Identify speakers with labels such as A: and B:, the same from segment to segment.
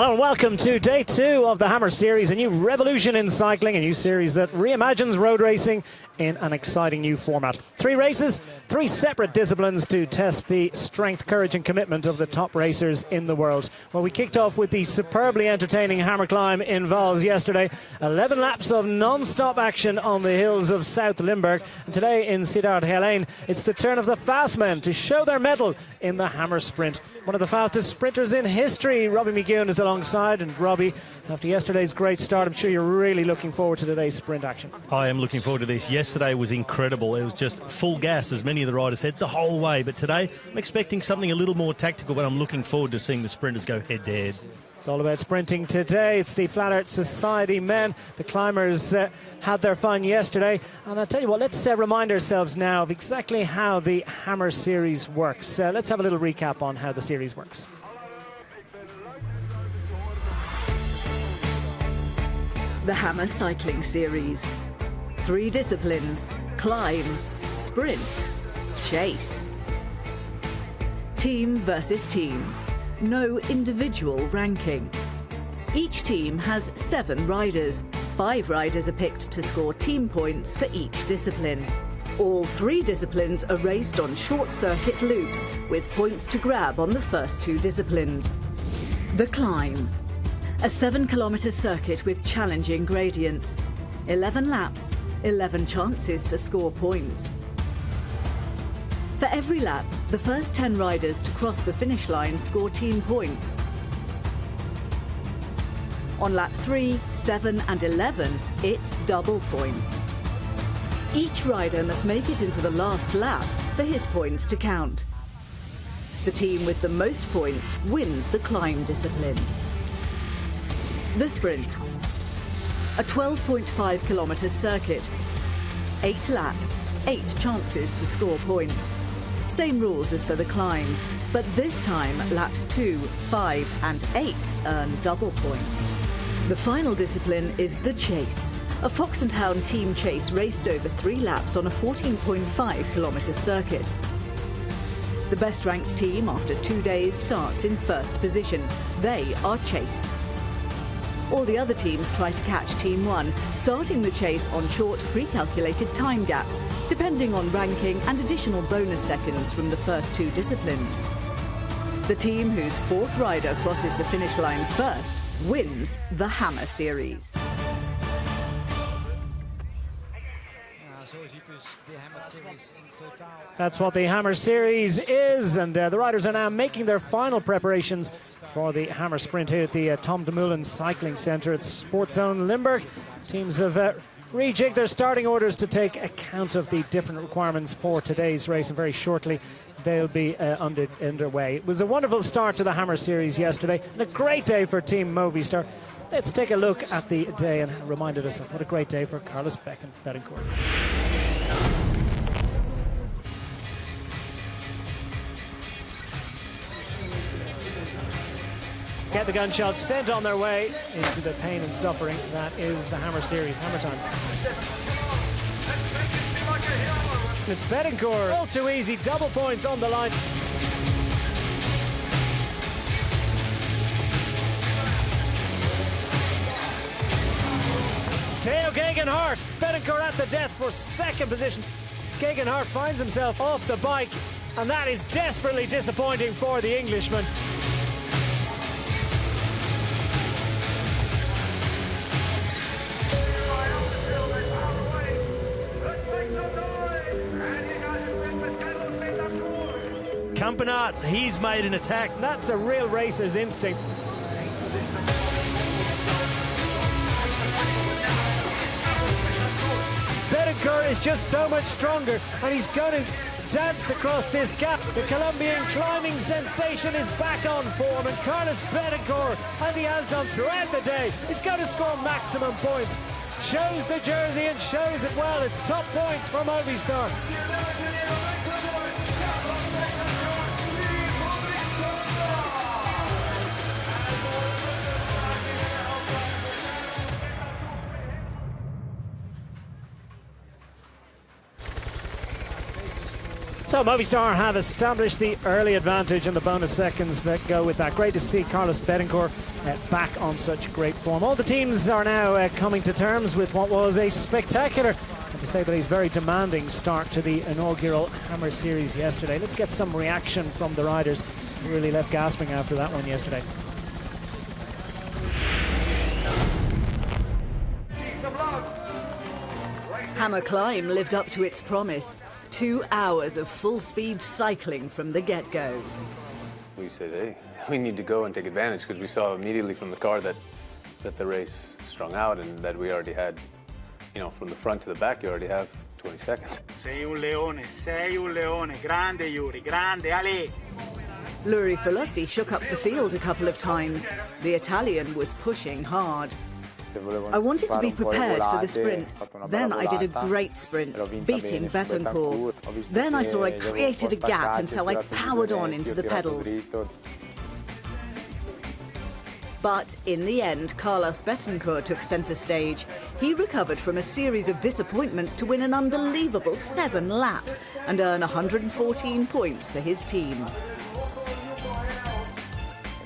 A: Hello and welcome to day 2 of the Hammer Series, a new revolution in cycling, a new series that reimagines road racing in an exciting new format. 3 races, 3 separate disciplines to test the strength, courage and commitment of the top racers in the world. Well, we kicked off with the superbly entertaining Hammer Climb in Vals yesterday. 11 laps of non-stop action on the hills of South Limburg. And today in Sittard Geleen, it's the turn of the fast men to show their mettle in the Hammer Sprint. One of the fastest sprinters in history, Robbie McEwen, is alongside. And Robbie, after yesterday's great start, I'm sure you're really looking forward to today's sprint action.
B: I am looking forward to this. Yesterday was incredible. It was just full gas, as many of the riders said, the whole way. But today, I'm expecting something a little more tactical, but I'm looking forward to seeing the sprinters go head-to-head.
A: It's all about sprinting today. It's the Flat Earth Society men. The climbers had their fun yesterday. And I'll tell you what, let's remind ourselves now of exactly how the Hammer Series works. Let's have a little recap on how the series works.
C: The Hammer Cycling Series. 3 disciplines: climb, sprint, chase. Team versus team. No individual ranking. Each team has 7 riders. 5 riders are picked to score team points for each discipline. All 3 disciplines are raced on short circuit loops with points to grab on the first 2 disciplines. The climb. A 7-kilometre circuit with challenging gradients. 11 laps, 11 chances to score points. For every lap, the first 10 riders to cross the finish line score team points. On lap 3, 7 and 11, it's double points. Each rider must make it into the last lap for his points to count. The team with the most points wins the climb discipline. The sprint. A 12.5 kilometre circuit. 8 laps, 8 chances to score points. Same rules as for the climb, but this time laps 2, 5 and 8 earn double points. The final discipline is the chase. A Fox and Hound team chase raced over 3 laps on a 14.5 kilometre circuit. The best ranked team after 2 days starts in first position. They are chased. All the other teams try to catch Team 1, starting the chase on short pre-calculated time gaps, depending on ranking and additional bonus seconds from the first 2 disciplines. The team whose 4th rider crosses the finish line first wins the Hammer Series.
A: That's what the Hammer Series is, and the riders are now making their final preparations for the Hammer Sprint here at the Tom Dumoulin Cycling Centre at Sports Zone Limburg. Teams have rejigged their starting orders to take account of the different requirements for today's race, and very shortly they'll be underway. It was a wonderful start to the Hammer Series yesterday, and a great day for Team Movistar. Let's take a look at the day, and reminded us of what a great day for Carlos Betancourt. Get the gunshots sent on their way into the pain and suffering that is the Hammer Series. Hammer time. It's Betancourt. All too easy. Double points on the line. It's Theo Gegenhardt. Betancourt at the death for 2nd position. Gegenhardt finds himself off the bike, and that is desperately disappointing for the Englishman.
B: Campenaerts, he's made an attack.
A: That's a real racer's instinct. Betancourt is just so much stronger, and he's going to dance across this gap. The Colombian climbing sensation is back on form, and Carlos Betancourt, as he has done throughout the day, is going to score maximum points. Shows the jersey and shows it well. It's top points for Movistar. So Movistar have established the early advantage and the bonus seconds that go with that. Great to see Carlos Betancourt back on such great form. All the teams are now coming to terms with what was a spectacular, and to say that he's very demanding start to the inaugural Hammer Series yesterday. Let's get some reaction from the riders who really left gasping after that one yesterday.
C: Hammer Climb lived up to its promise. 2 hours of full-speed cycling from the get-go.
D: We said, hey, we need to go and take advantage, because we saw immediately from the car that the race strung out, and that we already had, from the front to the back, you already have 20 seconds.
E: Sei un leone, grande Yuri, grande, ale!
C: Luri Felossi shook up the field a couple of times. The Italian was pushing hard. I wanted to be prepared for the sprints. Then I did a great sprint, beating Betancourt. Then I saw I created a gap, and so I powered on into the pedals. But in the end, Carlos Betancourt took centre stage. He recovered from a series of disappointments to win an unbelievable 7 laps and earn 114 points for his team.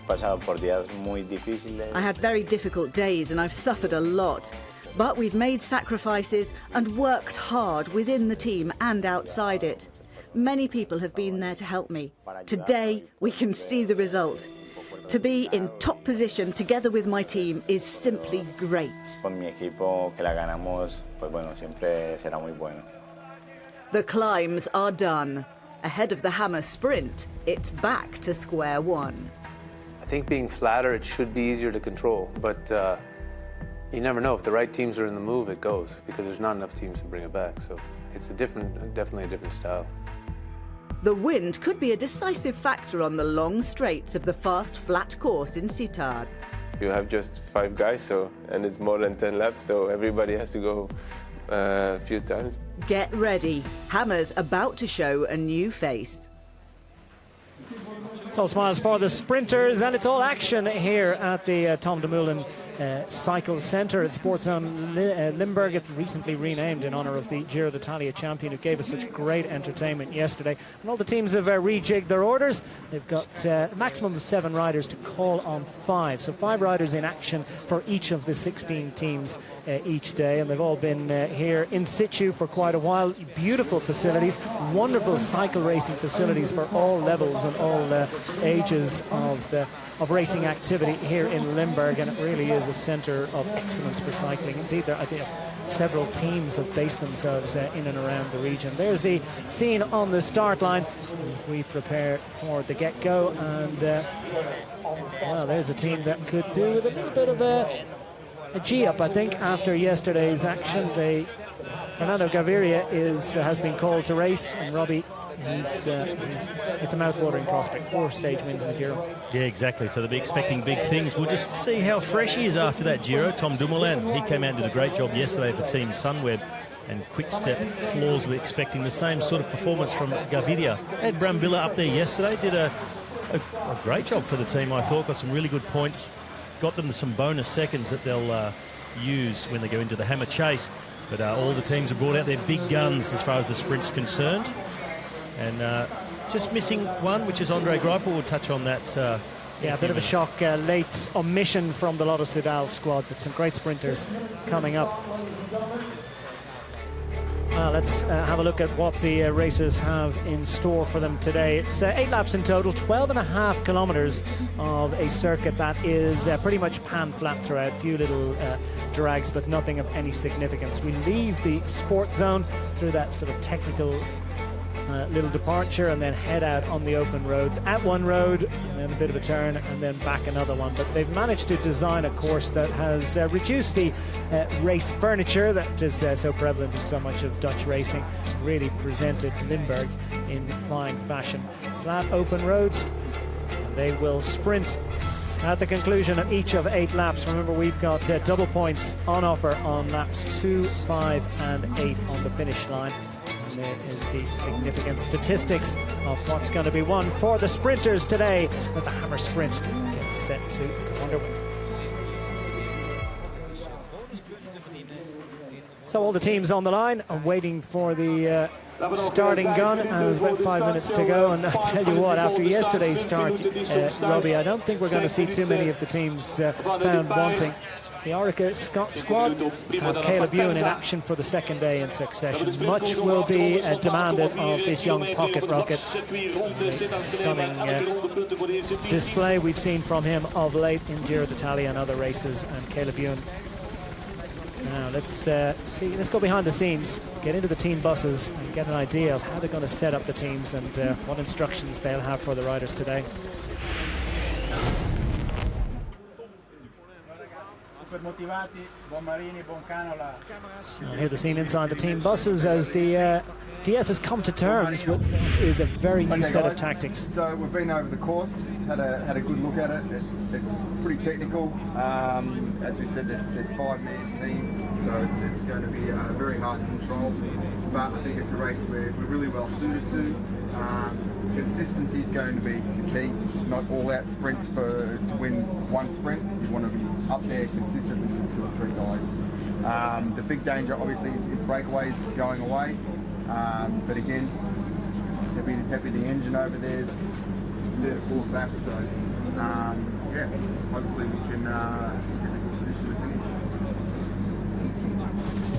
C: I had very difficult days and I've suffered a lot. But we've made sacrifices and worked hard within the team and outside it. Many people have been there to help me. Today, we can see the result. To be in top position together with my team is simply great. The climbs are done. Ahead of the Hammer Sprint, it's back to square one.
D: I think being flatter, it should be easier to control, but you never know. If the right teams are in the move, it goes, because there's not enough teams to bring it back. So it's definitely a different style.
C: The wind could be a decisive factor on the long straights of the fast flat course in Sittard.
F: You have just 5 guys, and it's more than 10 laps, so everybody has to go a few times.
C: Get ready. Hammer's about to show a new face.
A: It's all smiles for the sprinters, and it's all action here at the Tom Dumoulin Cycle Centre at Sports Zone Limburg. It's recently renamed in honour of the Giro d'Italia champion who gave us such great entertainment yesterday. And all the teams have rejigged their orders. They've got a maximum of 7 riders to call on 5. So 5 riders in action for each of the 16 teams each day. And they've all been here in situ for quite a while. Beautiful facilities, wonderful cycle racing facilities for all levels and all ages of racing activity here in Limburg, and it really is a centre of excellence for cycling. Indeed, I think several teams have based themselves in and around the region. There's the scene on the start line as we prepare for the get-go, and well, there's a team that could do with a little bit of a G-up, I think, after yesterday's action. Fernando Gaviria has been called to race, and Robbie, it's a mouth-watering prospect. 4 stage wins in the Giro.
B: Yeah, exactly. So they'll be expecting big things. We'll just see how fresh he is after that Giro. Tom Dumoulin, he came out and did a great job yesterday for Team Sunweb. And Quick Step Floors, we're expecting the same sort of performance from Gaviria. Had Brambilla up there yesterday, did a great job for the team, I thought. Got some really good points. Got them some bonus seconds that they'll use when they go into the Hammer Chase. But all the teams have brought out their big guns as far as the sprint's concerned. And just missing one, which is Andre Greipel. We'll touch on that.
A: Yeah, a bit of a shock, late omission from the Lotto Soudal squad, but some great sprinters coming up. Let's have a look at what the racers have in store for them today. It's 8 laps in total, 12.5 kilometres of a circuit that is pretty much pan-flat throughout. A few little drags, but nothing of any significance. We leave the sports zone through that sort of technical little departure and then head out on the open roads. At one road, and then a bit of a turn, and then back another one. But they've managed to design a course that has reduced the race furniture that is so prevalent in so much of Dutch racing, really presented Limburg in fine fashion. Flat open roads, and they will sprint at the conclusion of each of 8 laps. Remember, we've got double points on offer on laps 2, 5 and 8 on the finish line. And there is the significant statistics of what's going to be won for the sprinters today as the Hammer Sprint gets set to go underway. So all the teams on the line are waiting for the starting gun, and there's about 5 minutes to go. And I tell you what, after yesterday's start, Robbie, I don't think we're going to see too many of the teams found wanting. The Orica squad have Caleb Ewan in action for the second day in succession. Much will be demanded of this young pocket rocket. Stunning display we've seen from him of late in Giro d'Italia and other races, and Caleb Ewan. Now let's see. Let's go behind the scenes, get into the team buses, and get an idea of how they're going to set up the teams and what instructions they'll have for the riders today. Here the scene inside the team buses as the DS has come to terms with what is a very new set of tactics.
G: So we've been over the course, had a good look at it. It's pretty technical. As we said, there's 5-man teams, so it's going to be very hard to control. But I think it's a race we're really well suited to. Consistency is going to be the key. Not all-out sprints to win one sprint. You want to be up there consistently with 2 or 3 guys. The big danger, obviously, is breakaways going away. But again, happy the engine over there's the full back. So yeah, hopefully we can get the good position to finish.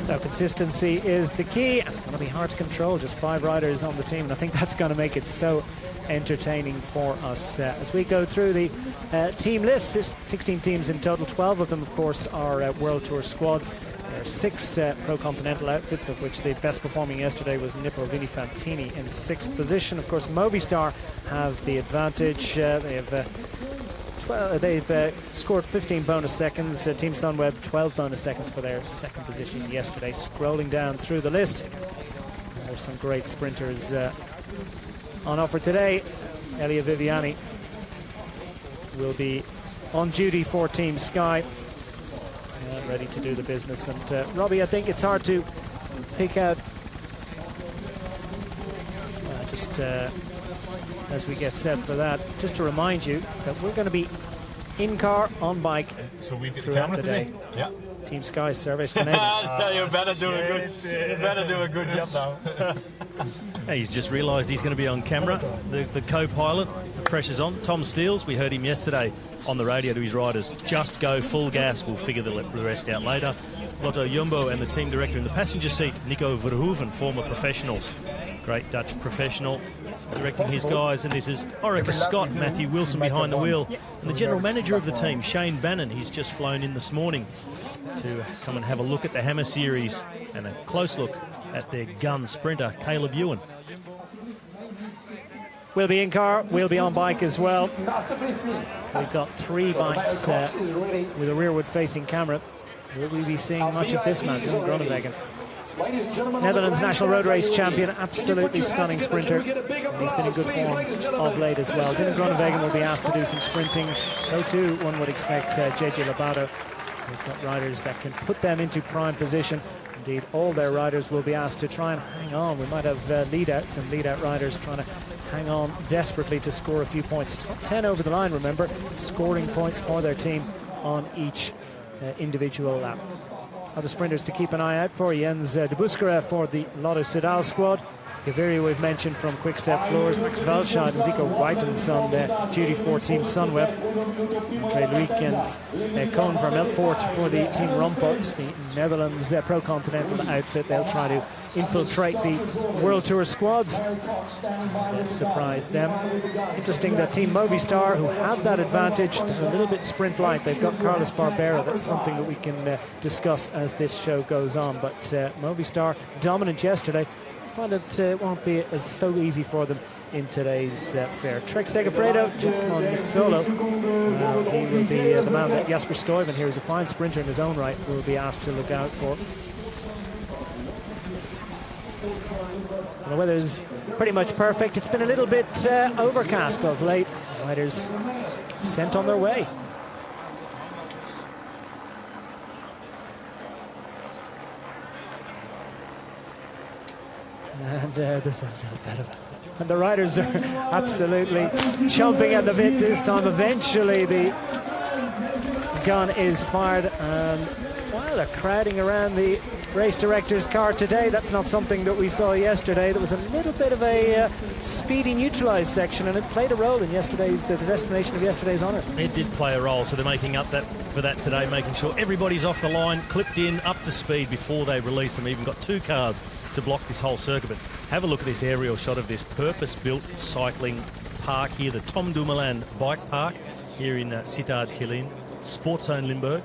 A: So consistency is the key, and it's going to be hard to control. Just 5 riders on the team, and I think that's going to make it so entertaining for us. As we go through the team list, 16 teams in total. 12 of them, of course, are World Tour squads. There are 6 pro-continental outfits, of which the best performing yesterday was Nippo Vini Fantini in 6th position. Of course, Movistar have the advantage. They've scored 15 bonus seconds. Team Sunweb 12 bonus seconds for their 2nd position yesterday. Scrolling down through the list, there's some great sprinters on offer today. Elia Viviani will be on duty for Team Sky, ready to do the business. And Robbie, I think it's hard to pick out as we get set for that, just to remind you that we're going to be in car, on bike,
H: so we've got
A: throughout the day.
H: Yeah.
A: Team Sky Service Canadian.
H: You better do a good job now.
B: He's just realised he's going to be on camera. The co-pilot, the pressure's on. Tom Steels, we heard him yesterday on the radio to his riders. Just go full gas. We'll figure the rest out later. Lotto Jumbo and the team director in the passenger seat, Nico Verhoeven, former professional, great Dutch professional, directing his guys. And this is Orica Scott, Matthew Wilson behind the wheel, and the general manager of the team, Shane Bannon. He's just flown in this morning to come and have a look at the Hammer Series and a close look at their gun sprinter, Caleb Ewan.
A: We'll be in car, we'll be on bike as well. We've got 3 bikes with a rearward facing camera. Will we be seeing much of this man, Dylan Groenewegen? Netherlands National Road Race champion, absolutely stunning sprinter. And he's been in good form of late as well. Dylan Groenewegen will be asked to do some sprinting. So too, one would expect JJ Lobato. We've got riders that can put them into prime position. Indeed, all their riders will be asked to try and hang on. We might have lead-outs and lead-out riders trying to hang on desperately to score a few points. Top 10 over the line, remember, scoring points for their team on each individual lap. Other sprinters to keep an eye out for: Jens de Buskera for the Lotto Soudal squad. Gaviria we've mentioned from Quick Step Floors. Max Velscheid and Zico Whitens on duty for Team Sunweb. Andre Luik and Cohn from Elfort for the Team Rompots, the Netherlands pro-continental outfit. They'll try to infiltrate the World Tour squads. Let's surprise them. Interesting that Team Movistar, who have that advantage, they're a little bit sprint light. They've got Carlos Barbera. That's something that we can discuss as this show goes on. But Movistar dominant yesterday. I find it won't be so easy for them in today's fair. Trek Segafredo, Giacomo Solo. He will be the man that Jasper Stuyven here is a fine sprinter in his own right, will be asked to look out for. And the weather's pretty much perfect. It's been a little bit overcast of late. The riders sent on their way. And there's a little bit of it. And the riders are absolutely chomping at the bit this time. Eventually the gun is fired, and while they're crowding around the race director's car today. That's not something that we saw yesterday. There was a little bit of a speedy neutralised section, and it played a role in yesterday's the destination of yesterday's honours.
B: It did play a role, so they're making up for that today, making sure everybody's off the line, clipped in, up to speed before they release them. Even got 2 cars to block this whole circuit. But have a look at this aerial shot of this purpose-built cycling park here, the Tom Dumoulin Bike Park here in Sittard Geleen, Sportzone Limburg.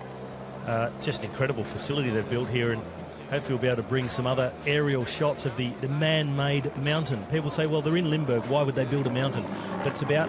B: Just an incredible facility they've built here, and hopefully we'll be able to bring some other aerial shots of the man-made mountain. People say, well, they're in Limburg, why would they build a mountain? But it's about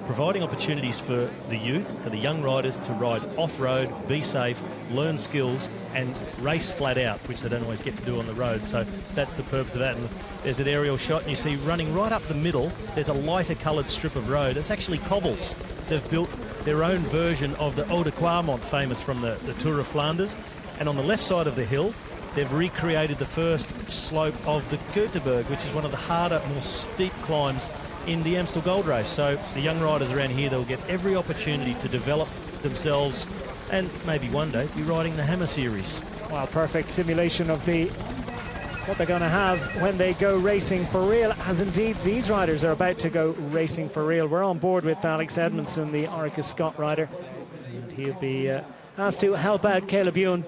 B: providing opportunities for the youth, for the young riders to ride off-road, be safe, learn skills and race flat out, which they don't always get to do on the road. So that's the purpose of that. And there's an aerial shot, and you see running right up the middle, there's a lighter coloured strip of road. It's actually cobbles. They've built their own version of the Eau de Quarmont, famous from the Tour of Flanders. And on the left side of the hill, they've recreated the first slope of the Göteborg, which is one of the harder, more steep climbs in the Amstel Gold Race. So the young riders around here, they'll get every opportunity to develop themselves and maybe one day be riding the Hammer Series.
A: Well, perfect simulation of what they're going to have when they go racing for real, as indeed these riders are about to go racing for real. We're on board with Alex Edmondson, the Orica Scott rider, and he'll be asked to help out Caleb Ewan,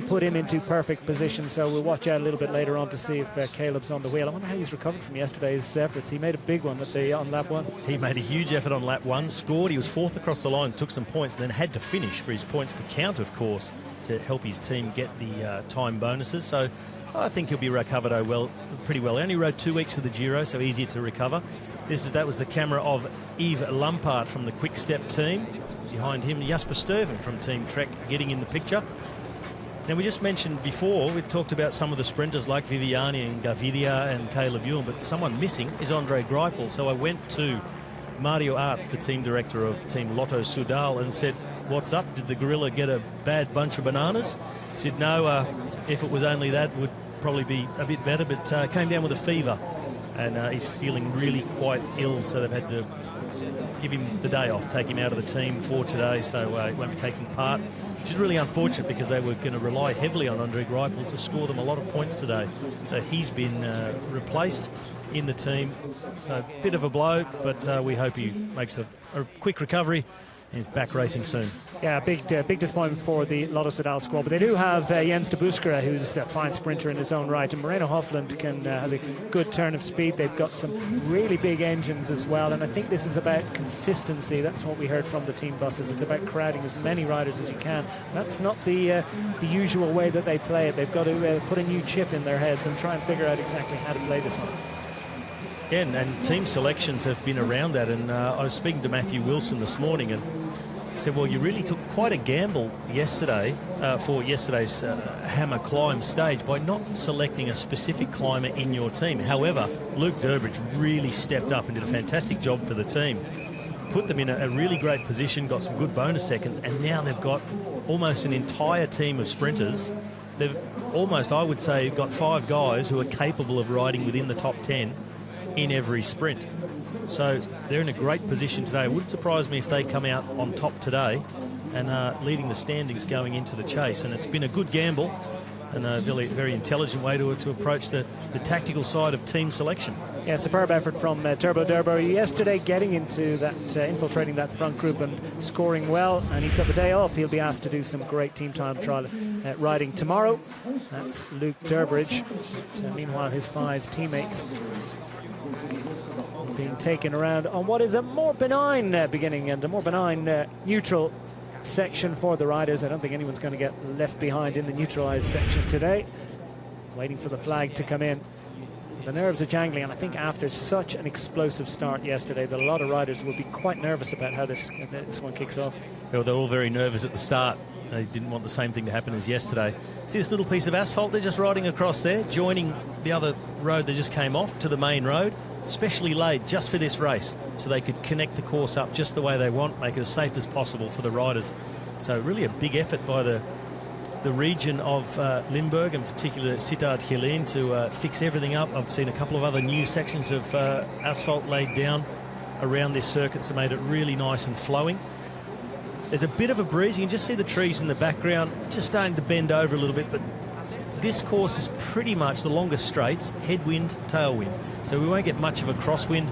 A: put him into perfect position. So we'll watch out a little bit later on to see if Caleb's on the wheel. I wonder how he's recovered from yesterday's efforts. He made a big one on lap 1.
B: He made a huge effort on lap 1, scored. He was 4th across the line, took some points, and then had to finish for his points to count, of course, to help his team get the time bonuses. So I think he'll be recovered pretty well. He only rode 2 weeks of the Giro, so easier to recover. That was the camera of Yves Lampaert from the Quick Step team. Behind him, Jasper Stuyven from Team Trek getting in the picture. Now, we just mentioned before, we talked about some of the sprinters like Viviani and Gaviria and Caleb Ewan, but someone missing is Andre Greipel. So I went to Mario Arts, the team director of Team Lotto Soudal, and said, what's up? Did the gorilla get a bad bunch of bananas? He said, no, if it was only that, would probably be a bit better, but came down with a fever, and he's feeling really quite ill, so they've had to give him the day off, take him out of the team for today, so he won't be taking part, which is really unfortunate because they were going to rely heavily on Andre Greipel to score them a lot of points today. So he's been replaced in the team. So a bit of a blow, but we hope he makes a quick recovery and is back racing soon.
A: Yeah, big disappointment for the Lotto Soudal squad, but they do have Jens de Buskera, who's a fine sprinter in his own right, and Moreno Hofland has a good turn of speed. They've got some really big engines as well, and I think this is about consistency. That's what we heard from the team buses. It's about crowding as many riders as you can. That's not the usual way that they play it. They've got to put a new chip in their heads and try and figure out exactly how to play this one.
B: Yeah, and team selections have been around that, and I was speaking to Matthew Wilson this morning, and he said, well, you really took quite a gamble yesterday for yesterday's Hammer climb stage by not selecting a specific climber in your team. However, Luke Durbridge really stepped up and did a fantastic job for the team. Put them in a really great position, got some good bonus seconds, and now they've got almost an entire team of sprinters. They've almost, I would say, got 5 guys who are capable of riding within the top 10 in every sprint. So they're in a great position today. It wouldn't surprise me if they come out on top today and leading the standings going into the chase. And it's been a good gamble and a very, very intelligent way to approach the tactical side of team selection.
A: Yeah, superb effort from Turbo Durbo yesterday, getting into that, infiltrating that front group and scoring well. And he's got the day off. He'll be asked to do some great team time trial riding tomorrow. That's Luke Durbridge. Meanwhile, his 5 teammates being taken around on what is a more benign beginning and a more benign neutral section for the riders. I don't think anyone's going to get left behind in the neutralized section today. Waiting for the flag to come in. The nerves are jangling, and I think after such an explosive start yesterday that a lot of riders will be quite nervous about how this one kicks off.
B: Well, they're all very nervous at the start. They didn't want the same thing to happen as yesterday. See this little piece of asphalt they're just riding across there, joining the other road that just came off to the main road, specially laid just for this race, so they could connect the course up just the way they want, make it as safe as possible for the riders. So really a big effort by the region of Limburg, and particularly Sittard Geleen, to fix everything up. I've seen a couple of other new sections of asphalt laid down around this circuit, so made it really nice and flowing. There's a bit of a breeze. You can just see the trees in the background just starting to bend over a little bit, but this course is pretty much the longest straights, headwind, tailwind. So we won't get much of a crosswind,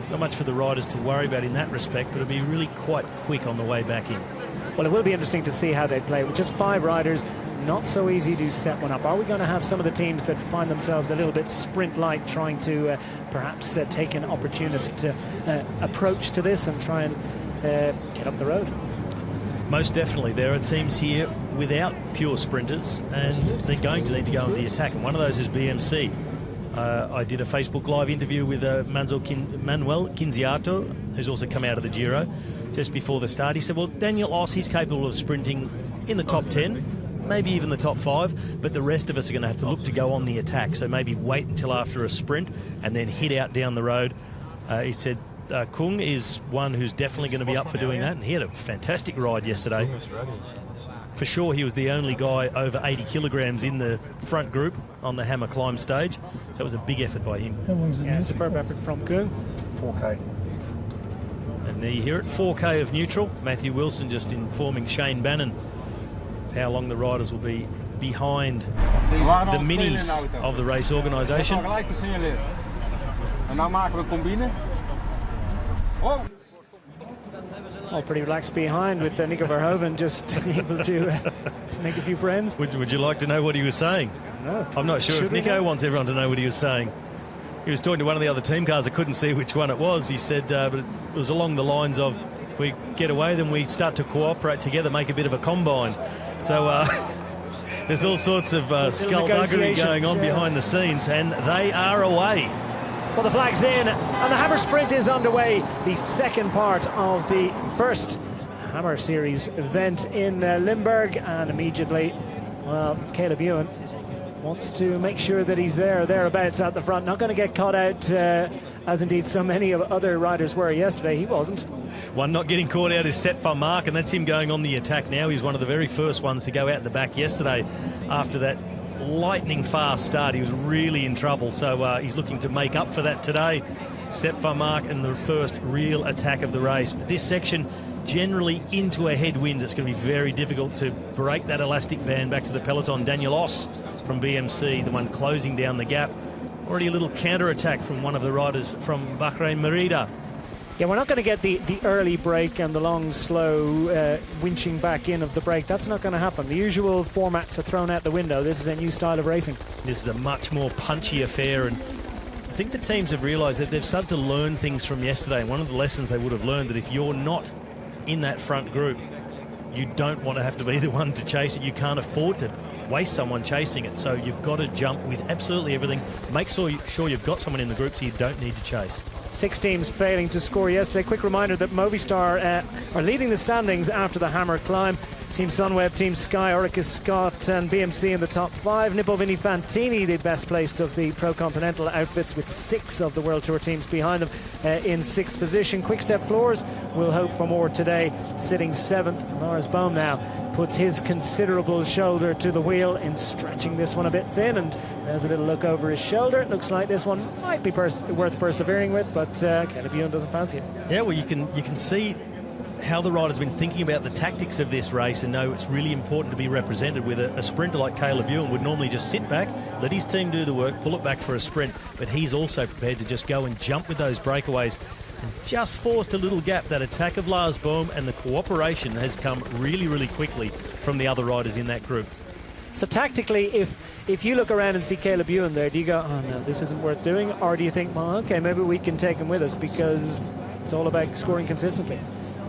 B: not much for the riders to worry about in that respect, but it'll be really quite quick on the way back in.
A: Well, it will be interesting to see how they play. With just 5 riders, not so easy to set one up. Are we going to have some of the teams that find themselves a little bit sprint-like, trying to perhaps take an opportunist approach to this and try and get up the road?
B: Most definitely. There are teams here without pure sprinters, and they're going to need to go on the attack, and one of those is BMC. I did a Facebook Live interview with Manuel Quinziato, who's also come out of the Giro, just before the start. He said, well, Daniel Oss, he's capable of sprinting in the top 10, maybe even the top 5, but the rest of us are going to have to look to go on the attack, so maybe wait until after a sprint and then hit out down the road. He said Kung is one who's definitely going to be up for doing that, and he had a fantastic ride yesterday. For sure, he was the only guy over 80 kilograms in the front group on the hammer climb stage, so it was a big effort by him.
A: Yeah, superb effort from Kung.
I: 4K.
B: And there you hear it, 4K of neutral. Matthew Wilson just informing Shane Bannon of how long the riders will be behind the minis of the race organisation.
A: All pretty relaxed behind, with Nico Verhoeven just able to make a few friends.
B: Would you like to know what he was saying?
A: No.
B: I'm not sure if Nico wants everyone to know what he was saying. He was talking to one of the other team cars. I couldn't see which one it was. He said, but it was along the lines of, if we get away, then we start to cooperate together, make a bit of a combine. So there's all sorts of skullduggery going on behind the scenes, and they are away.
A: Well, the flag's in, and the Hammer Sprint is underway. The second part of the first Hammer Series event in Limburg, and immediately, well, Caleb Ewan wants to make sure that he's thereabouts at the front. Not going to get caught out, as indeed so many of other riders were yesterday. He wasn't.
B: One not getting caught out is Sepp van Mark, and that's him going on the attack now. He's one of the very first ones to go out the back yesterday after that lightning fast start. He was really in trouble, so he's looking to make up for that today. Sepp van Mark in the first real attack of the race. But this section, generally into a headwind, it's going to be very difficult to break that elastic band back to the peloton. Daniel Oss from BMC, the one closing down the gap. Already a little counter-attack from one of the riders from Bahrain Merida.
A: Yeah, we're not going to get the early break and the long, slow winching back in of the break. That's not going to happen. The usual formats are thrown out the window. This is a new style of racing.
B: This is a much more punchy affair, and I think the teams have realised that they've started to learn things from yesterday. And one of the lessons they would have learned, that if you're not in that front group, you don't want to have to be the one to chase it. You can't afford to waste someone chasing it. So you've got to jump with absolutely everything. Make sure you've got someone in the group so you don't need to chase.
A: 6 teams failing to score yesterday. Quick reminder that Movistar are leading the standings after the Hammer climb. Team Sunweb, Team Sky, Orica Scott and BMC in the top 5. Nippo Vini Fantini, the best placed of the Pro Continental outfits, with 6 of the World Tour teams behind them in 6th position. Quick-Step Floors will hope for more today, sitting 7th. Lars Bohm now puts his considerable shoulder to the wheel in stretching this one a bit thin, and there's a little look over his shoulder. It looks like this one might be worth persevering with, but Caleb Ewan doesn't fancy it.
B: Yeah, well, you can see how the rider's been thinking about the tactics of this race, and know it's really important to be represented with a sprinter like Caleb Ewan. Would normally just sit back, let his team do the work, pull it back for a sprint, but he's also prepared to just go and jump with those breakaways, and just forced a little gap. That attack of Lars Bohm and the cooperation has come really, really quickly from the other riders in that group.
A: So tactically, if you look around and see Caleb Ewan there, do you go, oh no, this isn't worth doing? Or do you think, well, okay, maybe we can take him with us, because it's all about scoring consistently?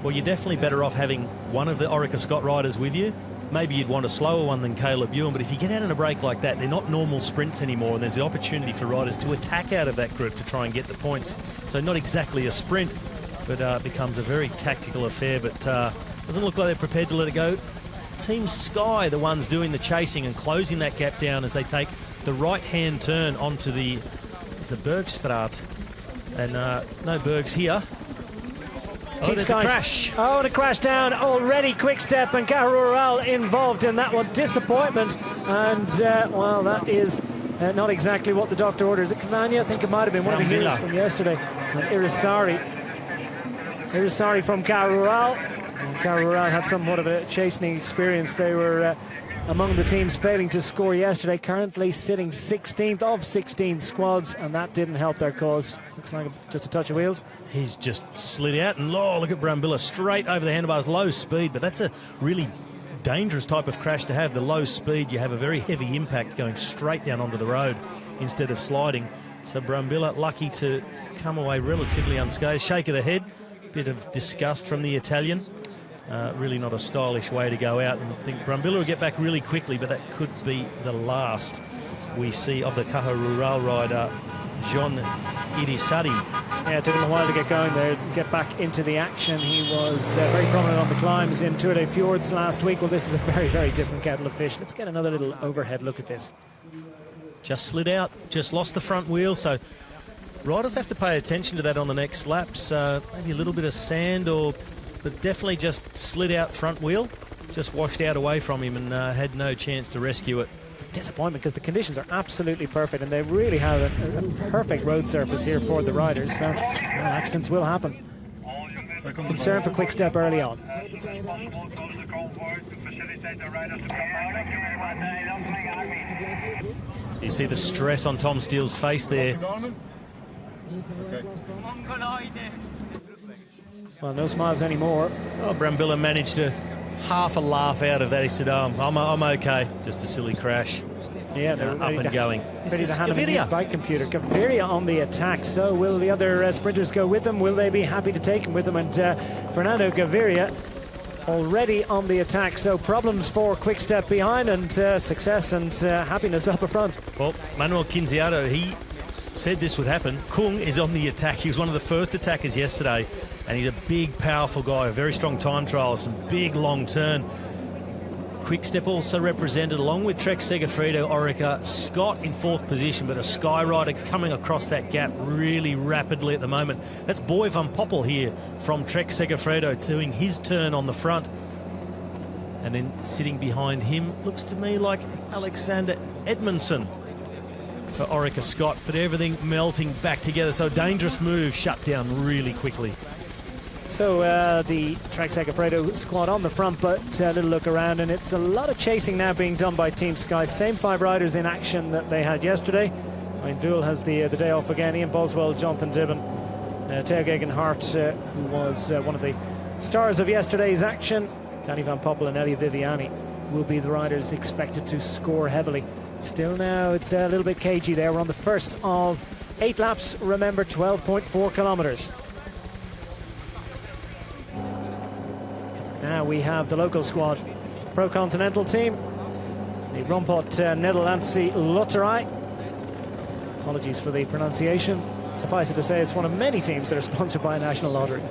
B: Well, you're definitely better off having one of the Orica Scott riders with you. Maybe you'd want a slower one than Caleb Ewan, but if you get out in a break like that, they're not normal sprints anymore, and there's the opportunity for riders to attack out of that group to try and get the points. So not exactly a sprint, but it becomes a very tactical affair, but doesn't look like they're prepared to let it go. Team Sky, the ones doing the chasing and closing that gap down as they take the right-hand turn onto the Bergstraat. And no Bergs here.
A: Team
B: there's a crash.
A: Oh, and a crash down already. Quick-Step and Carural involved in that one. Disappointment. And, well, that is not exactly what the doctor orders. Is it Cavagna? I think it might have been one of the heroes from yesterday. And Irisari from Carural. Carural had somewhat of a chastening experience. They were among the teams failing to score yesterday, currently sitting 16th of 16 squads, and that didn't help their cause. Looks like just a touch of wheels.
B: He's just slid out, and look at Brambilla straight over the handlebars, low speed, but that's a really dangerous type of crash to have. The low speed, you have a very heavy impact going straight down onto the road instead of sliding. So Brambilla lucky to come away relatively unscathed. Shake of the head, bit of disgust from the Italian. Really not a stylish way to go out, and I think Brambilla will get back really quickly, but that could be the last we see of the Caja Rural rider, John Irisari.
A: Yeah, it took him a while to get going there, get back into the action. He was very prominent on the climbs in Tour de Fjords last week. Well, this is a very, very different kettle of fish. Let's get another little overhead look at this.
B: Just slid out, just lost the front wheel, so riders have to pay attention to that on the next laps. Maybe a little bit of sand, but definitely just slid out front wheel, just washed out away from him and had no chance to rescue it.
A: It's a disappointment because the conditions are absolutely perfect and they really have a perfect road surface here for the riders, so accidents will happen. Concern for Quick Step early on.
B: So you see the stress on Tom Steele's face there.
A: Well, no smiles anymore.
B: Oh, Brambilla managed to half a laugh out of that. He said, I'm okay. Just a silly crash.
A: Yeah,
B: up and going.
A: This is Gaviria. Bike computer. Gaviria on the attack. So will the other sprinters go with them? Will they be happy to take him with them? And Fernando Gaviria already on the attack. So problems for Quick Step behind, and success and happiness up front.
B: Well, Manuel Quinziato, he said this would happen. Kung is on the attack. He was one of the first attackers yesterday, and he's a big, powerful guy, a very strong time trial, some big long turn. Quick Step also represented, along with Trek Segafredo, Orica, Scott in fourth position, but a Skyrider coming across that gap really rapidly at the moment. That's Boy Van Poppel here from Trek Segafredo doing his turn on the front. And then sitting behind him looks to me like Alexander Edmondson for Orica Scott, but everything melting back together. So dangerous move, shut down really quickly.
A: So the Trek Segafredo squad on the front, but a little look around, and it's a lot of chasing now being done by Team Sky. Same 5 riders in action that they had yesterday. Ryan Doull has the day off again. Ian Boswell, Jonathan Dibben, Theo Gegenhardt, who was one of the stars of yesterday's action. Danny Van Poppel and Elia Viviani will be the riders expected to score heavily. Still now it's a little bit cagey there. We're on the first of 8 laps. Remember, 12.4 kilometres. Now we have the local squad, Pro Continental team, the Rompot Nederlandse Lotterij. Apologies for the pronunciation. Suffice it to say, it's one of many teams that are sponsored by a national lottery.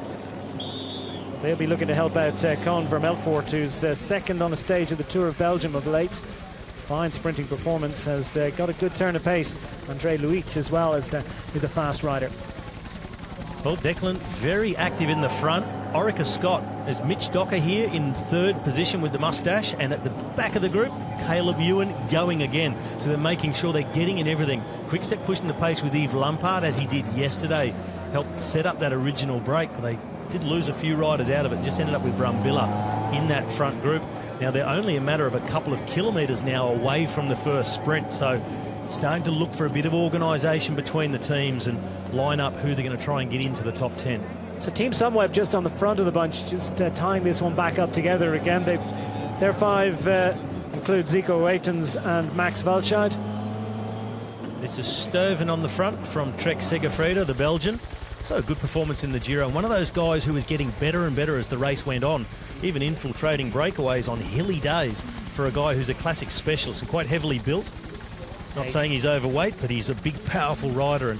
A: They'll be looking to help out Koen Vermeltvoort, who's second on a stage of the Tour of Belgium of late. Fine sprinting performance, has got a good turn of pace. Andre Luit as well is a fast rider.
B: Well, Declan very active in the front. Orica Scott is Mitch Docker here in third position with the mustache, and at the back of the group, Caleb Ewan going again. So they're making sure they're getting in everything. Quickstep pushing the pace with Yves Lampaert, as he did yesterday. Helped set up that original break, but they did lose a few riders out of it. Just ended up with Brambilla in that front group. Now they're only a matter of a couple of kilometres now away from the first sprint, so starting to look for a bit of organisation between the teams and line up who they're going to try and get into the top 10.
A: So Team Sunweb just on the front of the bunch, just tying this one back up together again. Their 5 include Zico Waitens and Max Valscheid.
B: This is Stuyven on the front from Trek Segafredo, the Belgian. So a good performance in the Giro, and one of those guys who was getting better and better as the race went on, even infiltrating breakaways on hilly days for a guy who's a classic specialist and quite heavily built. Not saying he's overweight, but he's a big, powerful rider and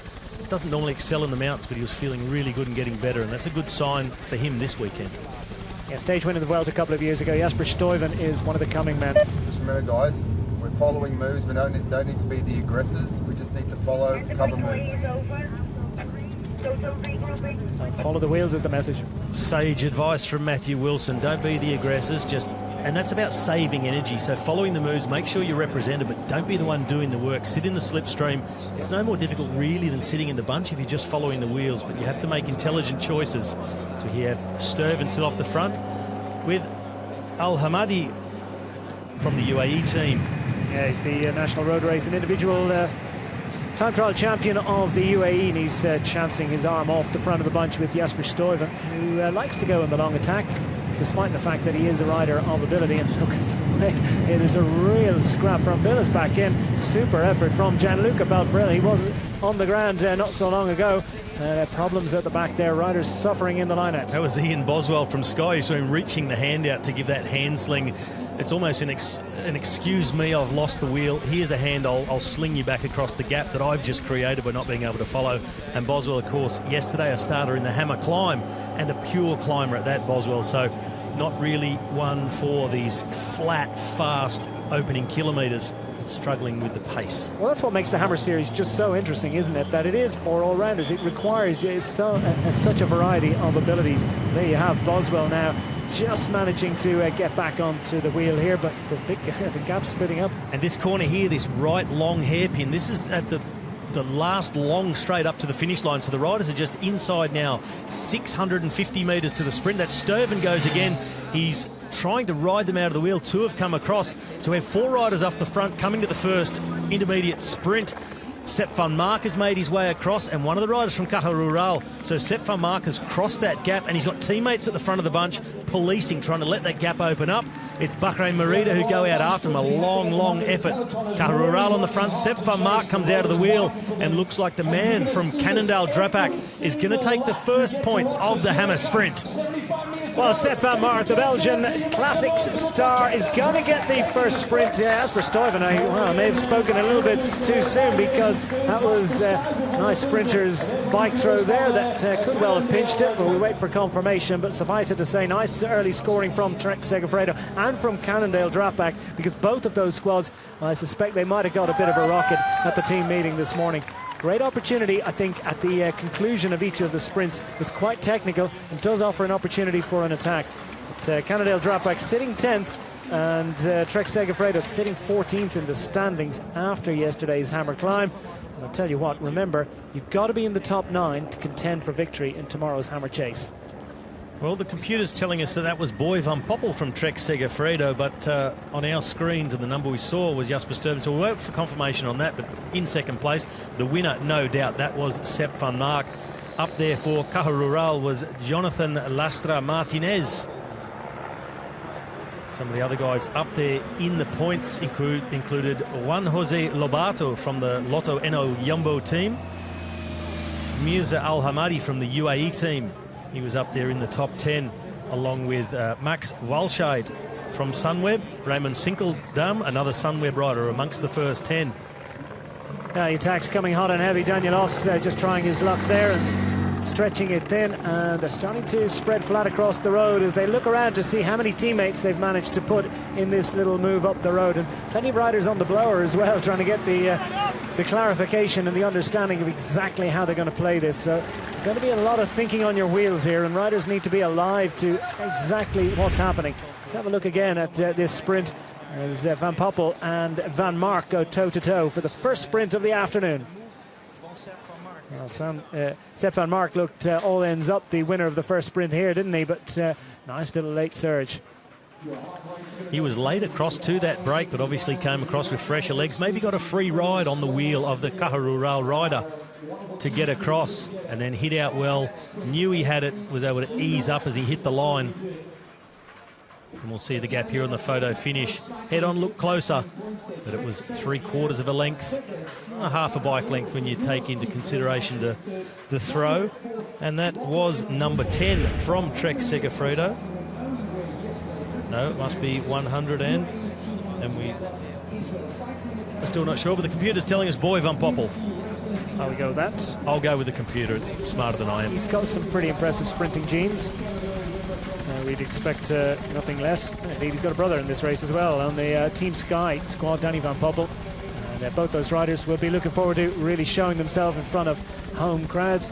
B: doesn't normally excel in the mountains, but he was feeling really good and getting better, and that's a good sign for him this weekend.
A: Yeah, stage win in the Vuelta a couple of years ago. Jasper Stuyven is one of the coming men.
G: Just remember, guys, we're following moves. We don't need to be the aggressors. We just need to follow cover moves.
A: Follow the wheels is the message.
B: Sage advice from Matthew Wilson. Don't be the aggressors, and that's about saving energy. So following the moves, make sure you're represented, but don't be the one doing the work. Sit in the slipstream. It's no more difficult really than sitting in the bunch if you're just following the wheels, but you have to make intelligent choices. So here have Stuyven still off the front with Al Hamadi from the UAE team.
A: Yeah, he's the National Road Race and individual time trial champion of the UAE, and he's chancing his arm off the front of the bunch with Jasper Stuyven, who likes to go in the long attack, despite the fact that he is a rider of ability. And look at the way it is a real scrap. Brambilla is back in. Super effort from Gianluca Belbrilla. He was on the ground not so long ago. Problems at the back there. Riders suffering in the lineouts.
B: That was Ian Boswell from Sky. You saw him reaching the hand out to give that hand sling. It's almost an excuse me, I've lost the wheel. Here's a hand, I'll sling you back across the gap that I've just created by not being able to follow. And Boswell, of course, yesterday a starter in the Hammer Climb, and a pure climber at that, Boswell. So not really one for these flat, fast opening kilometres, struggling with the pace.
A: Well, that's what makes the Hammer Series just so interesting, isn't it? That it is for all-rounders. It requires such a variety of abilities. There you have Boswell now, just managing to get back onto the wheel here, but the gap's splitting up.
B: And this corner here, this right long hairpin, this is at the last long straight up to the finish line. So the riders are just inside now, 650 metres to the sprint. That Stuyven goes again. He's trying to ride them out of the wheel. Two have come across. So we have four riders off the front coming to the first intermediate sprint. Sepp van Mark has made his way across, and one of the riders from Caja Rural. So Sepp van Mark has crossed that gap, and he's got teammates at the front of the bunch policing, trying to let that gap open up. It's Bahrain Merida who go out after him. A long effort. Caja Rural on the front. Sepp van Mark comes out of the wheel, and looks like the man from Cannondale Drapac is going to take the first points of the Hammer Sprint.
A: Well, Sepp van Mark, the Belgian Classics star, is going to get the first sprint. Jasper Stuyven, I may have spoken a little bit too soon, because that was a nice sprinter's bike throw there that could well have pinched it, but we wait for confirmation. But suffice it to say, nice early scoring from Trek Segafredo and from Cannondale Drapac, because both of those squads, I suspect they might have got a bit of a rocket at the team meeting this morning. Great opportunity, I think, at the conclusion of each of the sprints. It's quite technical and does offer an opportunity for an attack. But Cannondale Drapac sitting 10th, and Trek Segafredo sitting 14th in the standings after yesterday's Hammer Climb. And I'll tell you what, remember, you've got to be in the top 9 to contend for victory in tomorrow's Hammer Chase.
B: Well, the computer's telling us that was Boy van Poppel from Trek Segafredo, but on our screens, and the number we saw was Jasper Stuyven, so we'll wait for confirmation on that. But in second place, the winner, no doubt, that was Sepp van Mark. Up there for Caja Rural was Jonathan Lastra Martinez. Some of the other guys up there in the points included Juan Jose Lobato from the Lotto Eno Jumbo team, Mirza Al Hamadi from the UAE team. He was up there in the top 10, along with Max Walscheid from Sunweb, Raymond Sinkeldam, another Sunweb rider, amongst the first 10.
A: Now the attack's coming hot and heavy. Daniel Oss just trying his luck there and stretching it thin, and they're starting to spread flat across the road as they look around to see how many teammates they've managed to put in this little move up the road. And plenty of riders on the blower as well, trying to get the clarification and the understanding of exactly how they're going to play this. So there's going to be a lot of thinking on your wheels here, and riders need to be alive to exactly what's happening. Let's have a look again at this sprint as Van Poppel and Van Mark go toe-to-toe for the first sprint of the afternoon. Well, Sepp van Mark looked all ends up the winner of the first sprint here, didn't he? But nice little late surge.
B: He was late across to that break, but obviously came across with fresher legs. Maybe got a free ride on the wheel of the Caja Rural rider to get across, and then hit out well. Knew he had it, was able to ease up as he hit the line. And we'll see the gap here on the photo finish. Head on, look closer, but it was 3/4 of a length, half a bike length when you take into consideration the throw. And that was number 10 from Trek Segafredo. No, it must be 100 and we are still not sure, but the computer's telling us Boy van Poppel.
A: How we go with that?
B: I'll go with the computer. It's smarter than I am.
A: He's got some pretty impressive sprinting genes, so we'd expect nothing less. Indeed, he's got a brother in this race as well on the Team Sky squad, Danny van Poppel. And both those riders will be looking forward to really showing themselves in front of home crowds.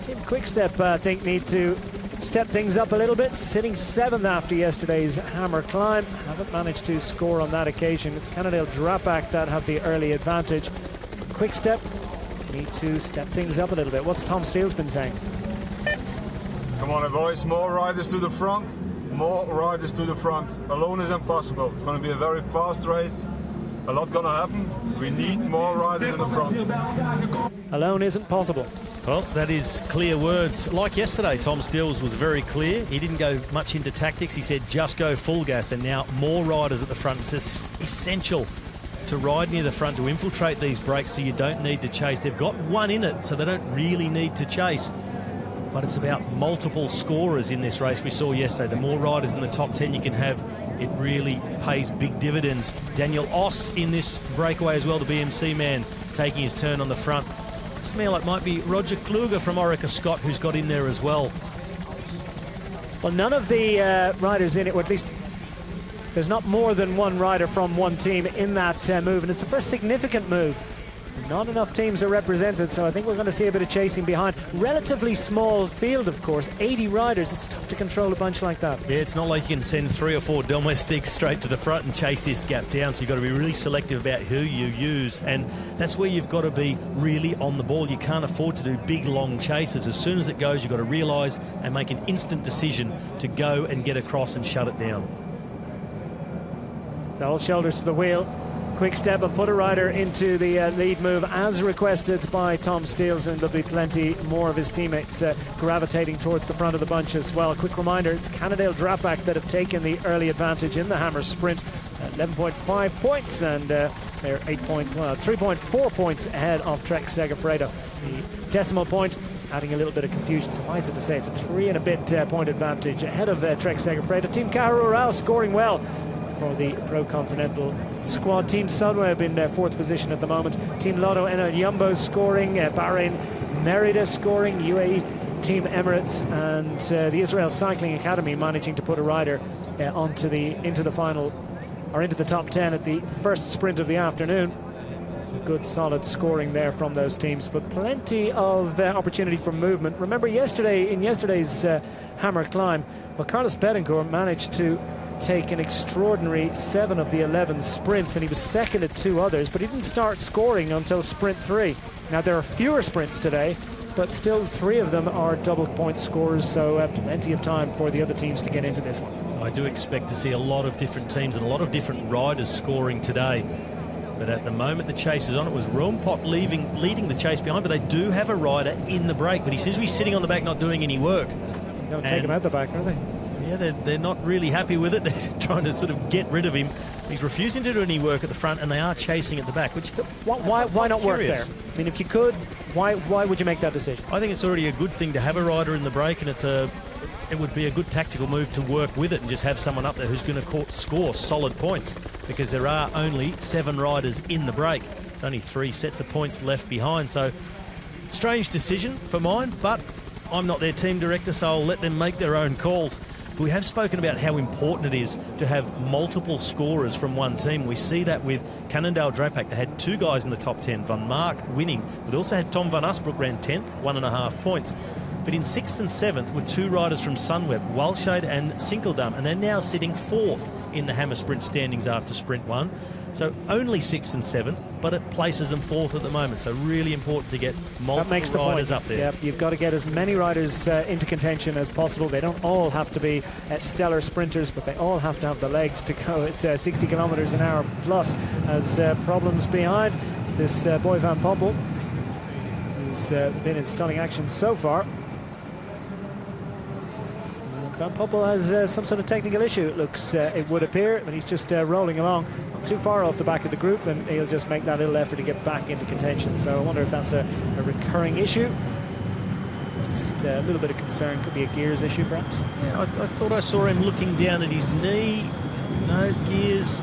A: Team Quickstep, I think, need to step things up a little bit, sitting 7th after yesterday's Hammer Climb. Haven't managed to score on that occasion. It's Cannondale Drapac that have the early advantage. Quickstep need to step things up a little bit. What's Tom Steele's been saying?
H: Come on, boys, more riders to the front, more riders to the front. Alone is impossible. It's going to be a very fast race. A lot going to happen. We need more riders in the front.
A: Alone isn't possible.
B: Well, that is clear words. Like yesterday, Tom Stills was very clear. He didn't go much into tactics. He said just go full gas, and now more riders at the front. It's essential to ride near the front to infiltrate these breaks so you don't need to chase. They've got one in it, so they don't really need to chase. But it's about multiple scorers in this race. We saw yesterday, the more riders in the top 10 you can have, it really pays big dividends. Daniel Oss in this breakaway as well, the BMC man, taking his turn on the front. Smell like it might be Roger Kluger from Orica Scott who's got in there as well.
A: Well, none of the riders in it, or at least there's not more than one rider from one team in that move, and it's the first significant move. Not enough teams are represented, so I think we're going to see a bit of chasing behind. Relatively small field, of course, 80 riders. It's tough to control a bunch like that.
B: Yeah, it's not like you can send 3 or 4 domestics straight to the front and chase this gap down, so you've got to be really selective about who you use, and that's where you've got to be really on the ball. You can't afford to do big, long chases. As soon as it goes, you've got to realise and make an instant decision to go and get across and shut it down.
A: So all shoulders to the wheel. Quick step have put a rider into the lead move as requested by Tom Stills, and there'll be plenty more of his teammates gravitating towards the front of the bunch as well. Quick reminder, it's Cannondale Drapac that have taken the early advantage in the Hammer Sprint. 11.5 points, and they're 3.4 points ahead of Trek Segafredo. The decimal point adding a little bit of confusion. Suffice it to say, it's a 3 and a bit point advantage ahead of Trek Segafredo. Team Caja Rural scoring well for the Pro Continental squad. Team Sunweb in 4th position at the moment. Team Lotto Enel Jumbo scoring, Bahrain Merida scoring, UAE Team Emirates, and the Israel Cycling Academy managing to put a rider into the final, or into the top 10 at the first sprint of the afternoon. Good solid scoring there from those teams, but plenty of opportunity for movement. Remember yesterday's Hammer Climb, well, Carlos Betancourt managed to take an extraordinary 7 of the 11 sprints, and he was second at 2 others, but he didn't start scoring until sprint 3. Now there are fewer sprints today, but still 3 of them are double point scores, so plenty of time for the other teams to get into this one.
B: I do expect to see a lot of different teams and a lot of different riders scoring today, but at the moment the chase is on. It was Roompot leading the chase behind, but they do have a rider in the break, but he seems to be sitting on the back not doing any work.
A: They're going to take him out the back, are they?
B: Yeah, they're not really happy with it. They're trying to sort of get rid of him. He's refusing to do any work at the front, and they are chasing at the back. Which
A: why not work there? I mean, if you could, why would you make that decision?
B: I think it's already a good thing to have a rider in the break, and it would be a good tactical move to work with it and just have someone up there who's going to score solid points, because there are only 7 riders in the break. There's only 3 sets of points left behind. So, strange decision for mine, but I'm not their team director, so I'll let them make their own calls. We have spoken about how important it is to have multiple scorers from one team. We see that with Cannondale Drapac. They had 2 guys in the top 10, Van Mark winning. They also had Tom Van Usbroek ran 10th, 1.5 points. But in 6th and 7th were 2 riders from Sunweb, Walshade and Sinkeldam, and they're now sitting 4th in the Hammer Sprint standings after Sprint 1. So only 6th and 7th, but it places them 4th at the moment. So really important to get multiple riders up there.
A: Yep, you've got to get as many riders into contention as possible. They don't all have to be stellar sprinters, but they all have to have the legs to go at 60 kilometres an hour plus. As problems behind this boy Van Poppel, who's been in stunning action so far. Van Poppel has some sort of technical issue, it would appear, but he's just rolling along, not too far off the back of the group, and he'll just make that little effort to get back into contention. So I wonder if that's a recurring issue. Just a little bit of concern, could be a gears issue perhaps.
B: Yeah, I thought I saw him looking down at his knee. No, gears,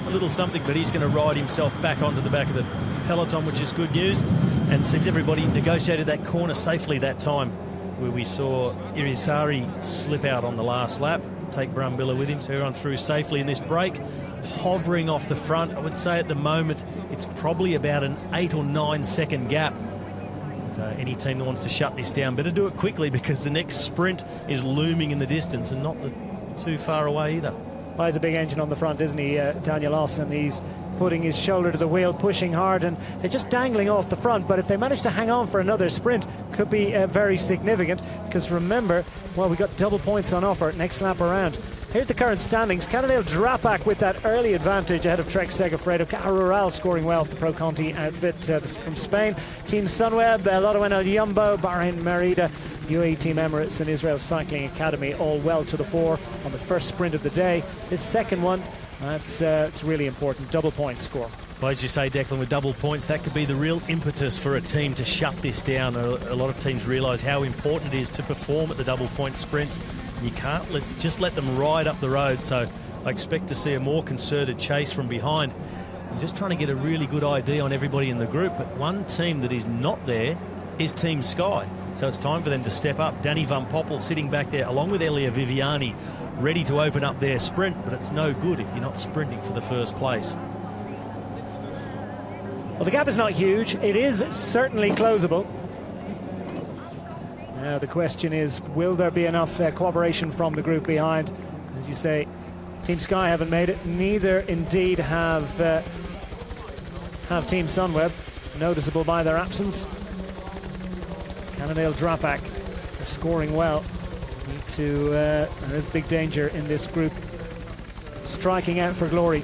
B: a little something, but he's going to ride himself back onto the back of the peloton, which is good news, and seems everybody negotiated that corner safely that time, where we saw Irizarry slip out on the last lap, take Brambilla with him, so everyone through safely in this break. Hovering off the front, I would say at the moment it's probably about an 8 or 9 second gap. But, any team that wants to shut this down better do it quickly, because the next sprint is looming in the distance and not too far away either.
A: Well, he's a big engine on the front, isn't he, Daniel Oss, and he's putting his shoulder to the wheel, pushing hard, and they're just dangling off the front. But if they manage to hang on for another sprint, could be very significant, because remember, well, we got double points on offer next lap around. Here's the current standings. Cannondale Drapac with that early advantage ahead of Trek Segafredo. Caja Rural scoring well for the Pro Conti outfit from Spain. Team Sunweb, Lotto NL Jumbo, Bahrain Merida, UAE Team Emirates and Israel Cycling Academy all well to the fore on the first sprint of the day. This second one, it's really important. Double point score.
B: Well, as you say, Declan, with double points, that could be the real impetus for a team to shut this down. A lot of teams realise how important it is to perform at the double point sprints. You can't just let them ride up the road. So I expect to see a more concerted chase from behind and just trying to get a really good idea on everybody in the group. But one team that is not there is Team Sky. So it's time for them to step up. Danny Van Poppel sitting back there along with Elia Viviani, ready to open up their sprint. But it's no good if you're not sprinting for the first place.
A: Well, the gap is not huge. It is certainly closable. Now the question is, will there be enough cooperation from the group behind? As you say, Team Sky haven't made it. Neither indeed have Team Sunweb, noticeable by their absence. Cannondale Drapac are scoring well. There's big danger in this group. Striking out for glory.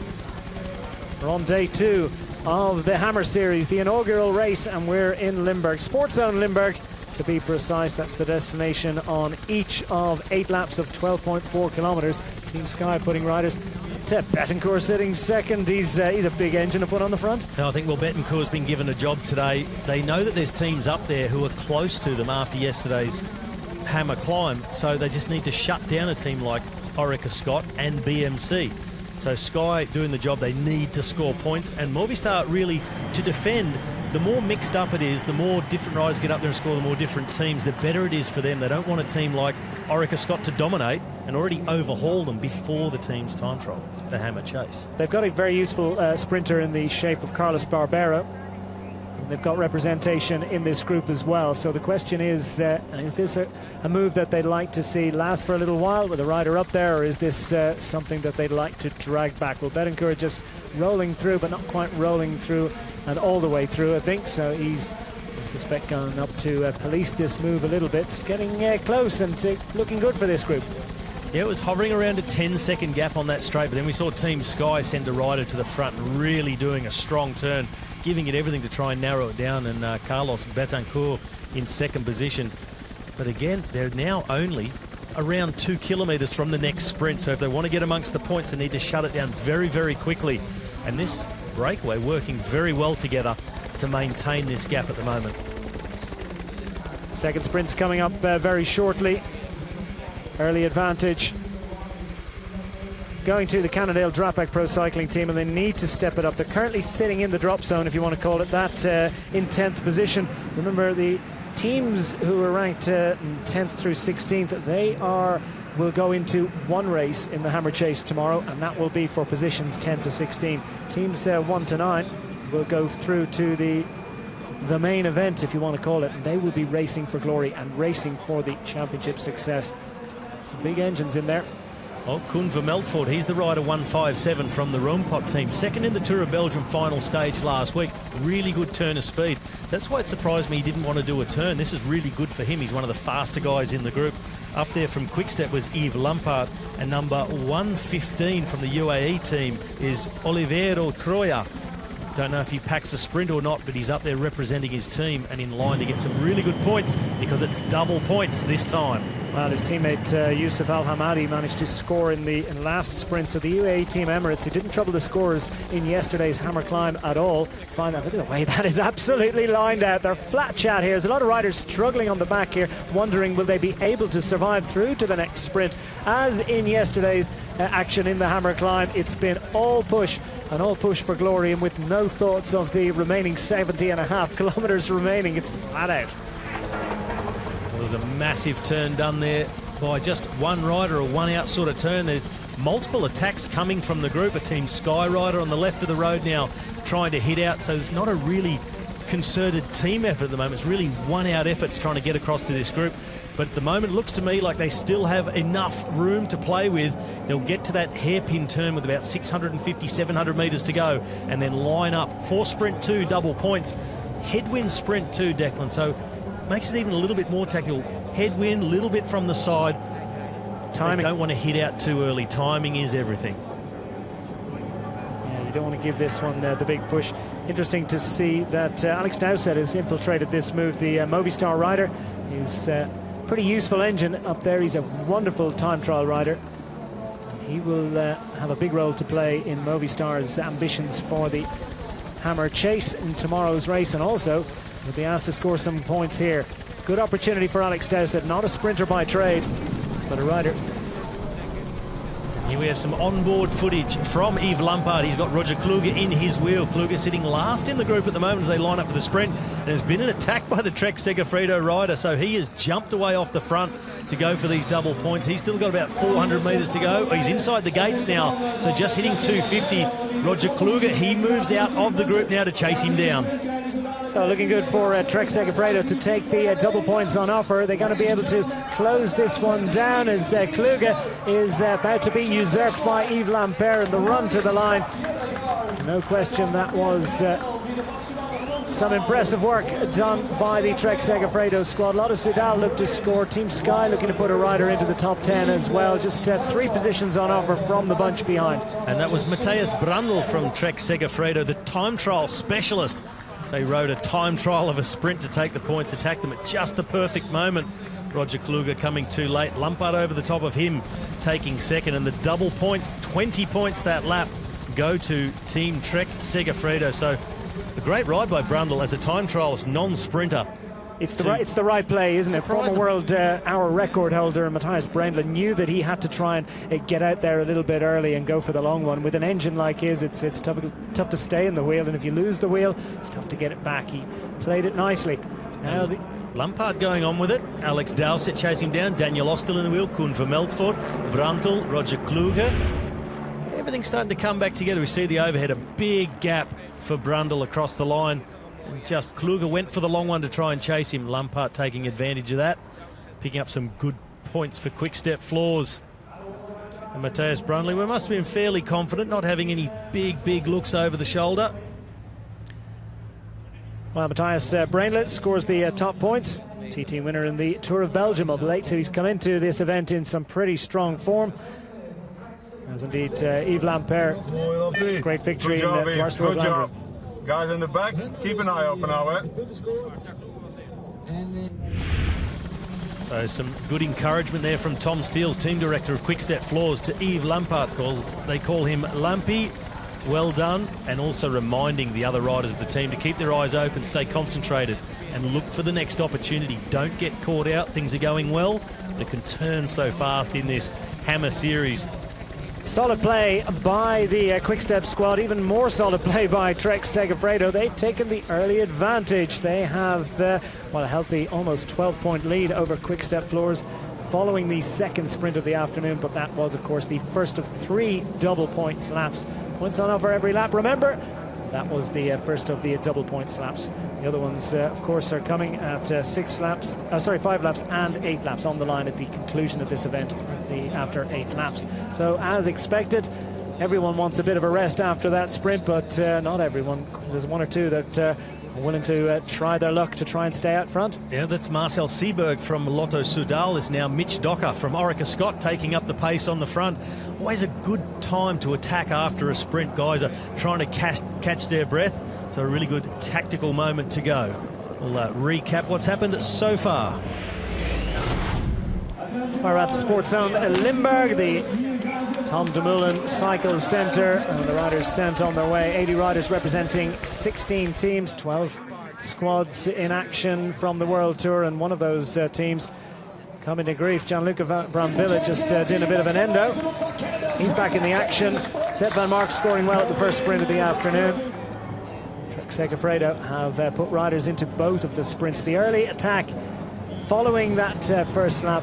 A: We're on day 2 of the Hammer Series, the inaugural race, and we're in Limburg. Sports Zone Limburg, to be precise. That's the destination on each of 8 laps of 12.4 kilometres. Team Sky putting riders to Betancourt sitting second. He's a big engine to put on the front.
B: No, I think, well, Betancourt's been given a job today. They know that there's teams up there who are close to them after yesterday's Hammer climb, so they just need to shut down a team like Orica Scott and BMC. So Sky doing the job. They need to score points, and Movistar really to defend. The more mixed up it is, the more different riders get up there and score, the more different teams, the better it is for them. They don't want a team like Orica Scott to dominate and already overhaul them before the team's time trial, the Hammer Chase.
A: They've got a very useful sprinter in the shape of Carlos Barbera. They've got representation in this group as well. So the question is this a move that they'd like to see last for a little while with a rider up there, or is this something that they'd like to drag back? Well, Betancourt just rolling through, but not quite rolling through and all the way through, I think. So he's, I suspect, going up to police this move a little bit. It's getting close and looking good for this group.
B: Yeah, it was hovering around a 10-second gap on that straight, but then we saw Team Sky send a rider to the front and really doing a strong turn, giving it everything to try and narrow it down, and Carlos Betancourt in second position. But again, they're now only around 2 kilometres from the next sprint, so if they want to get amongst the points, they need to shut it down very, very quickly. And this breakaway working very well together to maintain this gap at the moment.
A: Second sprint's coming up very shortly. Early advantage going to the Cannondale Drapac Pro Cycling team, and they need to step it up. They're currently sitting in the drop zone, if you want to call it that, in 10th position. Remember, the teams who are ranked 10th through 16th, they will go into one race in the Hammer Chase tomorrow, and that will be for positions 10 to 16. Teams 1 to 9 will go through to the main event, if you want to call it, and they will be racing for glory and racing for the championship success. Some big engines in there.
B: Oh, Koen Vermeltvoort, he's the rider 157 from the Roompot team. Second in the Tour of Belgium final stage last week. Really good turn of speed. That's why it surprised me he didn't want to do a turn. This is really good for him. He's one of the faster guys in the group. Up there from Quickstep was Yves Lampaert, and number 115 from the UAE team is Oliveiro Troya. Don't know if he packs a sprint or not, but he's up there representing his team and in line to get some really good points, because it's double points this time.
A: Well, his teammate Youssef Al-Hamadi managed to score in last sprint, so the UAE Team Emirates, who didn't trouble the scorers in yesterday's Hammer climb at all, find that, look at the way that is absolutely lined out. They're flat chat here. There's a lot of riders struggling on the back here, wondering will they be able to survive through to the next sprint. As in yesterday's action in the Hammer climb, it's been all push, and all push for glory, and with no thoughts of the remaining 70.5 kilometres remaining. It's flat out.
B: There was a massive turn done there by just one rider, a one-out sort of turn. There's multiple attacks coming from the group. A Team Sky rider on the left of the road now trying to hit out, so it's not a really concerted team effort at the moment. It's really one-out efforts trying to get across to this group. But at the moment, it looks to me like they still have enough room to play with. They'll get to that hairpin turn with about 650, 700 metres to go, and then line up for sprint 2, double points. Headwind sprint 2, Declan. So makes it even a little bit more tactical. Headwind, a little bit from the side. Timing. They don't want to hit out too early. Timing is everything.
A: Yeah, you don't want to give this one the big push. Interesting to see that Alex Dowsett has infiltrated this move. The Movistar rider is pretty useful engine up there. He's a wonderful time trial rider. He will have a big role to play in Movistar's ambitions for the Hammer Chase in tomorrow's race, and also will be asked to score some points here. Good opportunity for Alex Dowsett, not a sprinter by trade, but a rider.
B: Here we have some onboard footage from Yves Lampaert. He's got Roger Kluge in his wheel. Kluge sitting last in the group at the moment as they line up for the sprint. And there's been an attack by the Trek Segafredo rider, so he has jumped away off the front to go for these double points. He's still got about 400 metres to go. He's inside the gates now, so just hitting 250. Roger Kluge, he moves out of the group now to chase him down.
A: So looking good for Trek Segafredo to take the double points on offer. They're going to be able to close this one down as Kluge is about to be usurped by Yves Lampaert in the run to the line. No question that was some impressive work done by the Trek Segafredo squad. Lotto Soudal looked to score. Team Sky looking to put a rider into the top 10 as well. Just 3 positions on offer from the bunch behind.
B: And that was Matthias Brandl from Trek Segafredo, the time trial specialist. They rode a time trial of a sprint to take the points, attacked them at just the perfect moment. Roger Kluge coming too late. Lampaert over the top of him, taking second. And the double points, 20 points that lap, go to Team Trek Segafredo. So a great ride by Brundle as a time trialist, non-sprinter.
A: It's the right play, isn't it? Former world hour record holder Matthias Brandl knew that he had to try and get out there a little bit early and go for the long one. With an engine like his, it's tough to stay in the wheel, and if you lose the wheel, it's tough to get it back. He played it nicely. Now
B: Lampaert going on with it. Alex Dowsett chasing him down. Daniel Ostel in the wheel. Koen Vermeldvoort, Brandl, Roger Kluge. Everything's starting to come back together. We see the overhead, a big gap for Brandl across the line. And just Kluge went for the long one to try and chase him. Lampaert taking advantage of that, picking up some good points for Quick Step Floors. And Matthias Brundle, we must have been fairly confident, not having any big looks over the shoulder.
A: Well, Matthias Brandl scores the top points. TT winner in the Tour of Belgium of late, so he's come into this event in some pretty strong form. As indeed Yves Lampaert. Great victory in Dwars Tour of Vlaanderen.
H: Guys in the back, keep an eye open now, eh?
B: So some good encouragement there from Tom Steele's team director of Quick Step Floors to Yves Lampaert. They call him Lampy. Well done, and also reminding the other riders of the team to keep their eyes open, stay concentrated, and look for the next opportunity. Don't get caught out. Things are going well, but it can turn so fast in this Hammer Series.
A: Solid play by the Quick Step squad, even more solid play by Trek Segafredo. They've taken the early advantage. They have a healthy almost 12-point lead over Quick Step Floors following the second sprint of the afternoon, but that was of course the first of 3 double points laps. Points on offer every lap, remember. That was the first of the double points laps. The other ones, of course, are coming at 5 laps and 8 laps on the line at the conclusion of this event after 8 laps. So, as expected, everyone wants a bit of a rest after that sprint, but not everyone. There's 1 or 2 that are willing to try their luck to try and stay out front.
B: Yeah, that's Marcel Seberg from Lotto Soudal. Is now Mitch Docker from Orica Scott taking up the pace on the front. Always a good time to attack after a sprint. Guys are trying to catch their breath. So a really good tactical moment to go. We'll recap what's happened so far.
A: We're at Sports Zone Limburg, the Tom Dumoulin Cycle Centre, and the riders sent on their way. 80 riders representing 16 teams, 12 squads in action from the World Tour, and one of those teams coming to grief. Gianluca Brambilla just did a bit of an endo. He's back in the action. Sepp van Mark scoring well at the first sprint of the afternoon. Trek Segafredo have put riders into both of the sprints. The early attack following that first lap,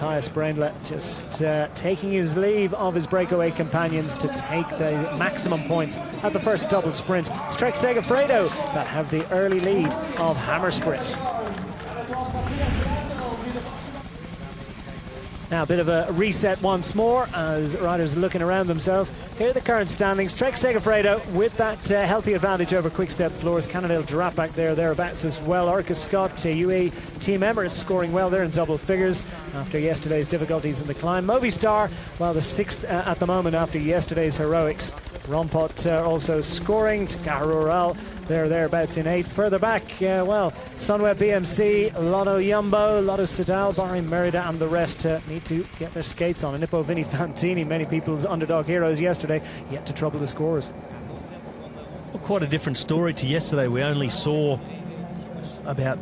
A: Matthias Brendle just taking his leave of his breakaway companions to take the maximum points at the first double sprint. It's Trek Segafredo that have the early lead of Hammer Sprint. Now a bit of a reset once more as riders are looking around themselves. Here are the current standings. Trek Segafredo with that healthy advantage over Quick-Step Floors. Cannondale Drapac thereabouts as well. Orca Scott, UAE Team Emirates scoring well there in double figures after yesterday's difficulties in the climb. Movistar, well, the sixth at the moment after yesterday's heroics. Rompot also scoring. Takahiro Rural thereabouts in eighth. Further back, well, Sunweb BMC, Lotto Jumbo, Lotto Sedal, Bahrain Merida and the rest need to get their skates on. And Nippo Vini Fantini, many people's underdog heroes yesterday, yet to trouble the scorers.
B: Well, quite a different story to yesterday. We only saw about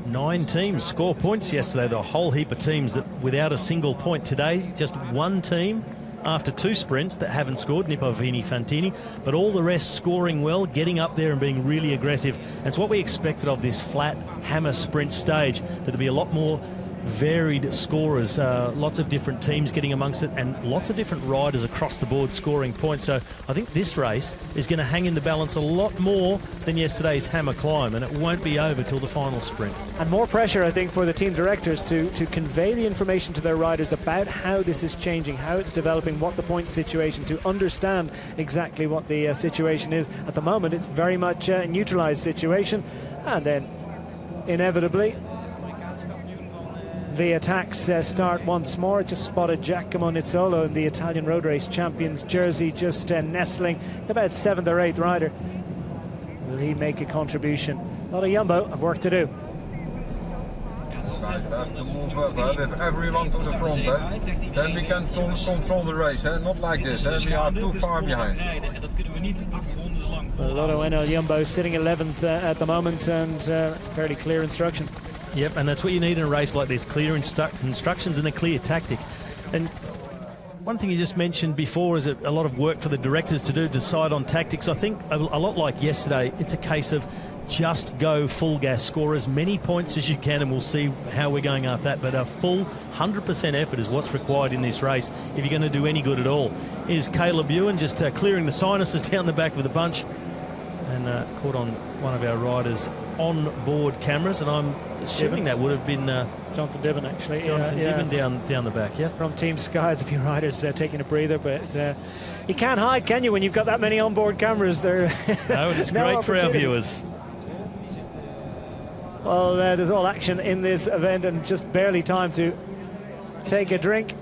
B: 9 teams score points yesterday. There were a whole heap of teams that without a single point. Today, just one team after 2 sprints that haven't scored, Nippo Vini Fantini, but all the rest scoring well, getting up there and being really aggressive. And it's what we expected of this flat hammer sprint stage, that there'll be a lot more varied scorers, lots of different teams getting amongst it, and lots of different riders across the board scoring points. So I think this race is going to hang in the balance a lot more than yesterday's hammer climb, and it won't be over till the final sprint.
A: And more pressure, I think, for the team directors to convey the information to their riders about how this is changing, how it's developing, what the point situation, to understand exactly what the situation is. At the moment, it's very much a neutralized situation, and then inevitably the attacks start once more. Just spotted Giacomo Nizzolo in the Italian Road Race Champions jersey, just nestling about 7th or 8th rider. Will he make a contribution? Lotto Jumbo have work to do.
I: Guys have to move up with everyone to the front. Then we can control the race. Not like this. We are too far behind.
A: Lotto NL Jumbo sitting 11th at the moment, and it's a fairly clear instruction.
B: Yep, and that's what you need in a race like this, clear instructions and a clear tactic. And one thing you just mentioned before is a lot of work for the directors to do, decide on tactics. I think a lot like yesterday, it's a case of just go full gas, score as many points as you can, and we'll see how we're going after that. But a full 100% effort is what's required in this race if you're going to do any good at all. Is Caleb Ewan just clearing the sinuses down the back with a bunch, and caught on one of our riders' on-board cameras, and I'm assuming that would have been
A: Jonathan Dibben, actually.
B: Jonathan Dibben down the back, yeah.
A: From Team Sky's, a few riders taking a breather, but you can't hide, can you, when you've got that many on-board cameras there?
B: No, it's great for our viewers.
A: Well, there's all action in this event and just barely time to take a drink.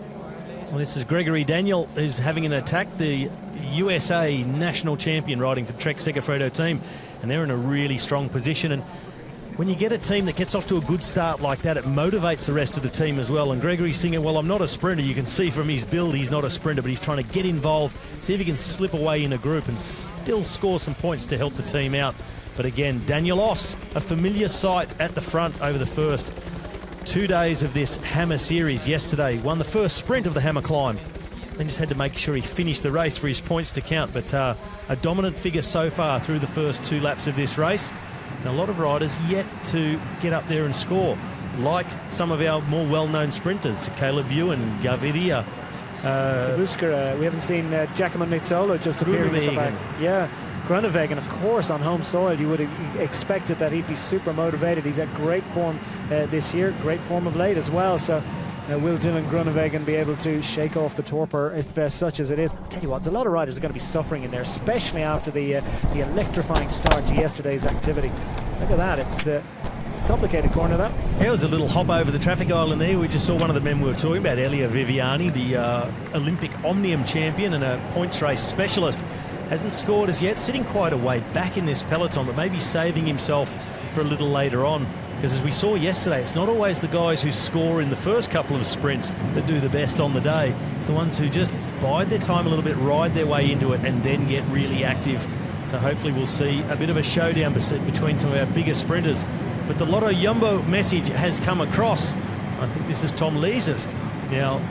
B: Well, this is Gregory Daniel, who's having an attack, the USA national champion riding for Trek Segafredo team, and they're in a really strong position. And when you get a team that gets off to a good start like that, it motivates the rest of the team as well. And Gregory's thinking, well, I'm not a sprinter. You can see from his build he's not a sprinter, but he's trying to get involved, see if he can slip away in a group and still score some points to help the team out. But again, Daniel Oss, a familiar sight at the front over the first 2 days of this Hammer Series. Yesterday won the first sprint of the Hammer climb, then just had to make sure he finished the race for his points to count. But a dominant figure so far through the first 2 laps of this race, and a lot of riders yet to get up there and score, like some of our more well-known sprinters, Caleb Ewan, Gaviria,
A: Busker, we haven't seen Giacomo Nizzolo just appearing at the back. Yeah, Groenewegen, of course, on home soil. You would have expected that he'd be super motivated. He's at great form this year, great form of late as well. So will Dylan Groenewegen be able to shake off the torpor, if such as it is? I'll tell you what, there's a lot of riders are going to be suffering in there, especially after the electrifying start to yesterday's activity. Look at that, it's a complicated corner, that.
B: Yeah, it was a little hop over the traffic island there. We just saw one of the men we were talking about, Elia Viviani, the Olympic Omnium champion and a points race specialist. Hasn't scored as yet, sitting quite a way back in this peloton, but maybe saving himself for a little later on. Because as we saw yesterday, it's not always the guys who score in the first couple of sprints that do the best on the day. It's the ones who just bide their time a little bit, ride their way into it, and then get really active. So hopefully we'll see a bit of a showdown between some of our bigger sprinters. But the Lotto Jumbo message has come across. I think this is Tom Leesert now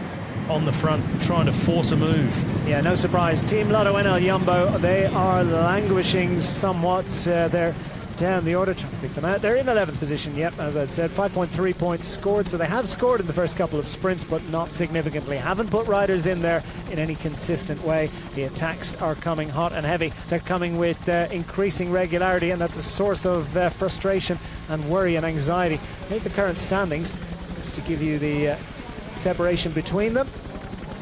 B: on the front, trying to force a move.
A: Yeah, no surprise. Team Lotto NL Jumbo, they are languishing somewhat. They're down the order, trying to pick them out. They're in 11th position, yep, as I'd said. 5.3 points scored, so they have scored in the first couple of sprints, but not significantly. Haven't put riders in there in any consistent way. The attacks are coming hot and heavy. They're coming with increasing regularity, and that's a source of frustration and worry and anxiety. Here's the current standings, just to give you the separation between them.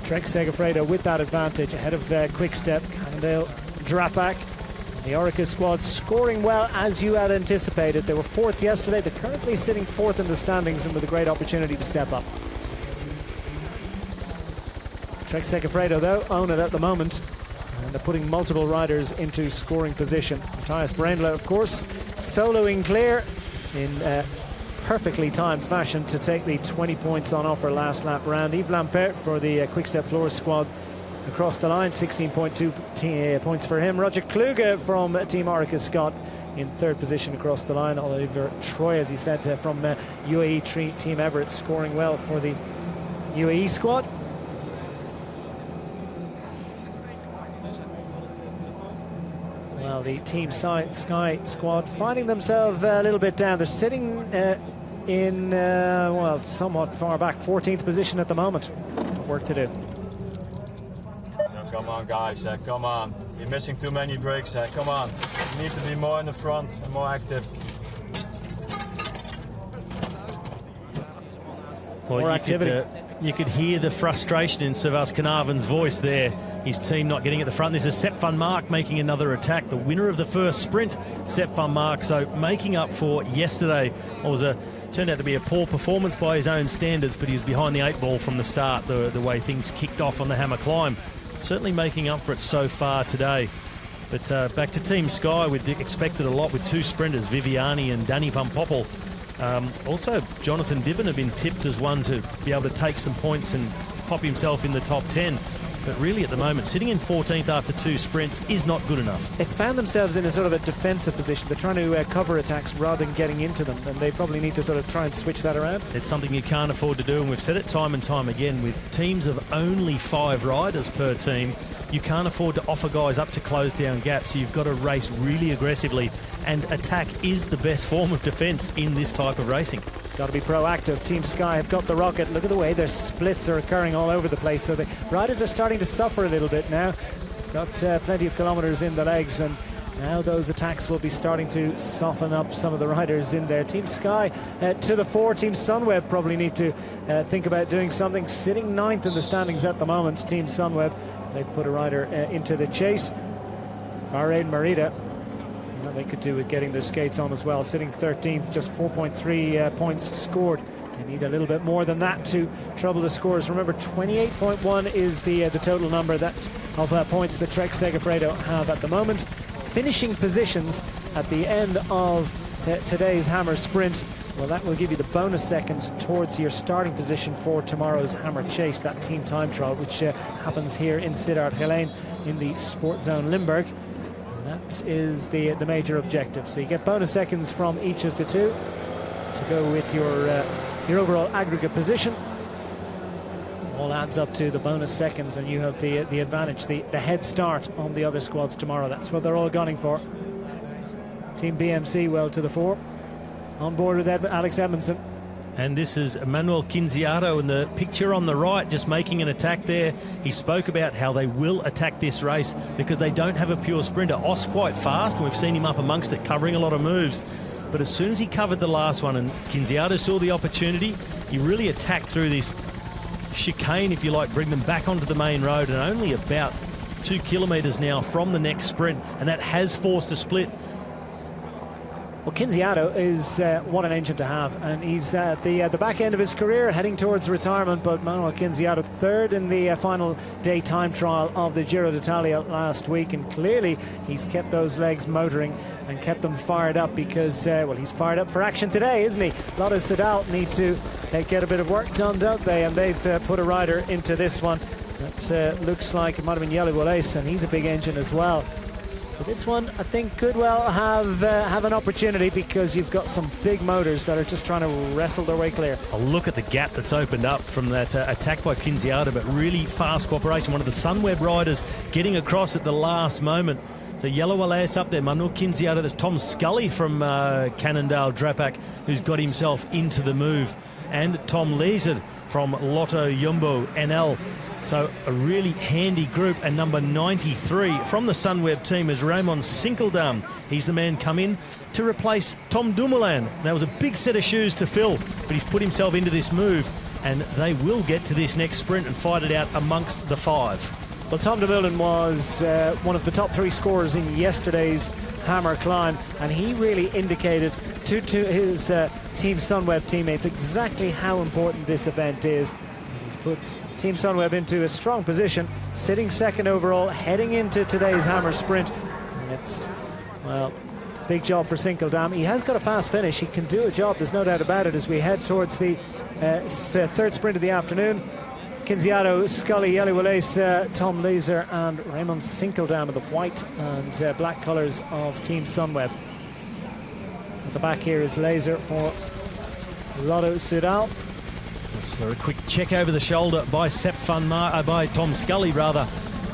A: Trek Segafredo with that advantage ahead of Quick-Step, Cannondale, Drapac. The Orica squad scoring well as you had anticipated. They were 4th yesterday. They're currently sitting 4th in the standings and with a great opportunity to step up. Trek Segafredo, though, own it at the moment. And they're putting multiple riders into scoring position. Matthias Brendler, of course, soloing clear in perfectly timed fashion to take the 20 points on offer last lap round. Yves Lampert for the Quick-Step Floors squad across the line, 16.2 points for him. Roger Kluge from Team Orica Scott in 3rd position across the line. Oliver Troy, as he said, from UAE Team Everett, scoring well for the UAE squad. Well, the Team Sky squad finding themselves a little bit down. They're sitting in, well, somewhat far back, 14th position at the moment. Work to do.
H: Come on, guys, come on. You're missing too many breaks, come on. You need to be more in the front and more active.
B: Well,
A: more activity.
B: You could hear the frustration in Servaas Knaven's voice there. His team not getting at the front. This is Sepp van Mark making another attack. The winner of the first sprint, Sepp van Mark. So making up for yesterday. Turned out to be a poor performance by his own standards, but he was behind the 8 ball from the start, the way things kicked off on the Hammer Climb. Certainly making up for it so far today. But back to Team Sky, we'd expected a lot with 2 sprinters, Viviani and Danny van Poppel. Also, Jonathan Dibben had been tipped as one to be able to take some points and pop himself in the top 10. But really, at the moment, sitting in 14th after 2 sprints is not good enough.
A: They found themselves in a sort of a defensive position. They're trying to cover attacks rather than getting into them, and they probably need to sort of try and switch that around.
B: It's something you can't afford to do, and we've said it time and time again. With teams of only 5 riders per team, you can't afford to offer guys up to close down gaps, so you've got to race really aggressively, and attack is the best form of defence in this type of racing.
A: Got to be proactive. Team Sky have got the rocket. Look at the way their splits are occurring all over the place. So the riders are starting to suffer a little bit now. Got plenty of kilometres in the legs, and now those attacks will be starting to soften up some of the riders in there. Team Sky to the 4. Team Sunweb probably need to think about doing something. Sitting 9th in the standings at the moment, Team Sunweb. They've put a rider into the chase. Bahrain Merida. Well, they could do with getting their skates on as well. Sitting 13th, just 4.3 points scored. They need a little bit more than that to trouble the scores. Remember, 28.1 is the total number of points that Trek Segafredo have at the moment. Finishing positions at the end of today's Hammer Sprint. Well, that will give you the bonus seconds towards your starting position for tomorrow's Hammer Chase, that team time trial, which happens here in Sittard Geleen in the Sport Zone Limburg. That is the major objective. So you get bonus seconds from each of the 2 to go with your overall aggregate position. All adds up to the bonus seconds, and you have the advantage, the head start on the other squads tomorrow. That's what they're all gunning for. Team BMC well to the 4. On board with Alex Edmondson.
B: And this is Manuel Quinziato in the picture on the right, just making an attack there. He spoke about how they will attack this race because they don't have a pure sprinter. Os quite fast, and we've seen him up amongst it, covering a lot of moves. But as soon as he covered the last one and Quinziato saw the opportunity, he really attacked through this chicane, if you like, bring them back onto the main road, and only about 2 kilometres now from the next sprint, and that has forced a split.
A: Well, Quinziato is what an engine to have, and he's at the back end of his career, heading towards retirement. But Manuel Quinziato, 3rd in the final day time trial of the Giro d'Italia last week, and clearly he's kept those legs motoring and kept them fired up because, well, he's fired up for action today, isn't he? Lotto Soudal need to get a bit of work done, don't they? And they've put a rider into this one that looks like it might have been Jelle Wallace, and he's a big engine as well. So this one, I think, could well have an opportunity because you've got some big motors that are just trying to wrestle their way clear.
B: A look at the gap that's opened up from that attack by Quinziato, but really fast cooperation. One of the Sunweb riders getting across at the last moment. So Yellow Elias up there, Manu Kinziata. There's Tom Scully from Cannondale Drapac, who's got himself into the move. And Tom Leeser from Lotto Jumbo NL. So a really handy group. And number 93 from the Sunweb team is Raymond Sinkeldam. He's the man come in to replace Tom Dumoulin. That was a big set of shoes to fill, but he's put himself into this move, and they will get to this next sprint and fight it out amongst the 5.
A: Well, Tom Dumoulin was one of the top 3 scorers in yesterday's Hammer climb, and he really indicated to his Team Sunweb teammates exactly how important this event is. He's put Team Sunweb into a strong position, sitting second overall, heading into today's Hammer sprint. And it's, well, big job for Sinkeldam. He has got a fast finish. He can do a job, there's no doubt about it, as we head towards the third sprint of the afternoon. Kinziato, Scully, Yellow Elias, Tom Leeser and Raymond Sinkeldam in the white and black colours of Team Sunweb. At the back here is Leeser for Lotto Soudal.
B: So a quick check over the shoulder by by Tom Scully rather,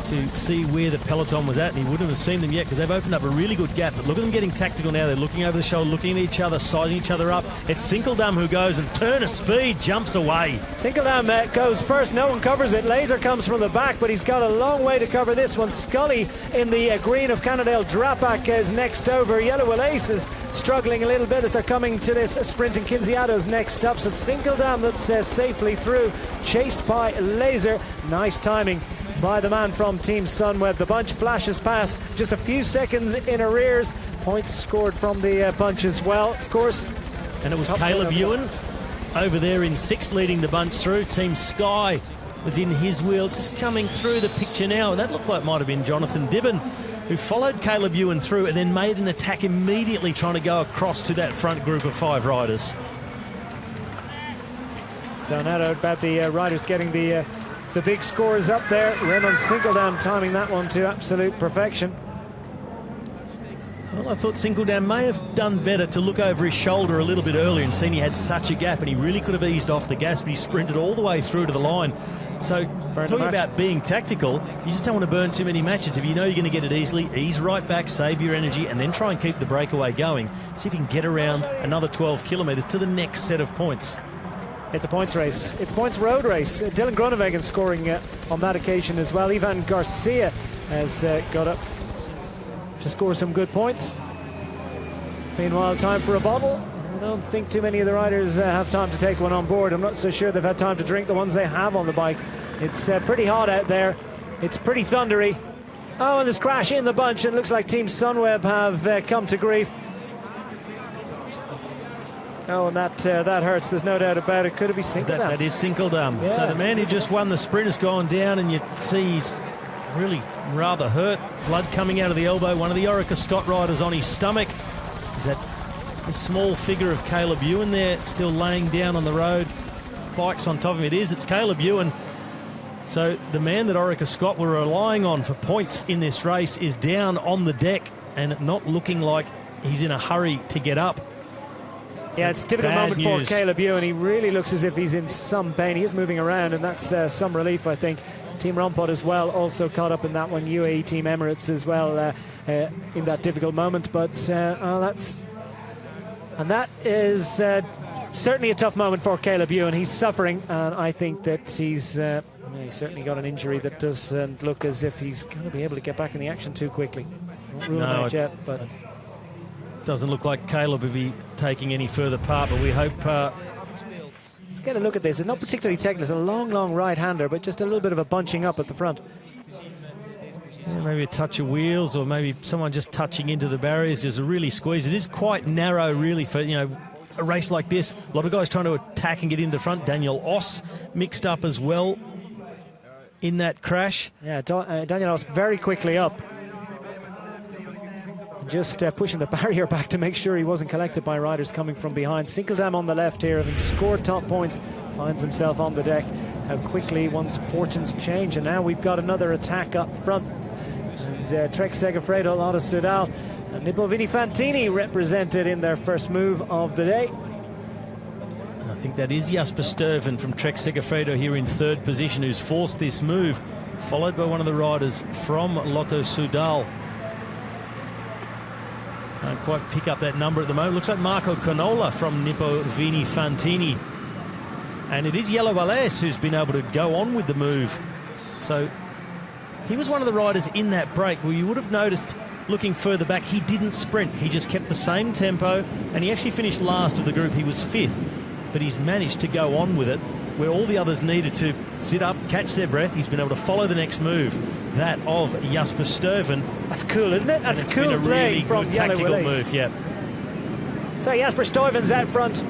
B: to see where the peloton was at, and he wouldn't have seen them yet because they've opened up a really good gap. But look at them getting tactical now. They're looking over the shoulder, looking at each other, sizing each other up. It's Sinkeldam who goes, and turn of speed jumps away.
A: Sinkeldam goes first. No one covers it. Leeser comes from the back, but he's got a long way to cover this one. Scully in the green of Cannondale Drapac is next over. Yellow Elias is struggling a little bit as they're coming to this sprint, and Kinziato's next up. So Sinkeldam that's safely through, chased by Leeser. Nice timing by the man from Team Sunweb. The bunch flashes past, just a few seconds in arrears. Points scored from the bunch as well, of course.
B: And it was Caleb Ewan over there in 6th leading the bunch through. Team Sky was in his wheel, just coming through the picture now. And that looked like it might have been Jonathan Dibben, who followed Caleb Ewan through and then made an attack immediately, trying to go across to that front group of 5 riders.
A: So now about the riders getting the big scores up there. Raymond Sinkeldam timing that one to absolute perfection.
B: Well, I thought Sinkeldam may have done better to look over his shoulder a little bit earlier and seen he had such a gap, and he really could have eased off the gas, but he sprinted all the way through to the line. So talking about being tactical, you just don't want to burn too many matches. If you know you're going to get it easily, ease right back, save your energy, and then try and keep the breakaway going. See if you can get around another 12 kilometres to the next set of points.
A: It's a points race. It's a points road race. Dylan Groenewegen scoring on that occasion as well. Ivan Garcia has got up to score some good points. Meanwhile, time for a bottle. I don't think too many of the riders have time to take one on board. I'm not so sure they've had time to drink the ones they have on the bike. It's pretty hot out there. It's pretty thundery. Oh, and there's crash in the bunch. It looks like Team Sunweb have come to grief. Oh, and that hurts. There's no doubt about it. Could it be Sinkeldam?
B: That is Sinkeldam. Yeah. So the man who just won the sprint has gone down, and you see he's really rather hurt. Blood coming out of the elbow. One of the Orica Scott riders on his stomach. Is that a small figure of Caleb Ewan there, still laying down on the road? Bikes on top of him. It's Caleb Ewan. So the man that Orica Scott were relying on for points in this race is down on the deck and not looking like he's in a hurry to get up.
A: Yeah, it's a difficult moment for Caleb Ewan. He really looks as if he's in some pain. He is moving around, and that's some relief, I think. Team Rompot as well, also caught up in that one. UAE Team Emirates as well in that difficult moment. But that is certainly a tough moment for Caleb Ewan. He's suffering, and I think that he's certainly got an injury that doesn't look as if he's going to be able to get back in the action too quickly. Not ruling out yet, but
B: doesn't look like Caleb will be taking any further part, but we hope.
A: Let's get a look at this. It's not particularly technical. It's a long right-hander, but just a little bit of a bunching up at the front.
B: Yeah, maybe a touch of wheels, or maybe someone just touching into the barriers. There's a really squeeze. It is quite narrow, really, for a race like this. A lot of guys trying to attack and get in the front. Daniel Oss mixed up as well in that crash.
A: Yeah, Daniel Oss very quickly up. Just pushing the barrier back to make sure he wasn't collected by riders coming from behind. Sinkeldam on the left here, having scored top points, finds himself on the deck. How quickly one's fortunes change, and now we've got another attack up front. And Trek Segafredo, Lotto Soudal, and Nippo Vini Fantini represented in their first move of the day.
B: I think that is Jasper Stuyven from Trek Segafredo here in 3rd position, who's forced this move, followed by one of the riders from Lotto Soudal. Can't quite pick up that number at the moment. Looks like Marco Canola from Nippo Vini Fantini. And it is Yellow Valles who's been able to go on with the move. So he was one of the riders in that break where you would have noticed, looking further back, he didn't sprint. He just kept the same tempo, and he actually finished last of the group. He was 5th, but he's managed to go on with it where all the others needed to sit up, catch their breath. He's been able to follow the next move, that of Jasper Stuyven.
A: That's cool, isn't it? That's cool
B: been a really
A: from
B: good tactical move, yeah.
A: So Jasper Stuyven's out front.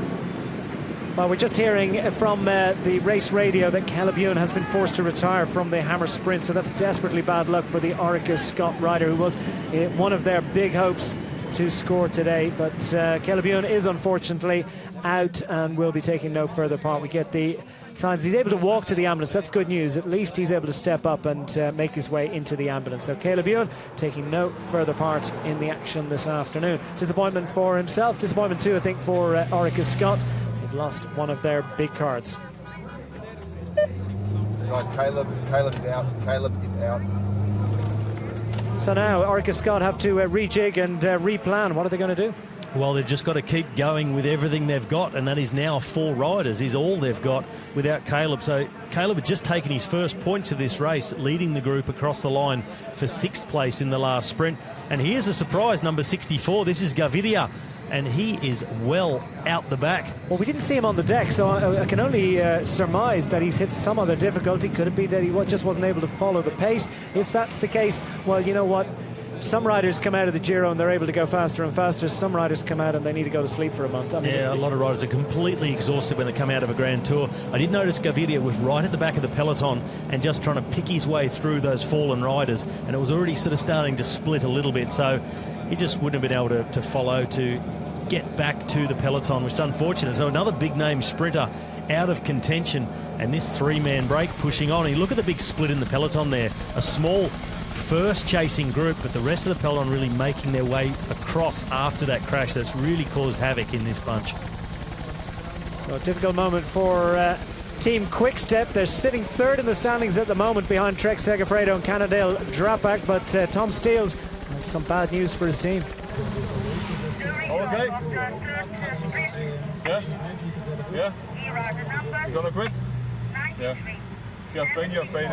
A: Well, we're just hearing from the race radio that Caleb Ewan has been forced to retire from the Hammer Sprint, so that's desperately bad luck for the Orica Scott rider, who was one of their big hopes to score today. But Caleb Ewan is unfortunately out and will be taking no further part. We get the signs he's able to walk to the ambulance. That's good news. At least he's able to step up and make his way into the ambulance. So Caleb Ewan taking no further part in the action this afternoon. Disappointment for himself. Disappointment too, I think, for Orica Scott. They've lost one of their big cards.
G: So guys, Caleb is out. Caleb is out.
A: So now Orica Scott have to rejig and replan. What are they going to do?
B: Well, they've just got to keep going with everything they've got, and that is now 4 riders is all they've got without Caleb. So Caleb had just taken his first points of this race, leading the group across the line for 6th place in the last sprint. And here's a surprise, number 64. This is Gaviria, and he is well out the back.
A: Well, we didn't see him on the deck, so I can only surmise that he's hit some other difficulty. Could it be that he just wasn't able to follow the pace? If that's the case, well, you know what? Some riders come out of the Giro and they're able to go faster and faster. Some riders come out and they need to go to sleep for a month. I mean,
B: yeah, a lot of riders are completely exhausted when they come out of a Grand Tour. I did notice Gaviria was right at the back of the peloton and just trying to pick his way through those fallen riders, and it was already sort of starting to split a little bit, so he just wouldn't have been able to follow to get back to the peloton, which is unfortunate. So another big name sprinter out of contention, and this 3-man break pushing on. And you look at the big split in the peloton there, a small first chasing group, but the rest of the peloton really making their way across after that crash. That's really caused havoc in this bunch.
A: So a difficult moment for Team Quick-Step. They're sitting 3rd in the standings at the moment behind Trek Segafredo and Cannondale Drapac, but Tom Steels has some bad news for his team.
H: Okay? Yeah? Yeah? You gonna quit? Yeah. If you have pain, you have pain.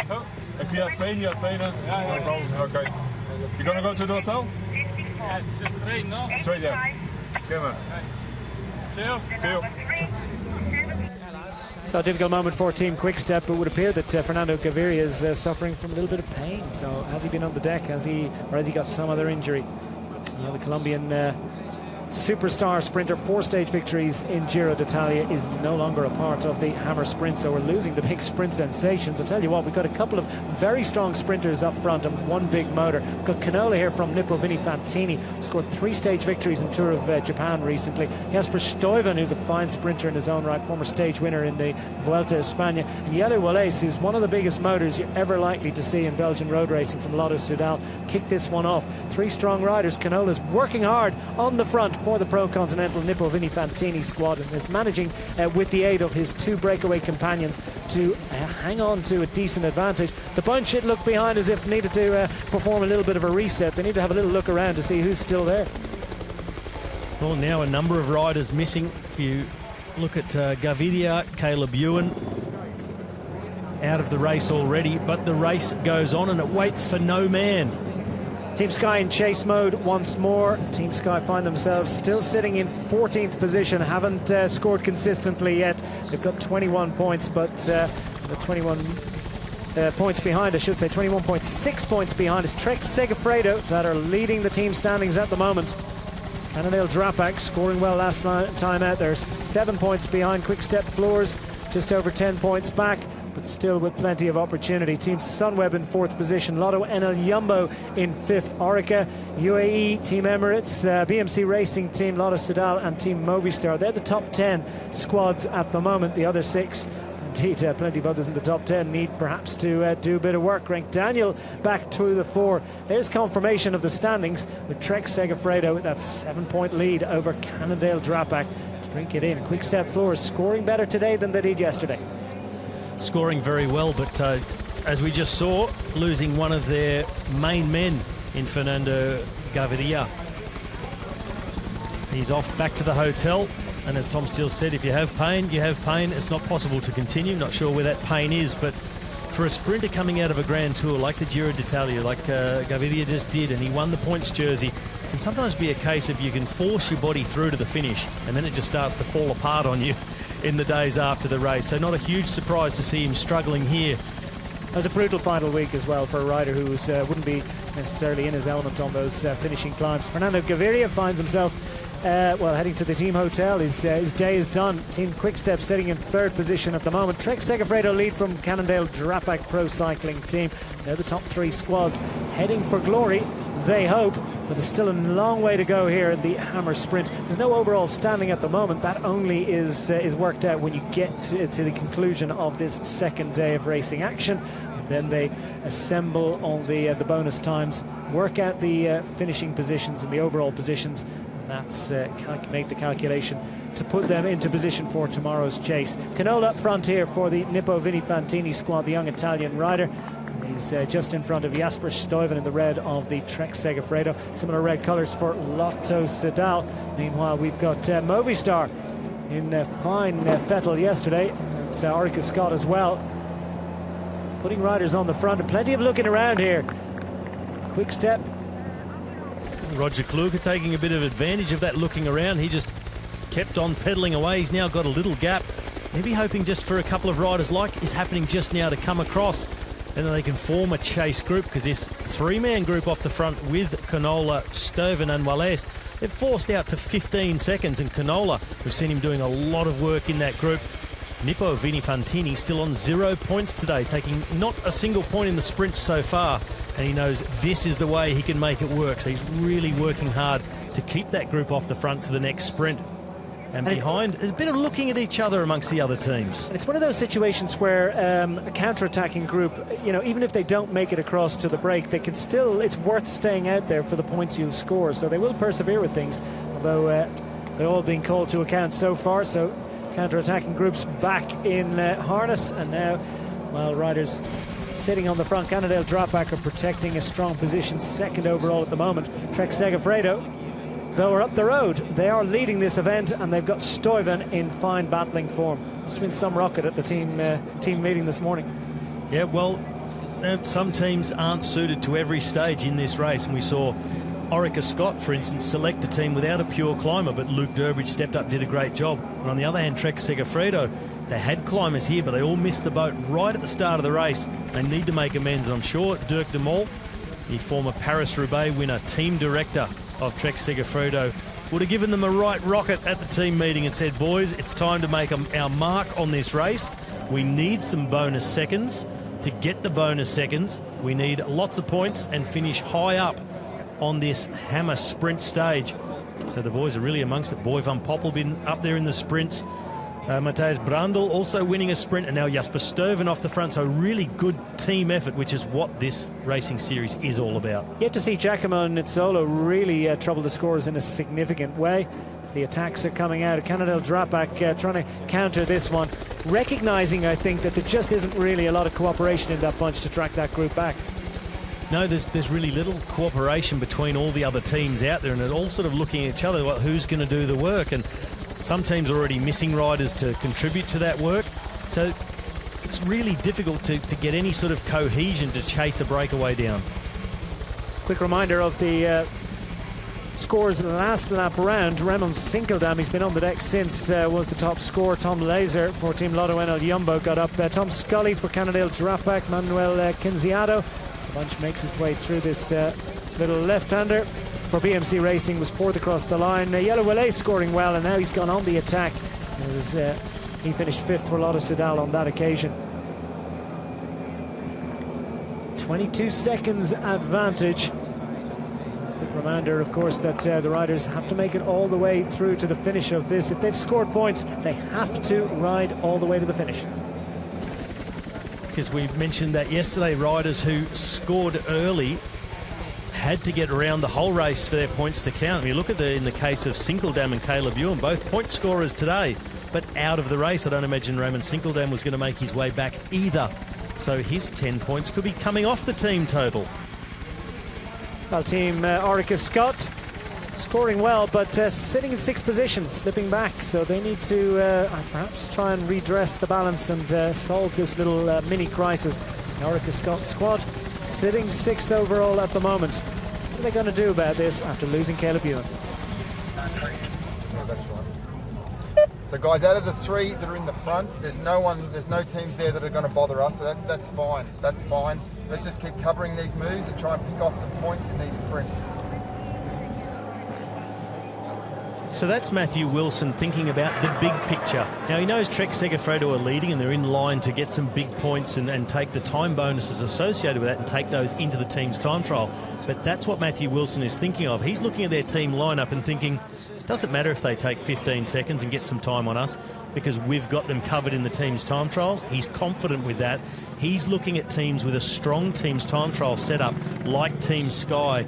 H: Huh? If you have pain, you have pain. Yeah, no problem. Okay. You gonna go to the hotel?
E: Yeah, it's just straight, no?
H: Straight, yeah. Come on.
E: Chill.
H: Chill.
A: So a difficult moment for Team Quick-Step. It would appear that Fernando Gaviria is suffering from a little bit of pain. So has he been on the deck? Has he got some other injury? You know, the Colombian superstar sprinter, 4-stage victories in Giro d'Italia, is no longer a part of the Hammer Sprint, so we're losing the big sprint sensations. I'll tell you what, we've got a couple of very strong sprinters up front and one big motor. We've got Canola here from Nippo Vini Fantini, who scored 3-stage victories in Tour of Japan recently. Jasper Stuyven, who's a fine sprinter in his own right, former stage winner in the Vuelta a España. And Yellow Valles, who's one of the biggest motors you're ever likely to see in Belgian road racing from Lotto Soudal, kicked this one off. 3 strong riders. Canola's working hard on the front for the Pro Continental Nippo Vini Fantini squad, and is managing with the aid of his 2 breakaway companions to hang on to a decent advantage. The bunch, it looked behind as if needed to perform a little bit of a reset. They need to have a little look around to see who's still there.
B: Well, now a number of riders missing. If you look at Gaviria, Caleb Ewan out of the race already, but the race goes on and it waits for no man.
A: Team Sky in chase mode once more. Team Sky find themselves still sitting in 14th position, haven't scored consistently yet. They've got 21 points, but 21 points behind, I should say, 21.6 points behind is Trek Segafredo that are leading the team standings at the moment. Cannondale Drapac scoring well last time out. They're 7 points behind. Quick-Step Floors just over 10 points back, but still with plenty of opportunity. Team Sunweb in 4th position, Lotto NL Jumbo in 5th, Orica, UAE, Team Emirates, BMC Racing Team, Lotto Soudal and Team Movistar. They're the top 10 squads at the moment. The other 6, indeed plenty of others in the top 10, need perhaps to do a bit of work. Rank Daniel back to the 4. There's confirmation of the standings with Trek Segafredo with that 7-point lead over Cannondale Drapac. Drink it in. Quick-Step Floors scoring better today than they did yesterday.
B: Scoring very well, but as we just saw, losing one of their main men in Fernando Gaviria. He's off back to the hotel. And as Tom Steele said, if you have pain, you have pain. It's not possible to continue. Not sure where that pain is, but for a sprinter coming out of a Grand Tour like the Giro d'Italia, like Gaviria just did, and he won the points jersey, can sometimes be a case of you can force your body through to the finish, and then it just starts to fall apart on you in the days after the race. So not a huge surprise to see him struggling here.
A: It was a brutal final week as well for a rider who wouldn't be necessarily in his element on those finishing climbs. Fernando Gaviria finds himself heading to the team hotel. His day is done. Team Quick-Step sitting in third position at the moment. Trek Segafredo lead from Cannondale Drapac Pro Cycling Team. They're the top three squads heading for glory, they hope, but there's still a long way to go here in the Hammer Sprint. There's no overall standing at the moment. That only is worked out when you get to the conclusion of this second day of racing action. And then they assemble all the bonus times, work out the finishing positions and the overall positions. That's make the calculation to put them into position for tomorrow's chase. Canola up front here for the Nippo Vini Fantini squad, the young Italian rider. He's just in front of Jasper Stuyven in the red of the Trek Segafredo. Similar red colours for Lotto Soudal. Meanwhile, we've got Movistar in fine Vettel yesterday. And Orica Scott as well. Putting riders on the front and plenty of looking around here. Quick-Step.
B: Roger Kluge taking a bit of advantage of that looking around. He just kept on pedalling away. He's now got a little gap. Maybe hoping just for a couple of riders like is happening just now to come across, and then they can form a chase group, because this three-man group off the front with Canola, Stuyven and Wallace, they've forced out to 15 seconds, and Canola, we've seen him doing a lot of work in that group. Nippo Vini Fantini still on 0 points today, taking not a single point in the sprint so far, and he knows this is the way he can make it work. So he's really working hard to keep that group off the front to the next sprint. And behind, there's a bit of looking at each other amongst the other teams.
A: It's one of those situations where a counter-attacking group, even if they don't make it across to the break, they can still, it's worth staying out there for the points you'll score. So they will persevere with things, although they're all being called to account so far. So counter-attacking groups back in harness, and now, while riders sitting on the front, Cannondale Drapac are protecting a strong position, second overall at the moment. Trek Segafredo, though, are up the road. They are leading this event, and they've got Stuyven in fine battling form. Must have been some rocket at the team meeting this morning.
B: Yeah, well, some teams aren't suited to every stage in this race, and we saw Orica Scott, for instance, select a team without a pure climber, but Luke Durbridge stepped up, did a great job. And on the other hand, Trek Segafredo, they had climbers here, but they all missed the boat right at the start of the race. They need to make amends, and I'm sure Dirk de Mol, the former Paris-Roubaix winner, team director of Trek Segafredo, would have given them a right rocket at the team meeting and said, boys, it's time to make our mark on this race. We need some bonus seconds. To get the bonus seconds, we need lots of points and finish high up on this Hammer Sprint stage. So the boys are really amongst it. Boy van Poppel been up there in the sprints. Matthias Brandl also winning a sprint, and now Jasper Stuyven off the front. So really good team effort, which is what this racing series is all about.
A: Yet to see Giacomo Nizzolo really trouble the scores in a significant way. The attacks are coming out. Cannondale Drapac trying to counter this one, recognising, I think, that there just isn't really a lot of cooperation in that bunch to track that group back.
B: No, there's really little cooperation between all the other teams out there, and they're all sort of looking at each other, well, who's going to do the work? And some teams are already missing riders to contribute to that work. So it's really difficult to get any sort of cohesion to chase a breakaway down.
A: Quick reminder of the scores last lap round. Raymond Sinkeldam, he's been on the deck since, was the top scorer. Tom Laser for Team Lotto NL Jumbo got up. Tom Scully for Cannondale Drapac. Manuel Quinziado. The bunch makes its way through this little left-hander. For BMC Racing was fourth across the line. Yellow Wallace scoring well, and now he's gone on the attack. He finished fifth for Lotto Soudal on that occasion. 22 seconds advantage. Quick reminder, of course, that the riders have to make it all the way through to the finish of this. If they've scored points, they have to ride all the way to the finish.
B: Because we mentioned that yesterday, riders who scored early had to get around the whole race for their points to count. I mean, look at in the case of Sinkeldam and Caleb Ewan, both point scorers today, but out of the race. I don't imagine Raymond Sinkeldam was going to make his way back either. So his 10 points could be coming off the team total.
A: Well, Team Orica Scott scoring well, but sitting in 6th position, slipping back. So they need to perhaps try and redress the balance and solve this little mini crisis. The Orica squad sitting 6th overall at the moment. What are they going to do about this after losing Caleb Ewan?
G: Yeah, that's right. So guys, out of the 3 that are in the front, there's no teams there that are going to bother us, so that's fine. That's fine. Let's just keep covering these moves and try and pick off some points in these sprints.
B: So that's Matthew Wilson thinking about the big picture. Now, he knows Trek Segafredo are leading and they're in line to get some big points and take the time bonuses associated with that and take those into the team's time trial. But that's what Matthew Wilson is thinking of. He's looking at their team lineup and thinking, it doesn't matter if they take 15 seconds and get some time on us because we've got them covered in the team's time trial. He's confident with that. He's looking at teams with a strong team's time trial setup like Team Sky.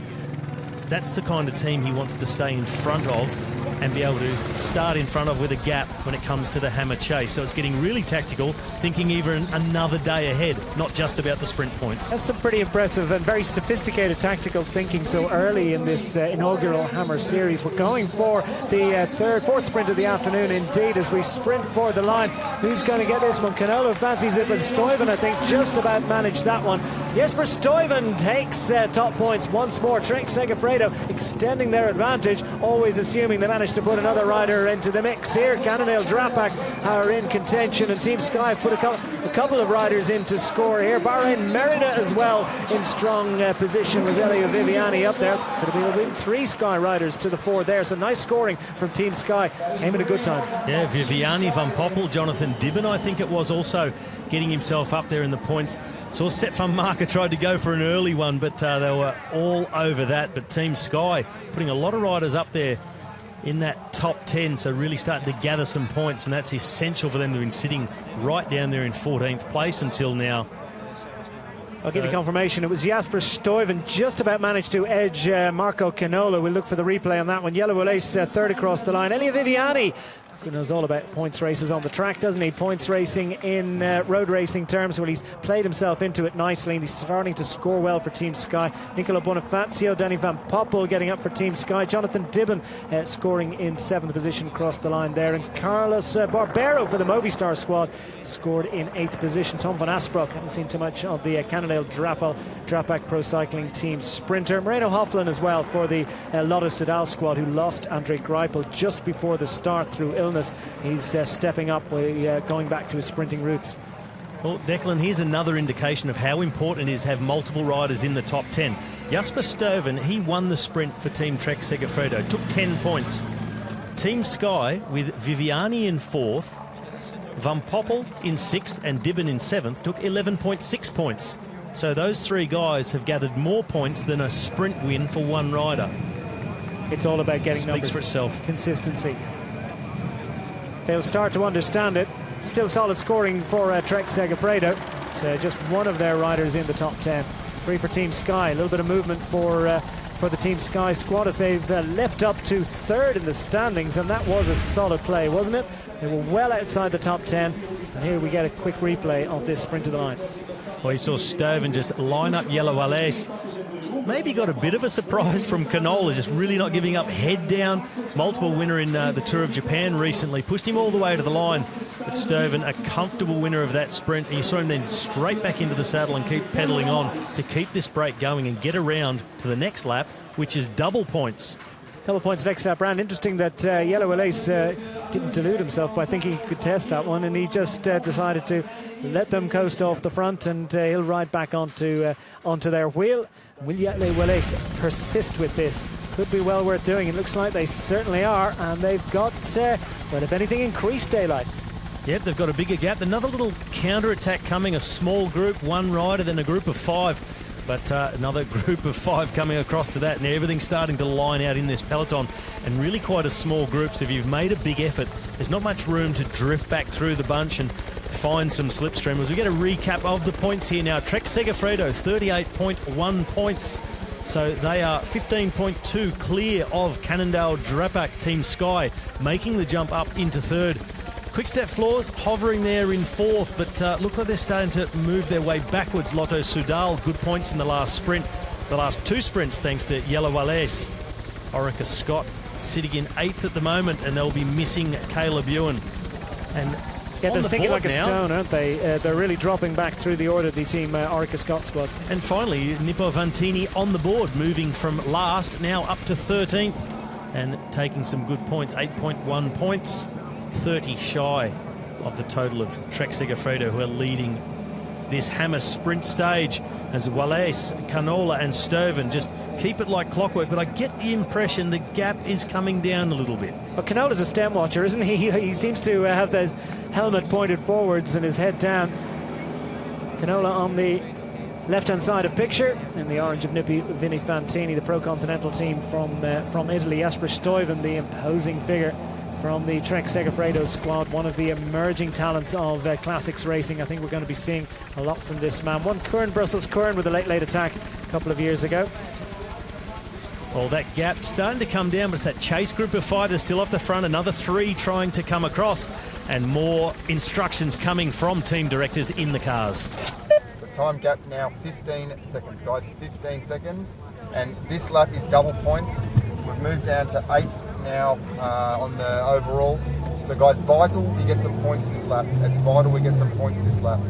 B: That's the kind of team he wants to stay in front of and be able to start in front of with a gap when it comes to the hammer chase. So it's getting really tactical, thinking even another day ahead, not just about the sprint points.
A: That's some pretty impressive and very sophisticated tactical thinking so early in this inaugural Hammer Series. We're going for the fourth sprint of the afternoon indeed as we sprint for the line. Who's going to get this one? Canolo fancies it, but Stuyven, I think, just about managed that one. Jesper Stuyven takes top points once more. Trek Segafredo extending their advantage, always assuming they managed to put another rider into the mix here. Cannondale Drapac are in contention, and Team Sky put a couple of riders in to score here. Bahrain Merida as well in strong position. Was Elio Viviani up there? Could have been 3 Sky riders to the 4 there. So nice scoring from Team Sky. Came at a good time.
B: Yeah, Viviani, Van Poppel, Jonathan Dibben, I think it was, also getting himself up there in the points. Saw Sepp van Marken tried to go for an early one, but they were all over that. But Team Sky putting a lot of riders up there in that top 10, so really starting to gather some points, and that's essential for them to be sitting right down there in 14th place until now.
A: I'll give you confirmation. It was Jasper Stuyven just about managed to edge Marco Canola. We'll look for the replay on that one. Yellow will ace third across the line. Elio Viviani, who knows all about points races on the track, doesn't he? Points racing in road racing terms. Well, he's played himself into it nicely, and he's starting to score well for Team Sky. Nicola Bonifacio, Danny Van Poppel getting up for Team Sky. Jonathan Dibben scoring in 7th position across the line there. And Carlos Barbero for the Movistar squad scored in 8th position. Tom van Asbroek, haven't seen too much of the Cannondale Drapac Pro Cycling Team sprinter. Moreno Hoflin as well for the Lotto Soudal squad, who lost Andre Greipel just before the start through illness. He's stepping up, going back to his sprinting roots.
B: Well, Declan, here's another indication of how important it is to have multiple riders in the top 10. Jasper Stuyven, he won the sprint for Team Trek Segafredo, took 10 points. Team Sky, with Viviani in 4th, Van Poppel in 6th and Dibben in 7th, took 11.6 points. So those 3 guys have gathered more points than a sprint win for one rider.
A: It's all about getting
B: Speaks
A: numbers
B: for itself.
A: Consistency. They'll start to understand it. Still solid scoring for Trek Segafredo. It's just one of their riders in the top 10. 3 for Team Sky. A little bit of movement for the Team Sky squad if they've leapt up to 3rd in the standings, and that was a solid play, wasn't it? They were well outside the top 10, and here we get a quick replay of this sprint to the line.
B: Well, you saw Stuyven just line up Yellow Valais. Maybe got a bit of a surprise from Canola, just really not giving up, head down. Multiple winner in the Tour of Japan recently. Pushed him all the way to the line. But Stuyven, a comfortable winner of that sprint. And you saw him then straight back into the saddle and keep pedalling on to keep this break going and get around to the next lap, which is double points.
A: Couple of points next lap round. Interesting that Yellow Valais didn't delude himself by thinking he could test that one, and he just decided to let them coast off the front, and he'll ride back onto their wheel. Will Yellow Valais persist with this? Could be well worth doing. It looks like they certainly are, and they've got, well, if anything, increased daylight.
B: Yep, they've got a bigger gap. Another little counter-attack coming, a small group, 1 rider, then a group of 5. But another group of 5 coming across to that, and everything's starting to line out in this peloton, and really quite a small group. So if you've made a big effort, there's not much room to drift back through the bunch and find some slipstream. As we get a recap of the points here now, Trek Segafredo 38.1 points, so they are 15.2 clear of Cannondale Drapac. Team Sky making the jump up into 3rd. Quickstep Floors hovering there in 4th, but look like they're starting to move their way backwards. Lotto Soudal, good points in the last sprint. The last 2 sprints thanks to Yellow Valais. Orica Scott sitting in 8th at the moment, and they'll be missing Caleb Ewan. And
A: yeah, they're sinking like a stone, aren't they? They're really dropping back through the order, the team Orica Scott squad.
B: And finally, Nippo Vantini on the board, moving from last now up to 13th and taking some good points, 8.1 points, 30 shy of the total of Trek Segafredo, who are leading this Hammer sprint stage, as Wallace, Canola and Sturven just keep it like clockwork. But I get the impression the gap is coming down a little bit.
A: Well, Canola's a stem watcher, isn't he? He seems to have his helmet pointed forwards and his head down. Canola on the left-hand side of picture in the orange of Vinny Fantini, the Pro Continental team from Italy. Jasper Stuyven, the imposing figure from the Trek Segafredo squad, one of the emerging talents of classics racing. I think we're going to be seeing a lot from this man. Won Brussels Curran with a late attack a couple of years ago.
B: Well, that gap starting to come down, but it's that chase group of 5 that's still up the front. Another 3 trying to come across, and more instructions coming from team directors in the cars.
G: The time gap now 15 seconds, guys, 15 seconds. And this lap is double points. We've moved down to 8th now on the overall. So guys, vital you get some points this lap. It's vital we get some points this lap.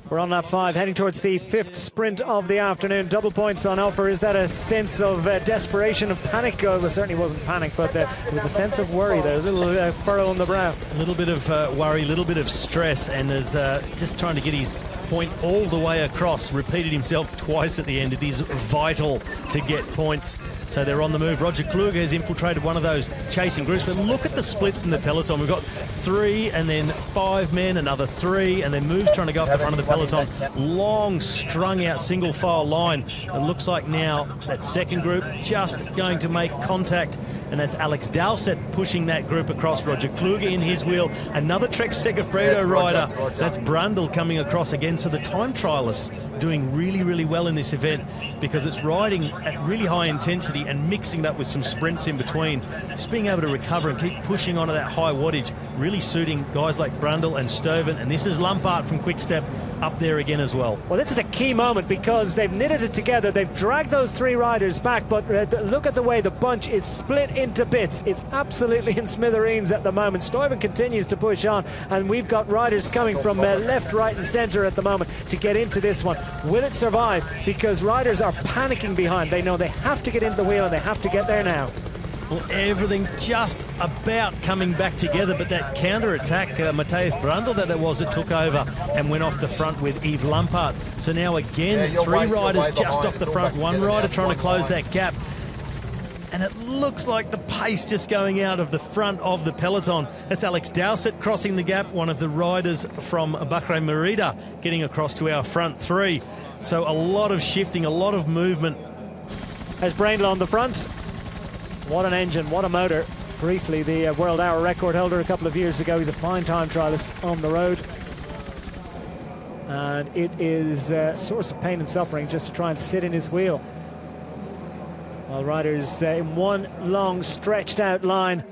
A: We're on lap 5, heading towards the 5th sprint of the afternoon. Double points on offer. Is that a sense of desperation, of panic? Oh, there certainly wasn't panic, but there was a sense of worry there, a little furrow on the brow.
B: A little bit of worry, a little bit of stress, and is just trying to get his point all the way across. Repeated himself twice at the end. It is vital to get points. So they're on the move. Roger Kluge has infiltrated one of those chasing groups, but look at the splits in the peloton. We've got 3 and then 5 men, another 3, and then moves trying to go up the front of the peloton. Long strung out single file line. It looks like now that second group just going to make contact, and that's Alex Dowsett pushing that group across. Roger Kluge in his wheel. Another Trek Segafredo rider. That's Brundle coming across again. So the time trialists doing really well in this event, because it's riding at really high intensity and mixing it up with some sprints in between. Just being able to recover and keep pushing onto that high wattage, really suiting guys like Brundle and Sturven. And this is Lampard from Quick-Step up there again as well.
A: Well, this is a key moment because they've knitted it together. They've dragged those 3 riders back, but look at the way the bunch is split into bits. It's absolutely in smithereens at the moment. Stuyven continues to push on, and we've got riders coming from left, right and centre at the moment to get into this one. Will it survive? Because riders are panicking behind. They know they have to get into the wheel and they have to get there now.
B: Well, everything just about coming back together, but that counter-attack, Matthias Brundle that took over and went off the front with Yves Lampard. So now again, 3 riders just off the front, 1 rider trying to close that gap. And it looks like the pace just going out of the front of the peloton. That's Alex Dowsett crossing the gap, one of the riders from Bahrain Merida getting across to our front 3. So a lot of shifting, a lot of movement.
A: There's Braindle on the front. What an engine, what a motor. Briefly, the world hour record holder a couple of years ago. He's a fine time trialist on the road. And it is a source of pain and suffering just to try and sit in his wheel. While riders in one long stretched out line.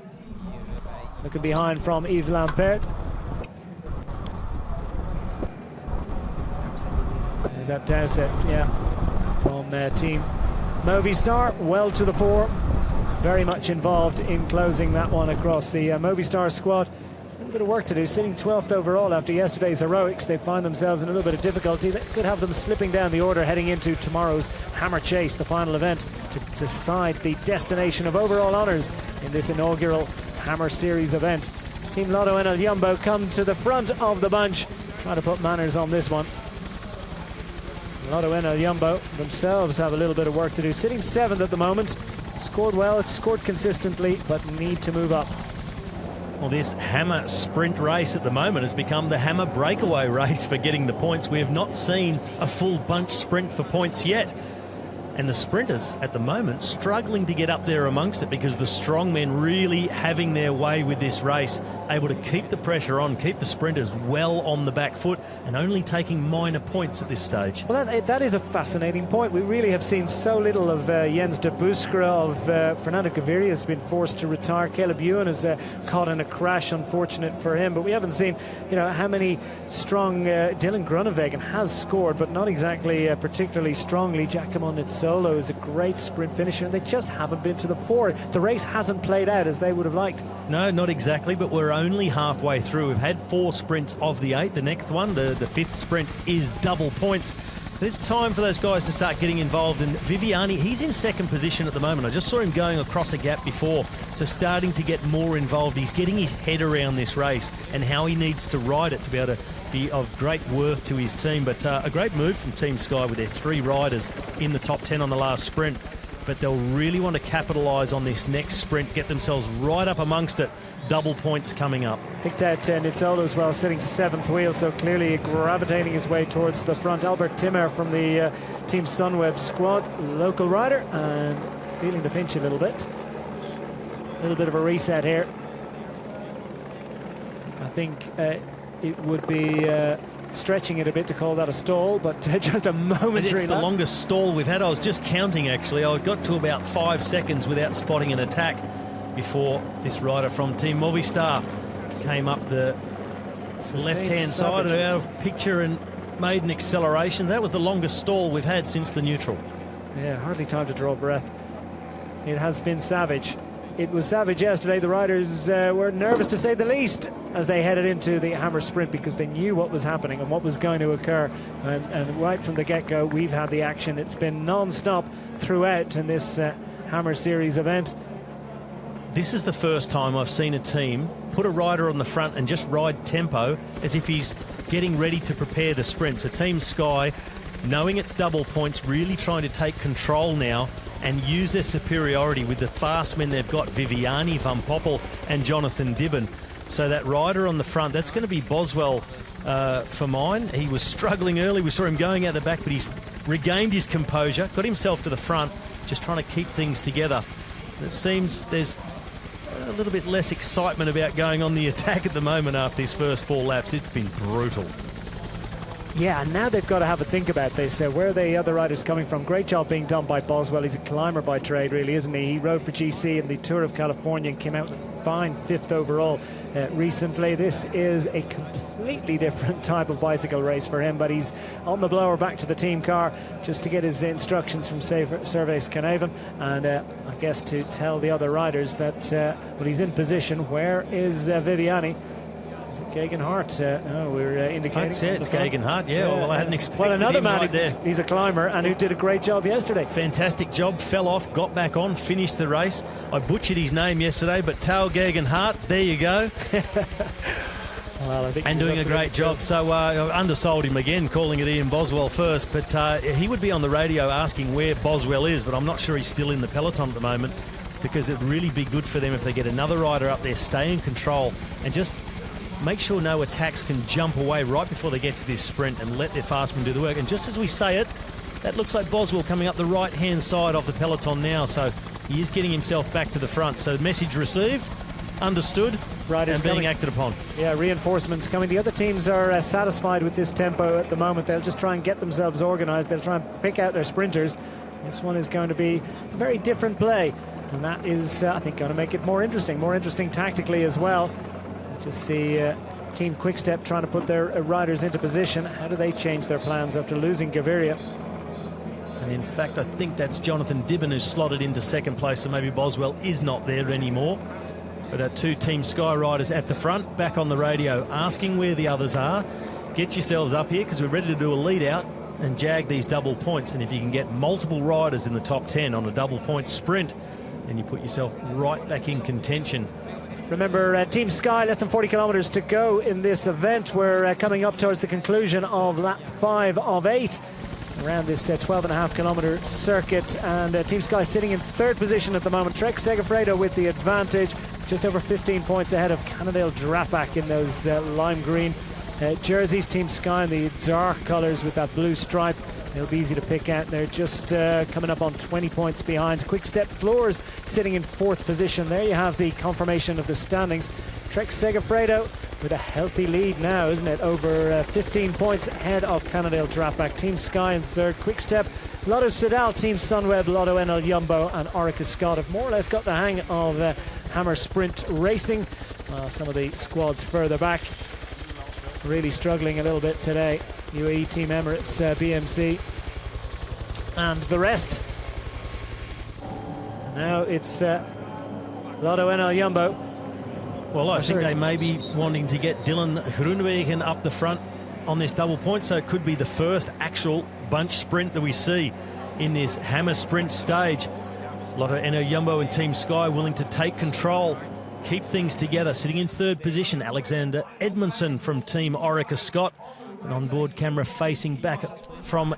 A: Looking behind from Yves Lampert. There's that Dowsett, yeah, from Team Movistar, well to the fore. Very much involved in closing that one across. The Movistar squad, a little bit of work to do, sitting 12th overall after yesterday's heroics. They find themselves in a little bit of difficulty. That could have them slipping down the order heading into tomorrow's Hammer Chase, the final event to decide the destination of overall honours in this inaugural Hammer Series event. Team Lotto Enel Jumbo come to the front of the bunch, trying to put manners on this one. Lotto Enel Jumbo themselves have a little bit of work to do, sitting 7th at the moment. Scored well, scored consistently, but need to move up.
B: Well, this Hammer sprint race at the moment has become the Hammer breakaway race for getting the points. We have not seen a full bunch sprint for points yet. And the sprinters at the moment struggling to get up there amongst it, because the strong men really having their way with this race. able to keep the pressure on, keep the sprinters well on the back foot, and only taking minor points at this stage.
A: Well, that is a fascinating point. We really have seen so little of Jens de Buskra, of Fernando Gaviria has been forced to retire. Caleb Ewan has caught in a crash, unfortunate for him, but we haven't seen, how many strong. Dylan Groenewegen has scored, but not exactly particularly strongly. Giacomo Nizzolo is a great sprint finisher, and they just haven't been to the fore. The race hasn't played out as they would have liked.
B: No, not exactly, but we're only halfway through. We've had 4 sprints of the 8. The next one, the 5th sprint, is double points. It's time for those guys to start getting involved. And Viviani, he's in second position at the moment. I just saw him going across a gap before, so starting to get more involved. He's getting his head around this race and how he needs to ride it to be able to be of great worth to his team. But a great move from Team Sky with their 3 riders in the top 10 on the last sprint. But they'll really want to capitalise on this next sprint, get themselves right up amongst it. Double points coming up.
A: Picked out Nizzolo as well, sitting 7th wheel, so clearly gravitating his way towards the front. Albert Timmer from the Team Sunweb squad, local rider, and feeling the pinch a little bit. A little bit of a reset here. I think it would be stretching it a bit to call that a stall, but just a momentary.
B: It's the longest stall we've had. I was just counting, actually. I got to about 5 seconds without spotting an attack before this rider from Team Movistar came up the left-hand side out of picture and made an acceleration. That was the longest stall we've had since the neutral.
A: Yeah, hardly time to draw breath. It has been savage. It was savage yesterday. The riders were nervous, to say the least, as they headed into the Hammer Sprint, because they knew what was happening and what was going to occur. And right from the get-go, we've had the action. It's been non-stop throughout in this Hammer Series event.
B: This is the first time I've seen a team put a rider on the front and just ride tempo as if he's getting ready to prepare the sprint. So Team Sky, knowing it's double points, really trying to take control now and use their superiority with the fast men they've got, Viviani, Van Poppel and Jonathan Dibben. So that rider on the front, that's going to be Boswell for mine. He was struggling early. We saw him going out the back, but he's regained his composure, got himself to the front, just trying to keep things together. It seems there's a little bit less excitement about going on the attack at the moment after these first 4 laps. It's been brutal.
A: Yeah, and now they've got to have a think about this. Where are the other riders coming from? Great job being done by Boswell. He's a climber by trade, really, isn't he? He rode for GC in the Tour of California and came out with a fine 5th overall recently. This is a completely different type of bicycle race for him, but he's on the blower back to the team car just to get his instructions from Servais Knaven, and I guess to tell the other riders that when he's in position, where is Viviani? Is it Geoghegan Hart? No, we're indicating.
B: I'd say it's Geoghegan Hart, yeah. Well, I hadn't expected
A: well, another
B: him
A: man
B: right there.
A: He's a climber and who did a great job yesterday.
B: Fantastic job, fell off, got back on, finished the race. I butchered his name yesterday, but Tao Geoghegan Hart, there you go.
A: Well, I think
B: and doing a great job. So I undersold him again, calling it Ian Boswell first, but he would be on the radio asking where Boswell is, but I'm not sure he's still in the peloton at the moment, because it'd really be good for them if they get another rider up there, stay in control, and just make sure no attacks can jump away right before they get to this sprint and let their fastmen do the work. And just as we say it, that looks like Boswell coming up the right-hand side of the peloton now, so he is getting himself back to the front. So message received, understood, and being acted upon.
A: Yeah, reinforcements coming. The other teams are satisfied with this tempo at the moment. They'll just try and get themselves organised. They'll try and pick out their sprinters. This one is going to be a very different play, and that is, I think, going to make it more interesting tactically as well. Just see Team Quickstep trying to put their riders into position. How do they change their plans after losing Gaviria?
B: And in fact, I think that's Jonathan Dibben who's slotted into second place, so maybe Boswell is not there anymore. But 2 Team Sky riders at the front, back on the radio, asking where the others are. Get yourselves up here, because we're ready to do a lead out and jag these double points. And if you can get multiple riders in the top 10 on a double point sprint, then you put yourself right back in contention.
A: Remember, Team Sky, less than 40 kilometres to go in this event. We're coming up towards the conclusion of lap 5 of 8 around this 12.5 kilometre circuit, and Team Sky sitting in 3rd position at the moment. Trek Segafredo with the advantage, just over 15 points ahead of Cannondale Drapac in those lime green jerseys. Team Sky in the dark colours with that blue stripe. They'll be easy to pick out. They're just coming up on 20 points behind. Quickstep Floors sitting in 4th position. There you have the confirmation of the standings. Trek Segafredo with a healthy lead now, isn't it? Over 15 points ahead of Cannondale Dropback. Team Sky in third. Quick Step, Lotto Soudal, Team Sunweb, Lotto NL Jumbo and Orica Scott have more or less got the hang of Hammer Sprint racing. Some of the squads further back really struggling a little bit today. UAE Team Emirates, BMC and the rest. And now it's Lotto NL Jumbo.
B: Well, I think they may be wanting to get Dylan Groenewegen up the front on this double point, so it could be the first actual bunch sprint that we see in this Hammer Sprint stage. Lotto NL Jumbo and Team Sky willing to take control, keep things together. Sitting in third position, Alexander Edmondson from Team Orica Scott. An onboard camera facing back from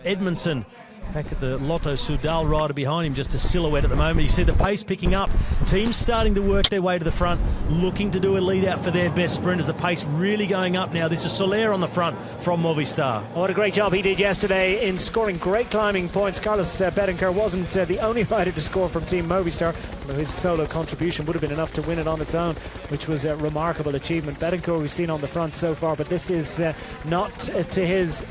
B: Edmondson. Back at the Lotto Soudal rider behind him, just a silhouette at the moment. You see the pace picking up. Teams starting to work their way to the front, looking to do a lead out for their best sprinters. The pace really going up now. This is Soler on the front from Movistar.
A: What a great job he did yesterday in scoring great climbing points. Carlos Betancourt wasn't the only rider to score from Team Movistar, although his solo contribution would have been enough to win it on its own, which was a remarkable achievement. Betancourt we've seen on the front so far, but this is not to his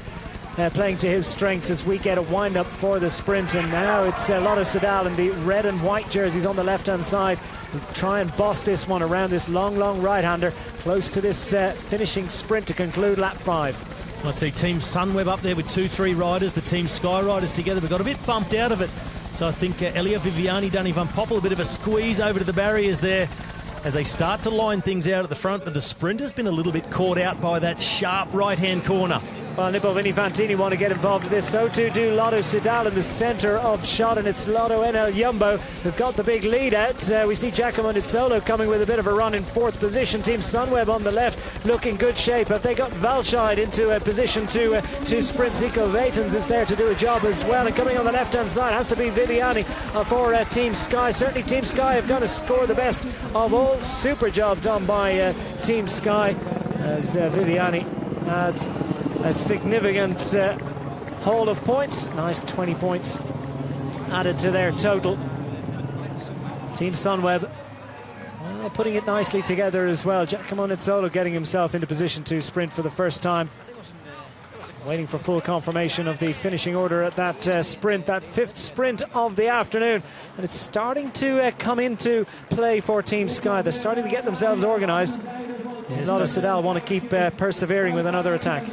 A: playing to his strengths as we get a wind-up for the sprint. And now it's Lotto Soudal in the red and white jerseys on the left-hand side. We'll try and boss this one around this long right-hander, close to this finishing sprint to conclude lap 5.
B: I see Team Sunweb up there with 2-3 riders, the Team Sky riders together. We got a bit bumped out of it. So I think Elia Viviani, Danny Van Poppel, a bit of a squeeze over to the barriers there as they start to line things out at the front, but the sprint has been a little bit caught out by that sharp right-hand corner.
A: Well, Nippo Vinifantini want to get involved in this. So too do Lotto Soudal in the centre of shot, and it's Lotto NL Jumbo who've got the big lead out. We see Giacomo Nizzolo coming with a bit of a run in fourth position. Team Sunweb on the left look in good shape. Have they got Valscheid into a position to sprint? Zico Vatens is there to do a job as well. And coming on the left-hand side has to be Viviani for Team Sky. Certainly Team Sky have got to score the best of all. Super job done by Team Sky as Viviani adds a significant haul of points. Nice 20 points added to their total. Team Sunweb putting it nicely together as well. Giacomo Nizzolo getting himself into position to sprint for the first time. Waiting for full confirmation of the finishing order at that sprint, that fifth sprint of the afternoon. And it's starting to come into play for Team Sky. They're starting to get themselves organised. Lotto Soudal want to keep persevering with another attack.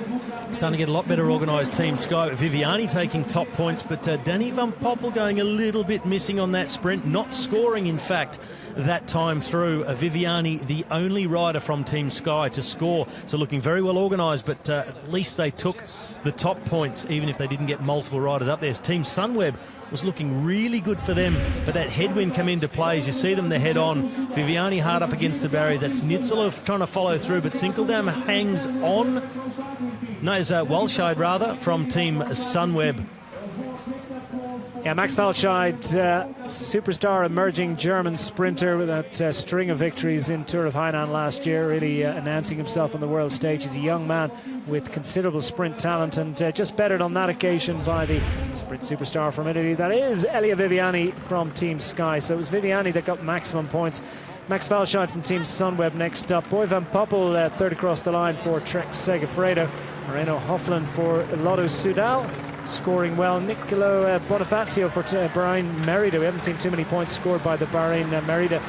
B: Starting to get a lot better organised Team Sky. Viviani taking top points, but Danny Van Poppel going a little bit missing on that sprint. Not scoring, in fact, that time through. Viviani, the only rider from Team Sky to score. So looking very well organised, but at least they took the top points, even if they didn't get multiple riders up there. Team Sunweb was looking really good for them, but that headwind come into play as you see them, the head on. Viviani hard up against the barriers. That's Nitzolov trying to follow through, but Sinkeldam hangs on. No, it's Walscheid rather from Team Sunweb.
A: Yeah, Max Walscheid, superstar emerging German sprinter with that string of victories in Tour of Hainan last year, really announcing himself on the world stage. He's a young man with considerable sprint talent and just bettered on that occasion by the sprint superstar from Italy. That is Elia Viviani from Team Sky. So it was Viviani that got maximum points. Max Walscheid from Team Sunweb next up. Boy Van Poppel third across the line for Trek Segafredo. Moreno Hofland for Lotto Soudal, scoring well. Nicolo Bonifacio for Bahrain Merida. We haven't seen too many points scored by the Bahrain Merida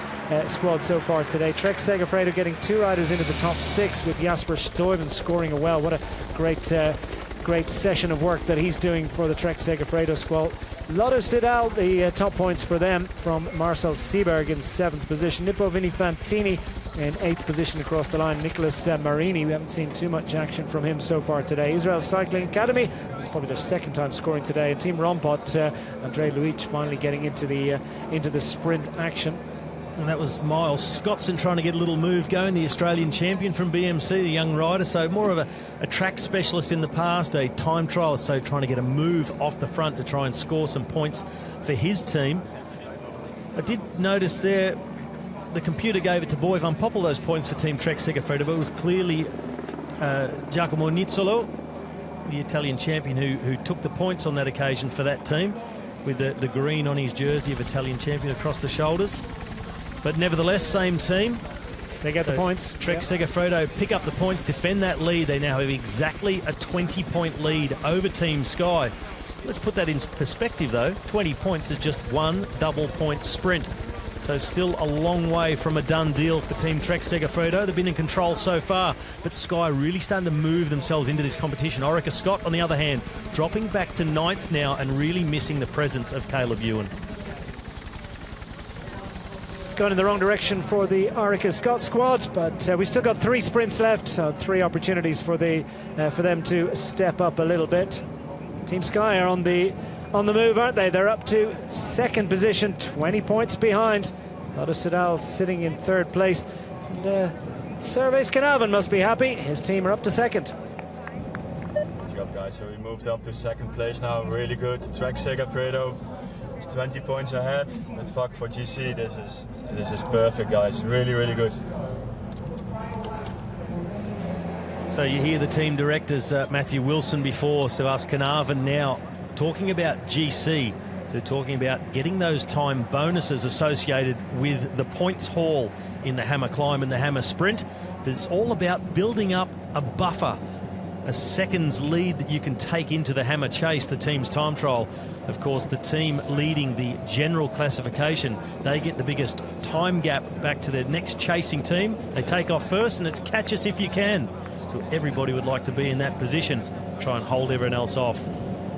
A: squad so far today. Trek Segafredo getting 2 riders into the top 6 with Jasper Stuyven scoring well. What a great session of work that he's doing for the Trek Segafredo squad. Lotto Soudal, the top points for them from Marcel Seberg in 7th position. Nippo Vinifantini in 8th position across the line. Nicholas Marini, we haven't seen too much action from him so far today. Israel Cycling Academy, it's probably their 2nd time scoring today. And Team Rompot, Andre Luiz finally getting into the sprint action.
B: And that was Miles Scottson trying to get a little move going, the Australian champion from BMC, the young rider. So more of a track specialist in the past, a time trialist, so trying to get a move off the front to try and score some points for his team. I did notice there, the computer gave it to Boy Van Poppel, those points for Team Trek Segafredo, but it was clearly Giacomo Nizzolo, the Italian champion, who took the points on that occasion for that team, with the green on his jersey of Italian champion across the shoulders. But nevertheless, same team.
A: They get the points.
B: Trek Segafredo pick up the points, defend that lead. They now have exactly a 20-point lead over Team Sky. Let's put that in perspective, though. 20 points is just one double-point sprint. So still a long way from a done deal for Team Trek Segafredo. They've been in control so far, but Sky really starting to move themselves into this competition. Orica Scott, on the other hand, dropping back to 9th now and really missing the presence of Caleb Ewan.
A: Going in the wrong direction for the Orica Scott squad, but we've still got 3 sprints left, so 3 opportunities for them to step up a little bit. Team Sky are on the move, aren't they? They're up to 2nd position, 20 points behind. Lotto Soudal sitting in 3rd place. And Servais Knaven must be happy. His team are up to 2nd.
H: Good job, guys. So we moved up to 2nd place now. Really good. Trek Segafredo is 20 points ahead. But fuck for GC, this is perfect, guys. Really, really good.
B: So you hear the team directors, Matthew Wilson before, Servais Knaven now, talking about GC, so talking about getting those time bonuses associated with the points haul in the Hammer Climb and the Hammer Sprint. But it's all about building up a buffer, a seconds lead that you can take into the Hammer Chase, the team's time trial. Of course, the team leading the general classification, they get the biggest time gap back to their next chasing team. They take off first, and it's catch us if you can. So everybody would like to be in that position, try and hold everyone else off.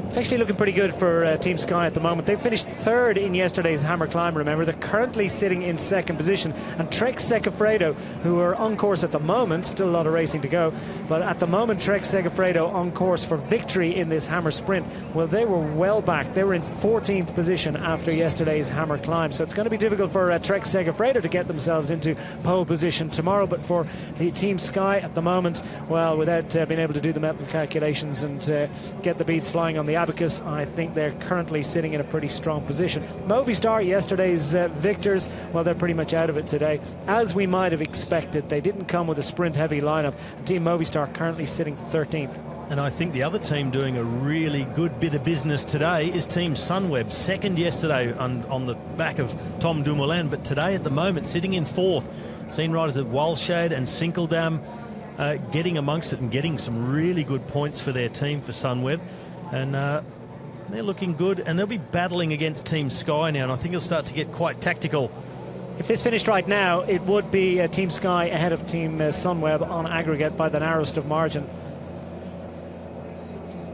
A: It's actually looking pretty good for Team Sky at the moment. They finished 3rd in yesterday's Hammer Climb, remember. They're currently sitting in 2nd position. And Trek Segafredo, who are on course at the moment, still a lot of racing to go, but at the moment Trek Segafredo on course for victory in this Hammer Sprint. Well, they were well back. They were in 14th position after yesterday's Hammer Climb. So it's going to be difficult for Trek Segafredo to get themselves into pole position tomorrow. But for the Team Sky at the moment, well, without being able to do the mental calculations and get the beats flying on the abacus, I think they're currently sitting in a pretty strong position. Movistar, yesterday's victors, well, they're pretty much out of it today, as we might have expected. They didn't come with a sprint-heavy lineup. Team Movistar currently sitting 13th.
B: And I think the other team doing a really good bit of business today is Team Sunweb. 2nd yesterday on the back of Tom Dumoulin, but today at the moment sitting in 4th. Seen riders of Walshade and Sinkeldam getting amongst it and getting some really good points for their team for Sunweb. And they're looking good, and they'll be battling against Team Sky now, and I think it'll start to get quite tactical.
A: If this finished right now, it would be Team Sky ahead of Team Sunweb on aggregate by the narrowest of margin.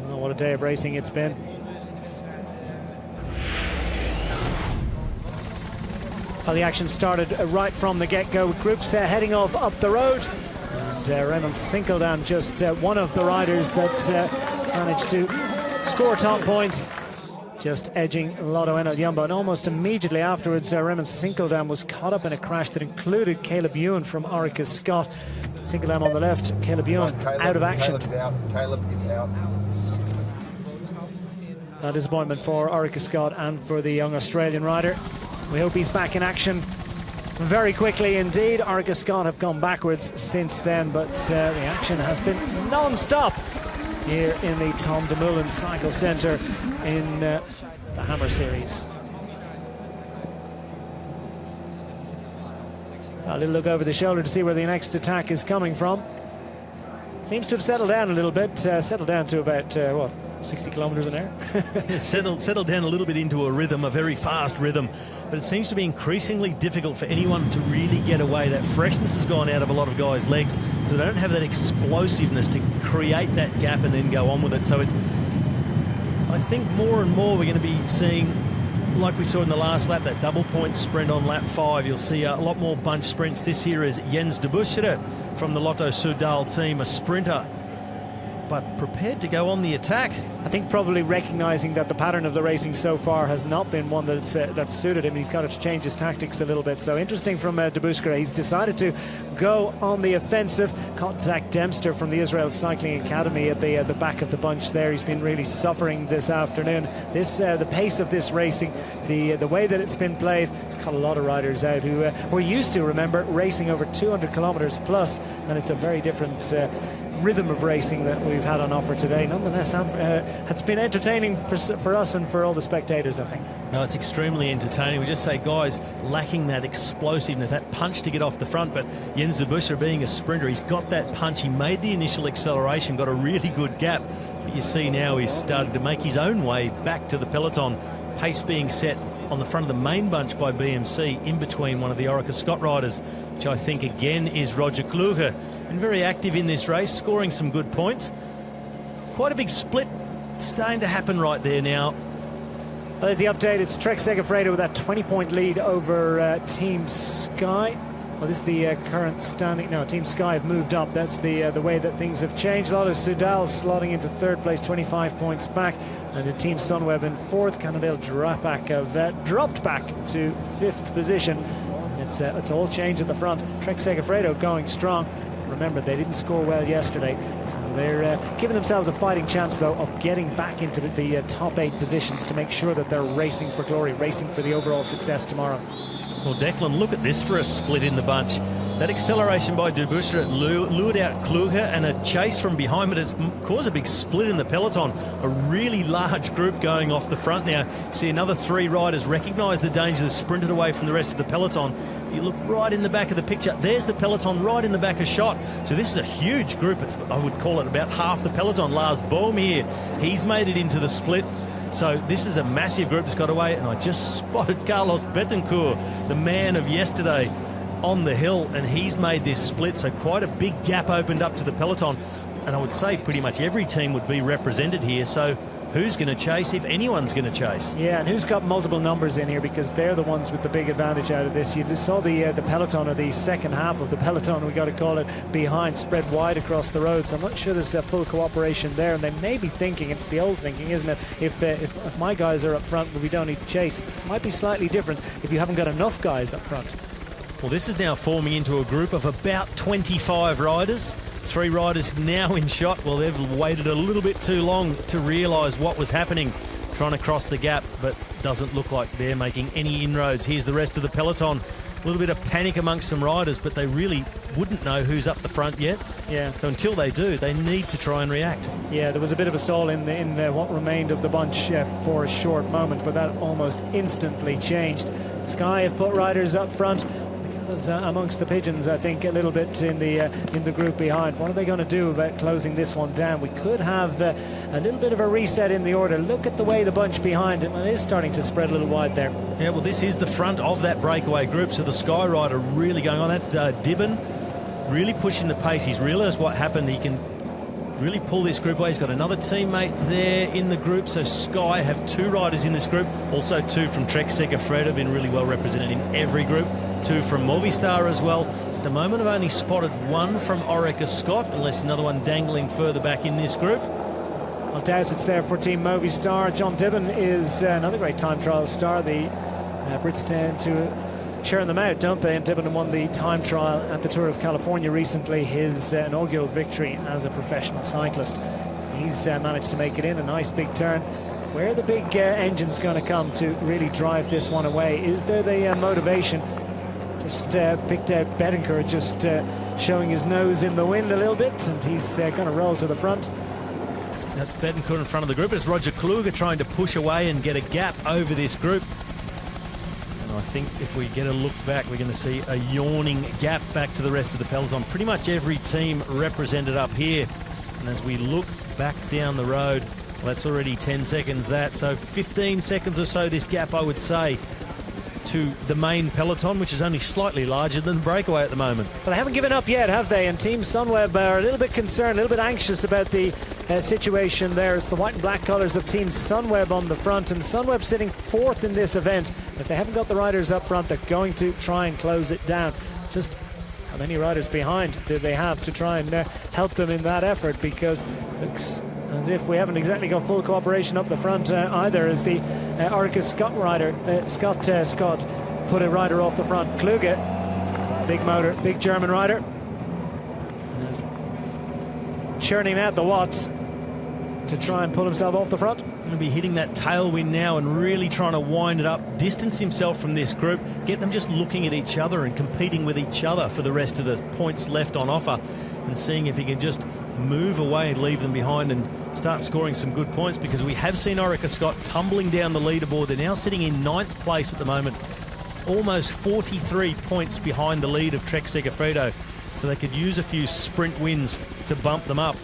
A: Oh, what a day of racing it's been. Well, the action started right from the get-go, with groups heading off up the road. And Raymond Sinkeldam, just one of the riders that managed to score top points, just edging Lotto Enel Jumbo. And almost immediately afterwards, Raymond Sinkeldam was caught up in a crash that included Caleb Ewan from Orica Scott. Sinkeldam on the left, Caleb Ewan out of action.
G: Caleb is out.
A: A disappointment for Orica Scott and for the young Australian rider. We hope he's back in action very quickly indeed. Orica Scott have gone backwards since then, but the action has been non-stop here in the Tom Dumoulin Cycle Centre in the Hammer Series. A little look over the shoulder to see where the next attack is coming from. Seems to have settled down a little bit, settled down to about, 60 kilometres an hour?
B: settled down a little bit into a rhythm, a very fast rhythm, but it seems to be increasingly difficult for anyone to really get away. That freshness has gone out of a lot of guys' legs, so they don't have that explosiveness to create that gap and then go on with it. So it's, I think more and more we're going to be seeing, like we saw in the last lap, that double point sprint on lap 5. You'll see a lot more bunch sprints. This here is Jens de Buschede from the Lotto Soudal team, a sprinter, but prepared to go on the attack.
A: I think probably recognising that the pattern of the racing so far has not been one that's suited him. He's got to change his tactics a little bit. So interesting from de Buschede. He's decided to go on the offensive. Caught Zach Dempster from the Israel Cycling Academy at the back of the bunch there. He's been really suffering this afternoon. The pace of this racing, the way that it's been played, it's got a lot of riders out who were used to, remember, racing over 200 kilometres plus, and it's a very different rhythm of racing that we've had on offer today. Nonetheless, it's been entertaining for us and for all the spectators, I think.
B: No, it's extremely entertaining. We just say, guys, lacking that explosiveness, that punch to get off the front. But Jens Debusschere, being a sprinter, he's got that punch. He made the initial acceleration, got a really good gap. But you see now he's started to make his own way back to the peloton. Pace being set on the front of the main bunch by BMC, in between one of the Orica Scott riders, which I think again is Roger Kluge. Been very active in this race, scoring some good points. Quite a big split starting to happen right there now.
A: Well, there's the update. It's Trek Segafredo with that 20-point lead over Team Sky. Well, this is the current standing. No, Team Sky have moved up. That's the way that things have changed. Lotto Soudal slotting into third place, 25 points back. And the Team Sunweb in fourth. Cannondale Drapac have dropped back to fifth position. It's all changed at the front. Trek Segafredo going strong. Remember, they didn't score well yesterday, so they're giving themselves a fighting chance, though, of getting back into the top 8 positions to make sure that they're racing for glory, racing for the overall success tomorrow.
B: Well, Declan, look at this for a split in the bunch. That acceleration by Debusschere lured out Kluge, and a chase from behind, but it's caused a big split in the peloton. A really large group going off the front now. See another 3 riders recognise the danger, they've sprinted away from the rest of the peloton. You look right in the back of the picture, there's the peloton right in the back of shot. So this is a huge group. I would call it about half the peloton. Lars Bohm here, he's made it into the split. So this is a massive group that's got away, and I just spotted Carlos Betancourt, the man of yesterday, on the hill, and he's made this split. So quite a big gap opened up to the peloton, and I would say pretty much every team would be represented here. So who's going to chase, if anyone's going to chase?
A: Yeah, and who's got multiple numbers in here, because they're the ones with the big advantage out of this. You saw the peloton, or the second half of the peloton, we got to call it, behind, spread wide across the road. So I'm not sure there's full cooperation there, and they may be thinking, it's the old thinking, isn't it? If my guys are up front, but we don't need to chase, it might be slightly different if you haven't got enough guys up front.
B: Well, this is now forming into a group of about 25 riders. 3 riders now in shot. Well, they've waited a little bit too long to realise what was happening, trying to cross the gap, but doesn't look like they're making any inroads. Here's the rest of the peloton. A little bit of panic amongst some riders, but they really wouldn't know who's up the front yet.
A: Yeah.
B: So until they do, they need to try and react.
A: Yeah, there was a bit of a stall in what remained of the bunch for a short moment, but that almost instantly changed. Sky have put riders up front. Amongst the pigeons, I think, a little bit in the group behind. What are they going to do about closing this one down? We could have a little bit of a reset in the order. Look at the way the bunch behind it is starting to spread a little wide there.
B: Yeah, well, this is the front of that breakaway group, so the Sky rider really going on. That's Dibben really pushing the pace. He's realised what happened. He can really pull this group away. He's got another teammate there in the group, so Sky have 2 riders in this group, also 2 from Trek Segafredo, been really well represented in every group, 2 from Movistar as well. At the moment I've only spotted 1 from Orica Scott, unless another one dangling further back in this group.
A: Well, Dowsett's there for Team Movistar. John Dibben is another great time trial star. The Brits tend to churn them out, don't they? And Dibben won the time trial at the Tour of California recently, his inaugural victory as a professional cyclist. He's managed to make it in a nice big turn. Where are the big engines going to come to really drive this one away? Is there the motivation? Just picked out Betancourt, just showing his nose in the wind a little bit, and he's going to roll to the front.
B: That's Betancourt in front of the group. It's Roger Kluge trying to push away and get a gap over this group. I think if we get a look back, we're going to see a yawning gap back to the rest of the peloton. Pretty much every team represented up here. And as we look back down the road, well, that's already 10 seconds that. So 15 seconds or so this gap, I would say, to the main peloton, which is only slightly larger than the breakaway at the moment.
A: But they haven't given up yet, have they? And Team Sunweb are a little bit concerned, a little bit anxious about the situation there. It's the white and black colours of Team Sunweb on the front, and Sunweb sitting 4th in this event. If they haven't got the riders up front, they're going to try and close it down. Just how many riders behind do they have to try and help them in that effort? Because it looks as if we haven't exactly got full cooperation up the front either, as the Orica Scott rider, Scott put a rider off the front. Kluge, big motor, big German rider, is churning out the watts to try and pull himself off the front.
B: Going to be hitting that tailwind now and really trying to wind it up, distance himself from this group, get them just looking at each other and competing with each other for the rest of the points left on offer, and seeing if he can just move away, leave them behind and start scoring some good points, because we have seen Orica Scott tumbling down the leaderboard. They're now sitting in 9th place at the moment, almost 43 points behind the lead of Trek Segafredo, so they could use a few sprint wins to bump them up.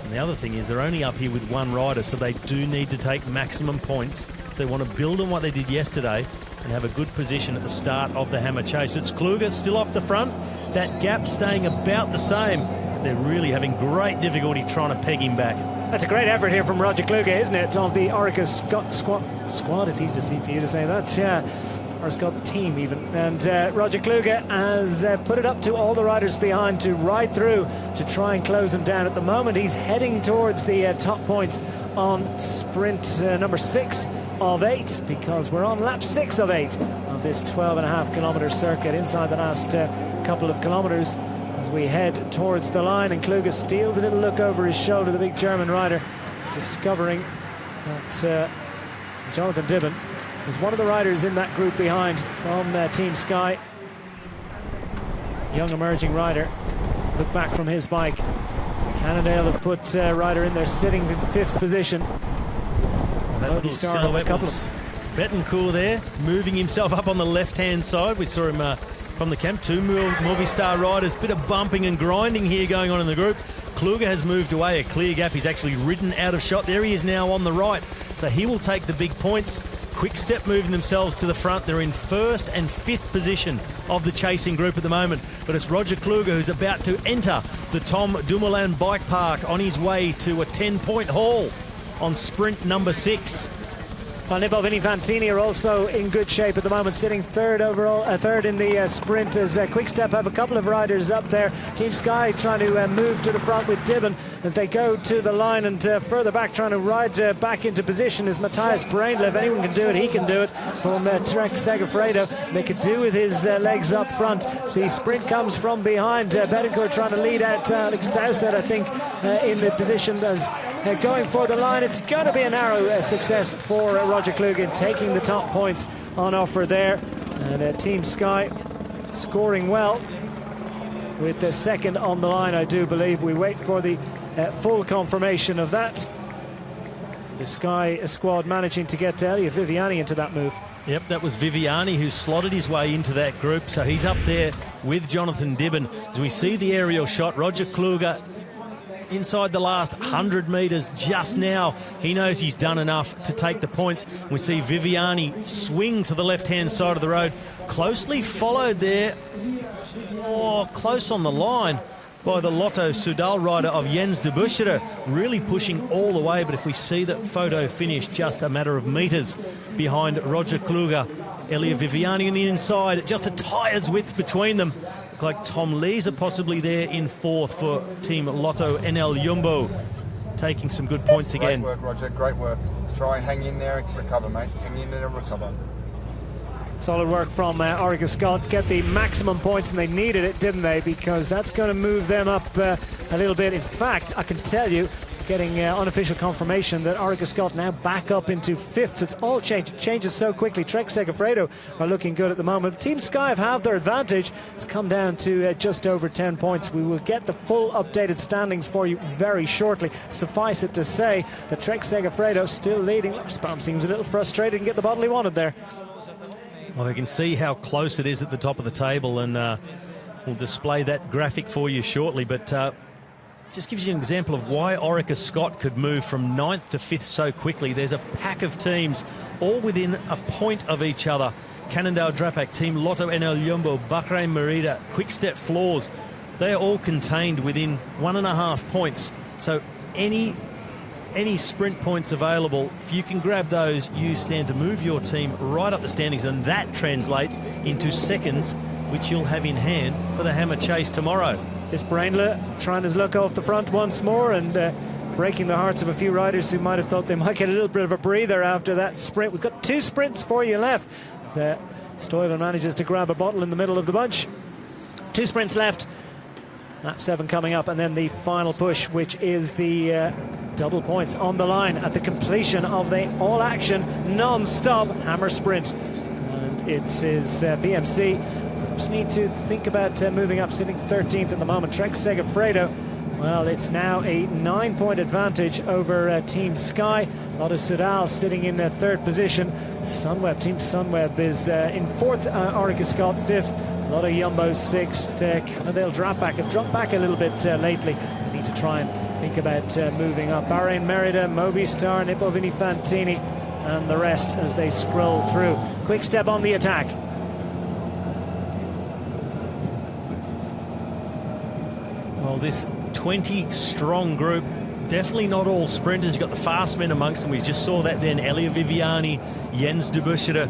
B: And the other thing is they're only up here with one rider, so they do need to take maximum points if they want to build on what they did yesterday and have a good position at the start of the Hammer Chase. It's Kluge still off the front, that gap staying about the same. They're really having great difficulty trying to peg him back.
A: That's a great effort here from Roger Kluge, isn't it? Of the Orica Scott squad. It's easy to see for you to say that, yeah. Or Scott team even. And Roger Kluge has put it up to all the riders behind to ride through to try and close him down. At the moment, he's heading towards the top points on sprint number 6 of 8, because we're on lap 6 of 8 of this 12.5 kilometre circuit, inside the last couple of kilometres, as we head towards the line. And Kluge steals a little look over his shoulder, the big German rider, discovering that Jonathan Dibben is one of the riders in that group behind from Team Sky. Young emerging rider. Look back from his bike. Cannondale have put rider in there sitting in 5th position.
B: That little silhouette was Betancourt there, moving himself up on the left-hand side. We saw him from the camp. 2 Movistar riders, bit of bumping and grinding here going on in the group. Kluge has moved away a clear gap. He's actually ridden out of shot. There he is now on the right, so he will take the big points. Quick Step moving themselves to the front. They're in 1st and 5th position of the chasing group at the moment, but it's Roger Kluge who's about to enter the Tom Dumoulin Bike Park on his way to a 10-point haul on sprint number 6.
A: Nibbo Vini-Fantini are also in good shape at the moment, sitting 3rd overall, 3rd in the sprint, as Quick Step have a couple of riders up there. Team Sky trying to move to the front with Dibben as they go to the line, and further back trying to ride back into position is Matthias Braindle. If anyone can do it, he can do it from Trek Segafredo. They could do with his legs up front. The sprint comes from behind. Betancourt trying to lead out Alex Dowsett, I think, in the position as going for the line. It's going to be a narrow success for Roger Kluge, taking the top points on offer there. And Team Sky scoring well with the 2nd on the line, I do believe. We wait for the full confirmation of that. The Sky squad managing to get Elliot Viviani into that move.
B: Yep, that was Viviani who slotted his way into that group, so he's up there with Jonathan Dibben. As we see the aerial shot, Roger Kluge inside the last 100 metres just now. He knows he's done enough to take the points. We see Viviani swing to the left-hand side of the road, closely followed there, close on the line, by the Lotto Soudal rider of Jens de Buschere, really pushing all the way. But if we see that photo finish, just a matter of metres behind Roger Kluge. Elia Viviani on the inside, just a tire's width between them. Look like Tom Lees possibly there in 4th for Team Lotto NL Jumbo, taking some good points again.
G: Great work, Roger, great work. Try and hang in there and recover, mate. Hang in there and recover.
A: Solid work from Orica Scott. Get the maximum points, and they needed it, didn't they? Because that's going to move them up a little bit. In fact, I can tell you, getting unofficial confirmation that Orica Scott now back up into 5th. So it's all changed. It changes so quickly. Trek Segafredo are looking good at the moment. Team Sky have their advantage. It's come down to just over 10 points. We will get the full updated standings for you very shortly. Suffice it to say that Trek Segafredo still leading. Lars Baum seems a little frustrated and get the bottle he wanted there.
B: Well, we can see how close it is at the top of the table, and we'll display that graphic for you shortly. But just gives you an example of why Orica Scott could move from 9th to 5th so quickly. There's a pack of teams all within a point of each other. Cannondale Drapac, Team Lotto NL Jumbo, Bahrain Merida, Quick Step Floors. They are all contained within 1.5 points. So any sprint points available, if you can grab those, you stand to move your team right up the standings, and that translates into seconds, which you'll have in hand for the Hammer Chase tomorrow.
A: This Braindle trying his luck off the front once more, and breaking the hearts of a few riders who might have thought they might get a little bit of a breather after that sprint. We've got 2 sprints for you left. Stuyven manages to grab a bottle in the middle of the bunch. 2 sprints left. Lap 7 coming up, and then the final push, which is the double points on the line at the completion of the all-action, non-stop Hammer Sprint. And it is BMC. Perhaps need to think about moving up, sitting 13th at the moment. Trek Segafredo Well, it's now a 9-point advantage over Team Sky. Lotto Soudal sitting in third position. Sunweb, Team Sunweb is in fourth, Orica Scott fifth, Lotto Jumbo sixth. Cannondale have dropped back a little bit lately. They need to try and think about moving up. Bahrain Merida, Movistar, Nippo Vini Fantini, and the rest as they scroll through. Quick Step on the attack.
B: Well, this 20-strong group, definitely not all sprinters. You've got the fast men amongst them. We just saw that then. Elia Viviani, Jens Debusschere.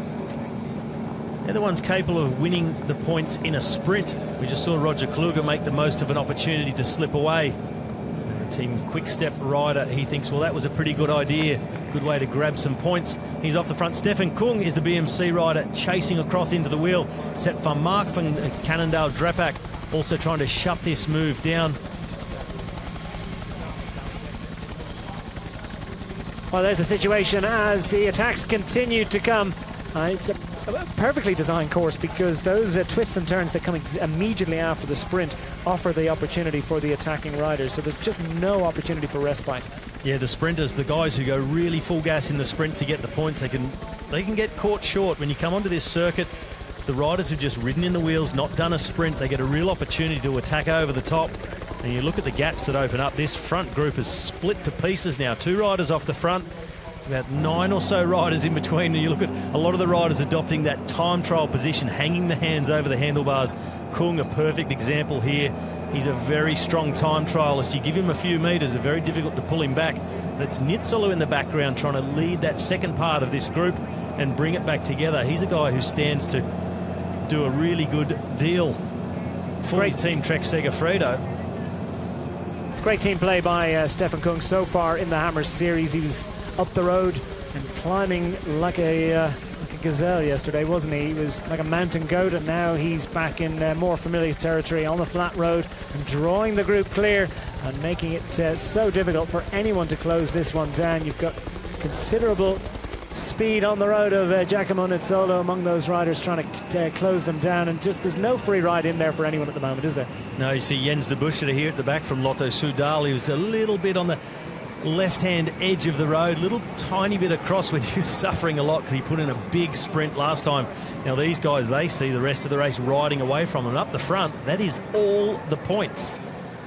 B: They're the ones capable of winning the points in a sprint. We just saw Roger Kluge make the most of an opportunity to slip away. And the Team Quick Step rider, he thinks, well, that was a pretty good idea. Good way to grab some points. He's off the front. Stefan Kung is the BMC rider, chasing across into the wheel. Sepp van Mark from Cannondale Drapac also trying to shut this move down.
A: Well, there's the situation as the attacks continue to come. It's a perfectly designed course because those twists and turns that come immediately after the sprint offer the opportunity for the attacking riders. So there's just no opportunity for respite.
B: Yeah, the sprinters, the guys who go really full gas in the sprint to get the points, they can get caught short. When you come onto this circuit, the riders who've just ridden in the wheels, not done a sprint, they get a real opportunity to attack over the top. And you look at the gaps that open up. This front group is split to pieces now. 2 riders off the front. It's about 9 or so riders in between. And you look at a lot of the riders adopting that time trial position, hanging the hands over the handlebars. Kung, a perfect example here. He's a very strong time trialist. You give him a few metres, it's very difficult to pull him back. But it's Nizzolo in the background trying to lead that second part of this group and bring it back together. He's a guy who stands to do a really good deal for his team Trek Segafredo.
A: Great team play by Stefan Kung so far in the Hammers series. He was up the road and climbing like a gazelle yesterday, wasn't he? He was like a mountain goat, and now he's back in more familiar territory on the flat road and drawing the group clear and making it so difficult for anyone to close this one down. You've got considerable speed on the road of Giacomo Nizzolo among those riders trying to close them down, and just there's no free ride in there for anyone at the moment, is there?
B: No, you see Jens Debusschere here at the back from Lotto Soudal. He was a little bit on the left-hand edge of the road, little tiny bit across when he was suffering a lot because he put in a big sprint last time. Now these guys, they see the rest of the race riding away from them. Up the front, that is all the points.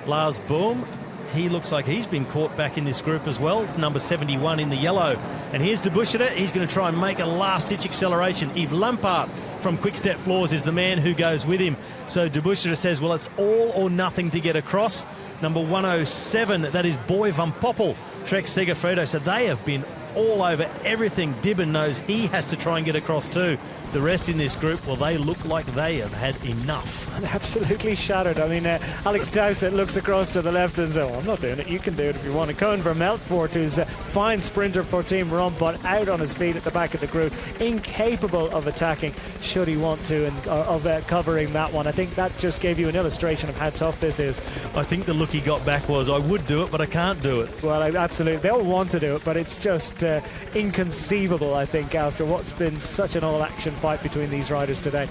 B: Lars Boom, he looks like he's been caught back in this group as well. It's number 71 in the yellow. And here's Debusschere. He's going to try and make a last-ditch acceleration. Yves Lampaert from Quick Step Floors is the man who goes with him. So Debusschere says, well, it's all or nothing to get across. Number 107, that is Boy van Poppel, Trek Segafredo. So they have been all over everything. Dibben knows he has to try and get across too. The rest in this group, well, they look like they have had enough.
A: Absolutely shattered. I mean, Alex Dowsett looks across to the left and says, well, I'm not doing it. You can do it if you want. And Koen Vermeltvoort, who's a fine sprinter for Team Roompot, out on his feet at the back of the group, incapable of attacking should he want to, and of covering that one. I think that just gave you an illustration of how tough this is.
B: I think the look he got back was, I would do it, but I can't do it.
A: Well, absolutely. They'll want to do it, but it's just inconceivable, I think, after what's been such an all-action fight between these riders today.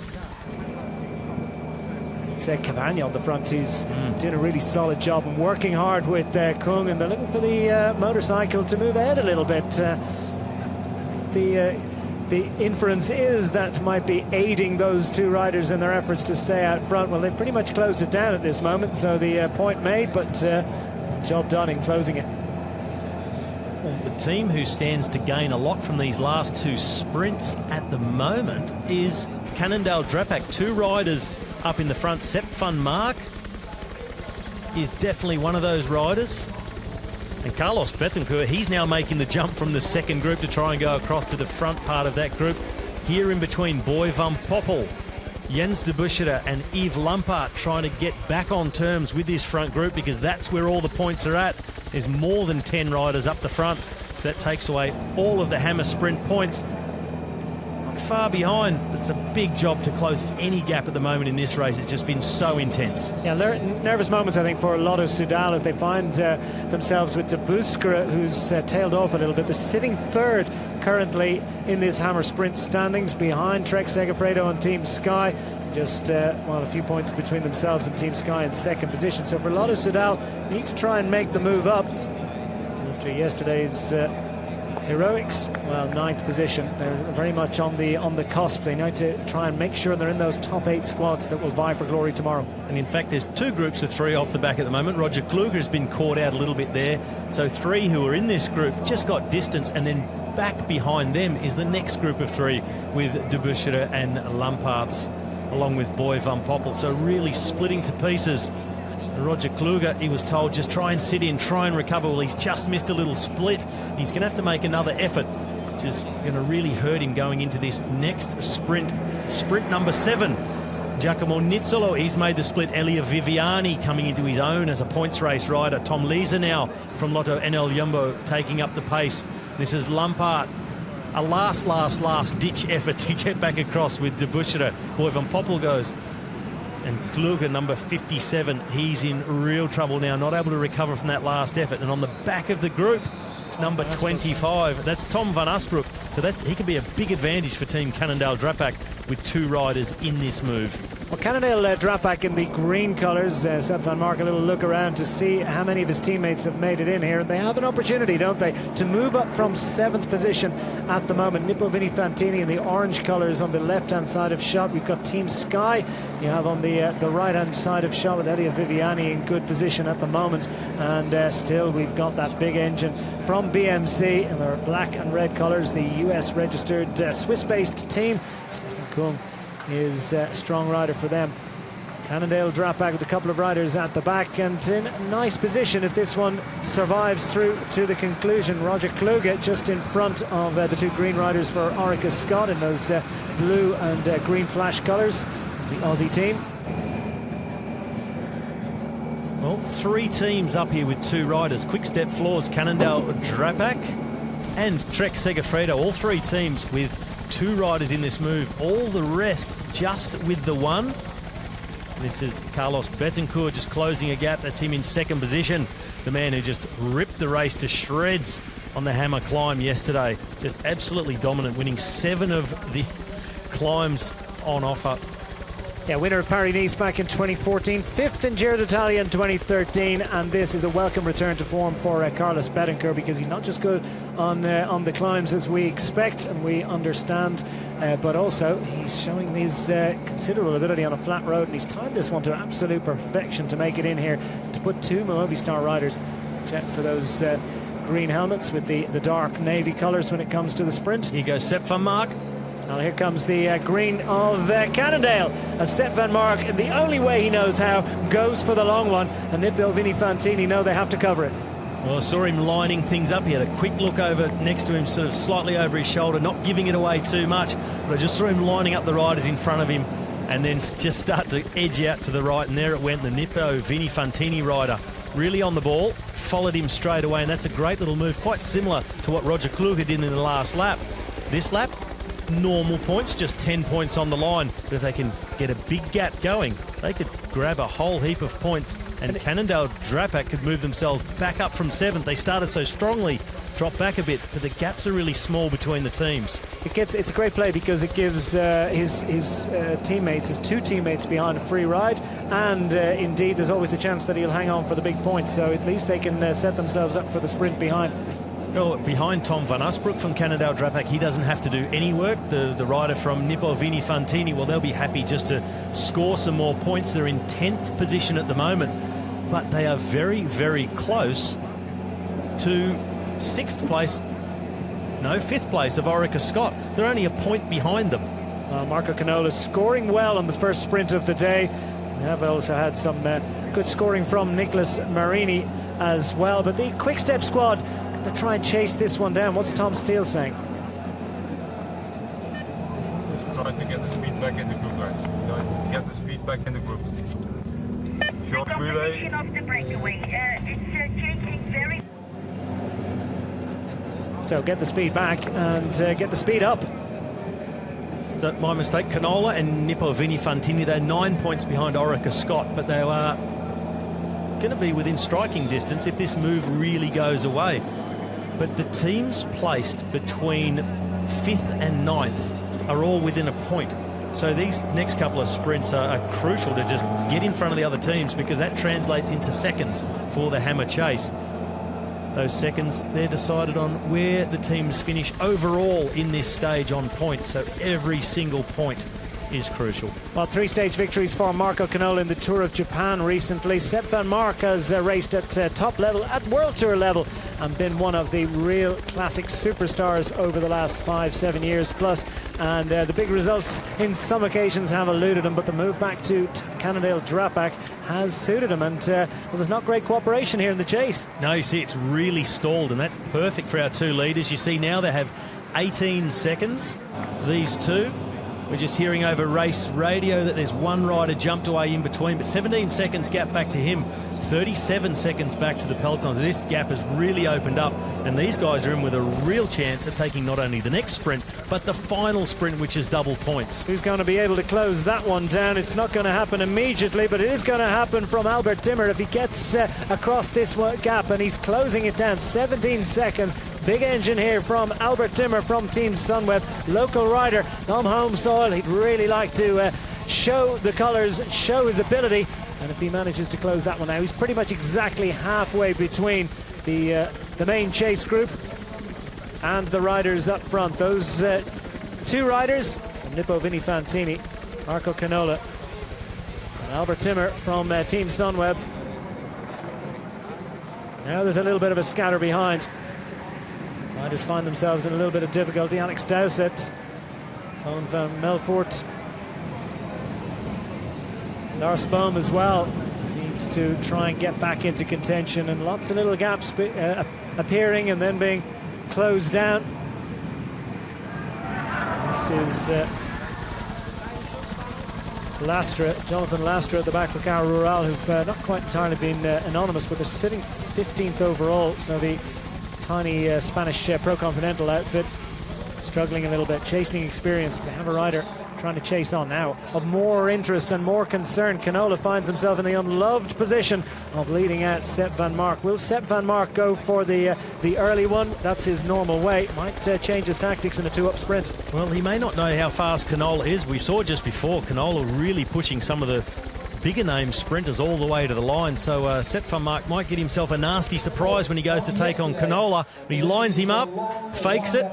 A: It's Cavagna on the front, who's doing a really solid job and working hard with Kung, and they're looking for the motorcycle to move ahead a little bit. The inference is that might be aiding those two riders in their efforts to stay out front. Well, they've pretty much closed it down at this moment, so the point made, but job done in closing it.
B: Well, the team who stands to gain a lot from these last 2 sprints at the moment is Cannondale Drapac. 2 riders up in the front. Sepp van Mark is definitely one of those riders. And Carlos Betancourt, he's now making the jump from the second group to try and go across to the front part of that group. Here in between, Boy van Poppel, Jens Debusschere and Yves Lampaert trying to get back on terms with this front group, because that's where all the points are at. There's more than 10 riders up the front, so that takes away all of the Hammer Sprint points. Not far behind, but it's a big job to close any gap at the moment in this race. It's just been so intense.
A: Yeah, nervous moments, I think, for Lotto Soudal as they find themselves with Debusschere, who's tailed off a little bit. They're sitting third currently in this Hammer Sprint standings, behind Trek Segafredo and Team Sky. just a few points between themselves and Team Sky in second position. So for Lotto Soudal, need to try and make the move up after yesterday's heroics. Well, 9th position. They're very much on the cusp. They need to try and make sure they're in those top 8 squads that will vie for glory tomorrow.
B: And in fact, there's 2 groups of 3 off the back at the moment. Roger Kluger has been caught out a little bit there. So 3 who are in this group just got distance, and then back behind them is the next group of 3 with De Buschere and Lamparts, along with Boy van Poppel. So really splitting to pieces. Roger Kluger, he was told, just try and sit in, try and recover. Well, he's just missed a little split. He's going to have to make another effort, which is going to really hurt him going into this next sprint. Sprint number 7. Giacomo Nizzolo, he's made the split. Elia Viviani coming into his own as a points race rider. Tom Lees now from Lotto NL Jumbo taking up the pace. This is Lampard. A last ditch effort to get back across with De Buschere. Boy van Poppel goes. And Kluger, number 57, he's in real trouble now, not able to recover from that last effort. And on the back of the group, number 25, that's Tom van Asbroek. So that he could be a big advantage for Team Cannondale Drapac with 2 riders in this move.
A: Well, Cannondale Drapac in the green colours. Sepp van Mark a little look around to see how many of his teammates have made it in here. And they have an opportunity, don't they, to move up from 7th position at the moment. Nippo Vini Fantini in the orange colours on the left-hand side of shot. We've got Team Sky. You have on the right-hand side of shot with Elia Viviani in good position at the moment. And still we've got that big engine from BMC in their black and red colours. The US-registered Swiss-based team. Stefan Kung is a strong rider for them. Cannondale Drapac with a couple of riders at the back and in a nice position if this one survives through to the conclusion. Roger Kluge just in front of the 2 green riders for Orica Scott in those blue and green flash colours, the Aussie team.
B: Well, 3 teams up here with 2 riders. Quick-Step Floors, Cannondale Drapac and Trek Segafredo. All 3 teams with 2 riders in this move. All the rest just with the 1. This is Carlos Betancourt just closing a gap. That's him in second position. The man who just ripped the race to shreds on the Hammer climb yesterday. Just absolutely dominant, winning 7 of the climbs on offer.
A: Yeah, winner of Paris-Nice back in 2014, 5th in Giro d'Italia in 2013, and this is a welcome return to form for Carlos Betancourt, because he's not just good on the climbs as we expect and we understand, but also he's showing his considerable ability on a flat road, and he's timed this one to absolute perfection to make it in here, to put 2 Movistar riders. Check for those green helmets with the dark navy colours when it comes to the sprint.
B: Here goes Sepp van Mark.
A: Now here comes the green of Cannondale, as Sepp van Mark, in the only way he knows how, goes for the long one, and Nippo Vini Fantini know they have to cover it.
B: Well, I saw him lining things up. He had a quick look over next to him, sort of slightly over his shoulder, not giving it away too much, but I just saw him lining up the riders in front of him and then just start to edge out to the right, and there it went. The Nippo Vini Fantini rider really on the ball, followed him straight away, and that's a great little move, quite similar to what Roger Kluge did in the last lap. This lap, normal points, just 10 points on the line, but if they can get a big gap going, they could grab a whole heap of points, and Cannondale Drapac could move themselves back up from 7th. They started so strongly, dropped back a bit, but the gaps are really small between the teams.
A: It's a great play because it gives his teammates, his 2 teammates behind a free ride, and indeed there's always the chance that he'll hang on for the big points, so at least they can set themselves up for the sprint behind.
B: Well, behind Tom van Asbroek from Cannondale Drapac, he doesn't have to do any work. The rider from Nippo Vini Fantini, well, they'll be happy just to score some more points. They're in 10th position at the moment, but they are very, very close to 5th place of Orica Scott. They're only a point behind them.
A: Marco Canola scoring well on the first sprint of the day. We have also had some good scoring from Nicholas Marini as well, but the Quick-Step squad to try and chase this one down. What's Tom Steele saying?
I: Just try to get the speed back in the group, guys. Get the speed back in the group. Short relay.
A: So get the speed back and get the speed up.
B: So my mistake, Canola and Nippo Vini Fantini, they're 9 points behind Orica Scott, but they are going to be within striking distance if this move really goes away. But the teams placed between 5th and 9th are all within a point. So these next couple of sprints are crucial to just get in front of the other teams, because that translates into seconds for the Hammer Chase. Those seconds, they're decided on where the teams finish overall in this stage on points. So every single point is crucial.
A: Well, 3-stage victories for Marco Canola in the Tour of Japan recently. Sepp van Mark has raced at top level, at World Tour level, and been one of the real classic superstars over the last 5-7 years plus. And the big results in some occasions have eluded him, but the move back to Cannondale Drapac has suited him. And well, there's not great cooperation here in the chase.
B: No, you see, it's really stalled, and that's perfect for our two leaders. You see now they have 18 seconds, these two. We're just hearing over race radio that there's one rider jumped away in between, but 17 seconds gap back to him, 37 seconds back to the pelotons. This gap has really opened up, and these guys are in with a real chance of taking not only the next sprint, but the final sprint, which is double points.
A: Who's going to be able to close that one down? It's not going to happen immediately, but it is going to happen from Albert Timmer if he gets across this gap, and he's closing it down. 17 seconds. Big engine here from Albert Timmer from Team Sunweb. Local rider from home soil. He'd really like to show the colours, show his ability. And if he manages to close that one now, he's pretty much exactly halfway between the main chase group and the riders up front. Those two riders from Nippo Vini Fantini, Marco Canola and Albert Timmer from Team Sunweb. Now there's a little bit of a scatter behind. Riders find themselves in a little bit of difficulty. Alex Dowsett, Koen van Melfort, Lars Boom as well needs to try and get back into contention, and lots of little gaps appearing and then being closed down. This is Lastra, Jonathan Lastra at the back for Car Rural, who've not quite entirely been anonymous, but they're sitting 15th overall. So the tiny Spanish Pro Continental outfit struggling a little bit, chasing experience, but they have a rider trying to chase on now. Of more interest and more concern, Canola finds himself in the unloved position of leading out Sepp van Mark. Will Sepp van Mark go for the early one? That's his normal way. Might change his tactics in a two-up sprint.
B: Well, he may not know how fast Canola is. We saw just before Canola really pushing some of the bigger name sprinters all the way to the line. So Sepp van Mark might get himself a nasty surprise when he goes to take on Canola. He lines him up, fakes it.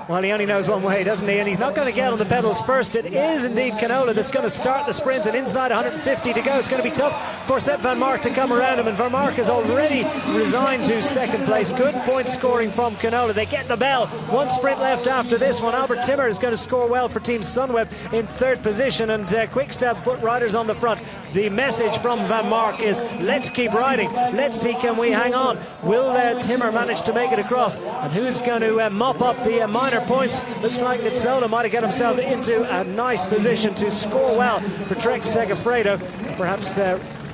A: Well, he only knows one way, doesn't he? And he's not going to get on the pedals first. It is indeed Canola that's going to start the sprint, and inside 150 to go. It's going to be tough for Sepp van Mark to come around him, and van Mark has already resigned to second place. Good point scoring from Canola. They get the bell. One sprint left after this one. Albert Timmer is going to score well for Team Sunweb in third position, and Quickstep put riders on the front. The message from van Mark is, let's keep riding. Let's see, can we hang on? Will Timmer manage to make it across? And who's going to mop up the minor points? Looks like Nizzola might have got himself into a nice position to score well for Trek Segafredo, and perhaps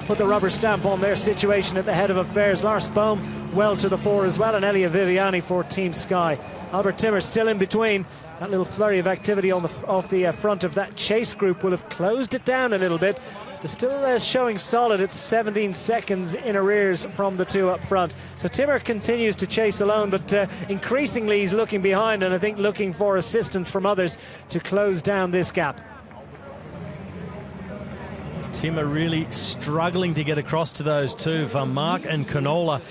A: put the rubber stamp on their situation at the head of affairs. Lars Boom well to the fore as well, and Elia Viviani for Team Sky. Albert Timmer still in between. That little flurry of activity on off the front of that chase group will have closed it down a little bit. They're still showing solid at 17 seconds in arrears from the two up front. So Timmer continues to chase alone, but increasingly he's looking behind, and I think looking for assistance from others to close down this gap.
B: Timmer really struggling to get across to those two, Van Mark and Canola.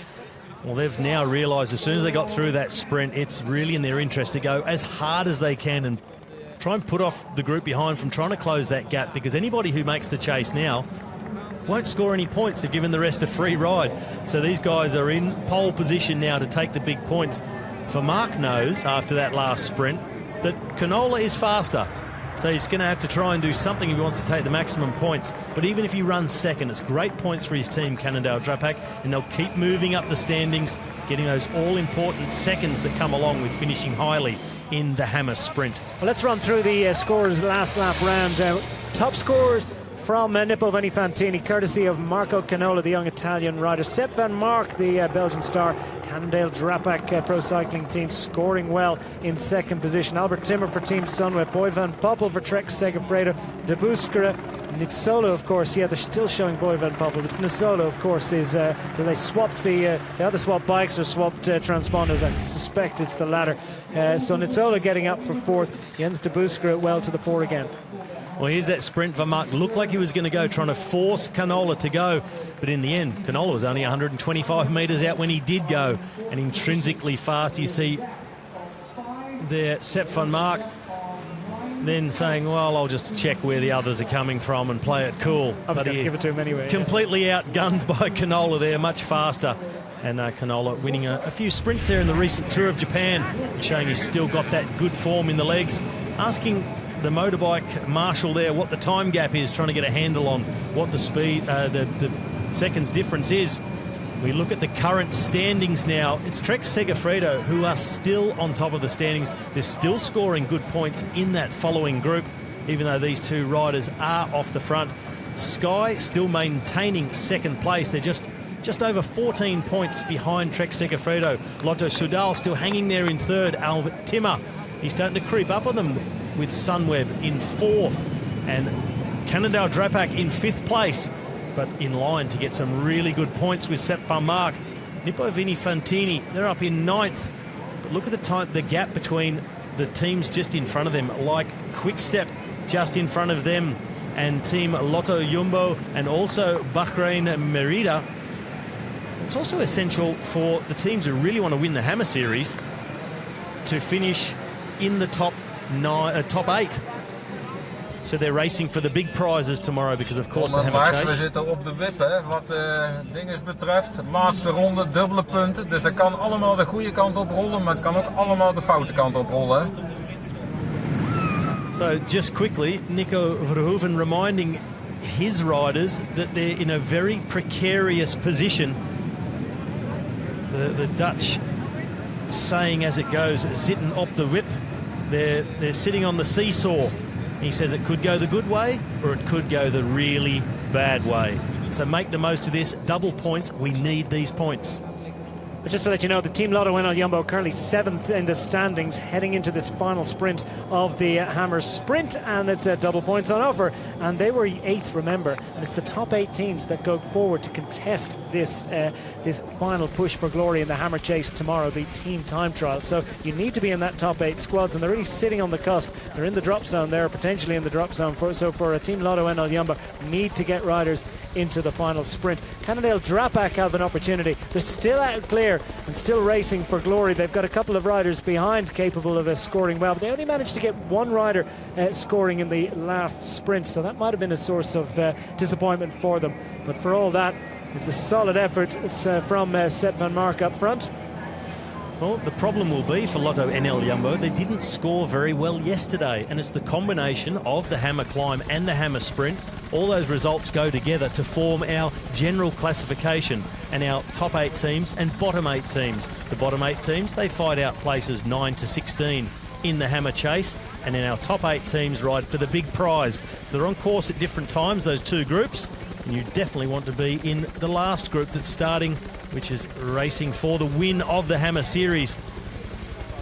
B: Well, they've now realised as soon as they got through that sprint, it's really in their interest to go as hard as they can and try and put off the group behind from trying to close that gap, because anybody who makes the chase now won't score any points. They've given the rest a free ride. So these guys are in pole position now to take the big points. For Mark knows after that last sprint that Canola is faster. So he's going to have to try and do something if he wants to take the maximum points. But even if he runs second, it's great points for his team, Cannondale Drapac, and they'll keep moving up the standings, getting those all-important seconds that come along with finishing highly in the Hammer Sprint.
A: Well, let's run through the scores last lap round. Top scores from Nippo Vini Fantini, courtesy of Marco Canola, the young Italian rider. Sepp van Mark, the Belgian star. Cannondale Drapac Pro Cycling Team scoring well in second position. Albert Timmer for Team Sunweb. Boy van Poppel for Trek Segafredo. De Buskere. Nizzola, of course. Yeah, they're still showing Boy van Poppel. It's Nizzola, of course, is so they swapped the other swapped bikes or swapped transponders. I suspect it's the latter. So Nizzola getting up for fourth. Jens De Buskere well to the fore again.
B: Well, here's that sprint. Van Mark looked like he was going to go, trying to force Canola to go. But in the end, Canola was only 125 metres out when he did go. And intrinsically fast, you see there Sepp Van Mark then saying, well, I'll just check where the others are coming from and play it cool.
A: I was going to give it to him anyway.
B: Completely outgunned by Canola there, much faster. And Canola winning a few sprints there in the recent Tour of Japan, showing he's still got that good form in the legs. Asking the motorbike marshal there what the time gap is, trying to get a handle on what the speed, the seconds difference is. We look at the current standings now. It's Trek Segafredo who are still on top of the standings. They're still scoring good points in that following group, even though these two riders are off the front. Sky still maintaining second place. They're just over 14 points behind Trek Segafredo. Lotto Soudal still hanging there in third. Albert Timmer, he's starting to creep up on them with Sunweb in fourth. And Cannondale Drapac in fifth place, but in line to get some really good points with Sepp Van Mark. Nippo Vini Fantini, they're up in ninth. But look at the gap between the teams just in front of them, like Quick-Step just in front of them, and Team Lotto Jumbo, and also Bahrain Merida. It's also essential for the teams who really want to win the Hammer Series to finish in the top 8. So they're racing for the big prizes tomorrow because, of course, the Hammer Chase.
I: We zitten op de wip, hè, wat dinges betreft. Laatste ronde, dubbele punten. Dus dat kan allemaal de goede kant op rollen, maar het kan ook allemaal de foute kant op rollen.
B: So just quickly, Nico Verhoeven reminding his riders that they're in a very precarious position. The Dutch saying as it goes, sitting up the whip, they're sitting on the seesaw. He says it could go the good way or it could go the really bad way. So make the most of this. Double points. We need these points.
A: But just to let you know, the Team Lotto Enel Jumbo currently 7th in the standings heading into this final sprint of the Hammer Sprint, and it's double points on offer. And they were 8th, remember, and it's the top 8 teams that go forward to contest this final push for glory in the Hammer Chase tomorrow, the team time trial. So you need to be in that top 8 squads, and they're really sitting on the cusp. They're in the drop zone there, potentially in the drop zone. So for a Team Lotto Enel Jumbo, need to get riders into the final sprint. Cannondale Drapac have an opportunity. They're still out clear and still racing for glory. They've got a couple of riders behind capable of scoring well, but they only managed to get one rider scoring in the last sprint, so that might have been a source of disappointment for them. But for all that, it's a solid effort from Sepp Van Mark up front.
B: Well, the problem will be for Lotto Enel Jumbo, they didn't score very well yesterday, and it's the combination of the Hammer Climb and the Hammer Sprint. All those results go together to form our general classification and our top 8 teams and bottom 8 teams. The bottom 8 teams, they fight out places 9 to 16 in the Hammer Chase, and then our top 8 teams ride for the big prize. So they're on course at different times, those two groups, and you definitely want to be in the last group that's starting, which is racing for the win of the Hammer Series.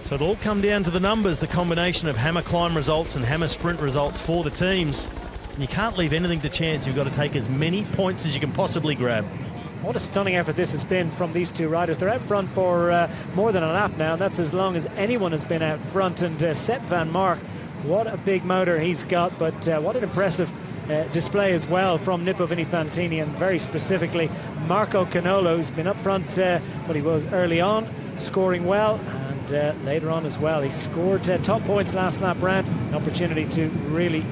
B: So it'll all come down to the numbers, the combination of Hammer Climb results and Hammer Sprint results for the teams. And you can't leave anything to chance. You've got to take as many points as you can possibly grab.
A: What a stunning effort this has been from these two riders. They're out front for more than a lap now, and that's as long as anyone has been out front. And Sepp Van Mark, what a big motor he's got, but what an impressive display as well from Nippo Vini Fantini, and very specifically Marco Canola, who's been up front, well, he was early on, scoring well, and later on as well. He scored top points last lap round, an opportunity to really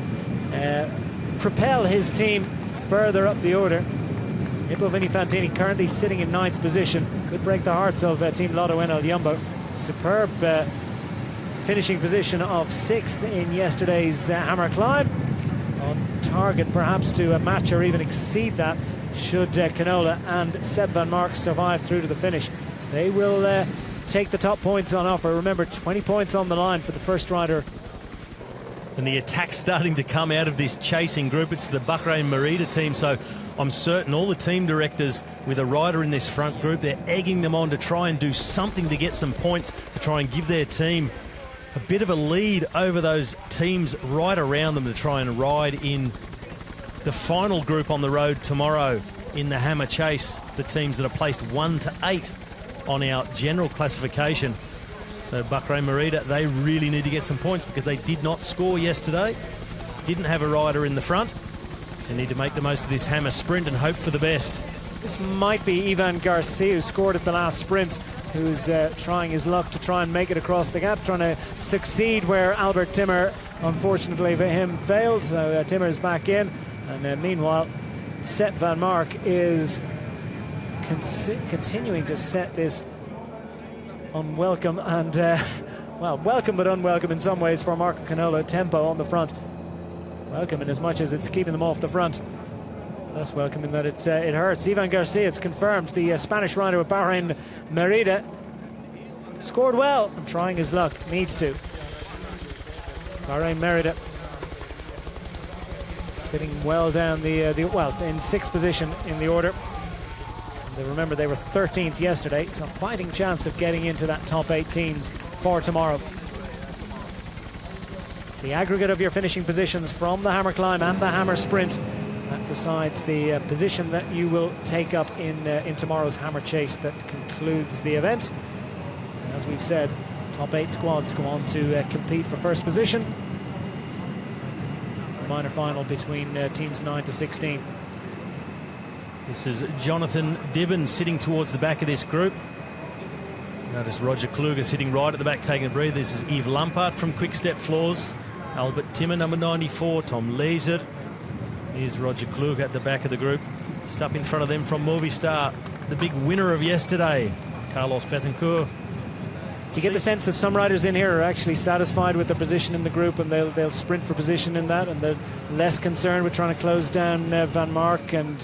A: propel his team further up the order. Nippo Vini Fantini currently sitting in 9th position. Could break the hearts of Team Lotto Enel Jumbo. Superb finishing position of 6th in yesterday's Hammer Climb. On target perhaps to match or even exceed that should Canola and Sepp Van Mark survive through to the finish. They will take the top points on offer. Remember, 20 points on the line for the first rider.
B: And the attack's starting to come out of this chasing group. It's the Bahrain Merida team, so I'm certain all the team directors with a rider in this front group, they're egging them on to try and do something to get some points, to try and give their team a bit of a lead over those teams right around them, to try and ride in the final group on the road tomorrow in the Hammer Chase, the teams that are placed 1 to 8 on our general classification. So Bahrain Merida, they really need to get some points because they did not score yesterday. didn't have a rider in the front. They need to make the most of this Hammer sprint and hope for the best.
A: This might be Ivan Garcia, who scored at the last sprint, who's trying his luck to try and make it across the gap, trying to succeed where Albert Timmer, unfortunately for him, failed. So Timmer's back in, and meanwhile Sepp van Mark is continuing to set this unwelcome and well, welcome but unwelcome in some ways for Marco Canola tempo on the front. Welcome in as much as it's keeping them off the front. Less welcome in that it hurts. Ivan Garcia, it's confirmed, the Spanish rider with Bahrain Merida, scored well and trying his luck, needs to. Bahrain Merida sitting well down well, in 6th position in the order. And remember, they were 13th yesterday, so a fighting chance of getting into that top 8 teams for tomorrow. It's the aggregate of your finishing positions from the Hammer Climb and the Hammer Sprint that decides the position that you will take up in tomorrow's Hammer Chase that concludes the event. And as we've said, top 8 squads go on to compete for first position. The minor final between teams 9 to 16.
B: This is Jonathan Dibben sitting towards the back of this group. Notice Roger Kluge sitting right at the back taking a breather. This is Yves Lampaert from Quick Step Floors. Albert Timmer, number 94. Tom Lezer. Here's Roger Kluge at the back of the group. Just up in front of them from Movistar, the big winner of yesterday, Carlos Betancourt.
A: Do you get the sense that some riders in here are actually satisfied with their position in the group, and they'll sprint for position in that, and they're less concerned with trying to close down Van Mark and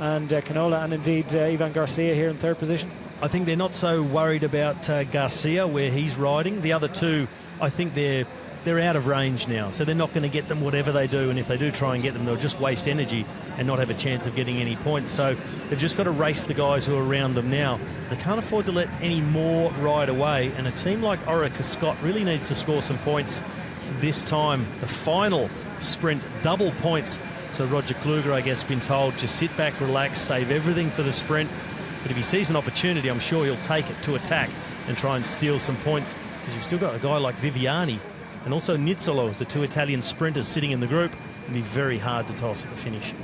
A: Canola, and indeed Ivan Garcia here in 3rd position?
B: I think they're not so worried about Garcia, where he's riding. The other two, I think they're out of range now, so they're not going to get them whatever they do, and if they do try and get them, they'll just waste energy and not have a chance of getting any points. So they've just got to race the guys who are around them now. They can't afford to let any more ride away, and a team like Orica Scott really needs to score some points this time. The final sprint, double points. So Roger Kluge, I guess, been told, just sit back, relax, save everything for the sprint. But if he sees an opportunity, I'm sure he'll take it to attack and try and steal some points, because you've still got a guy like Viviani and also Nizzolo, the 2 Italian sprinters sitting in the group. It'll be very hard to toss at the finish.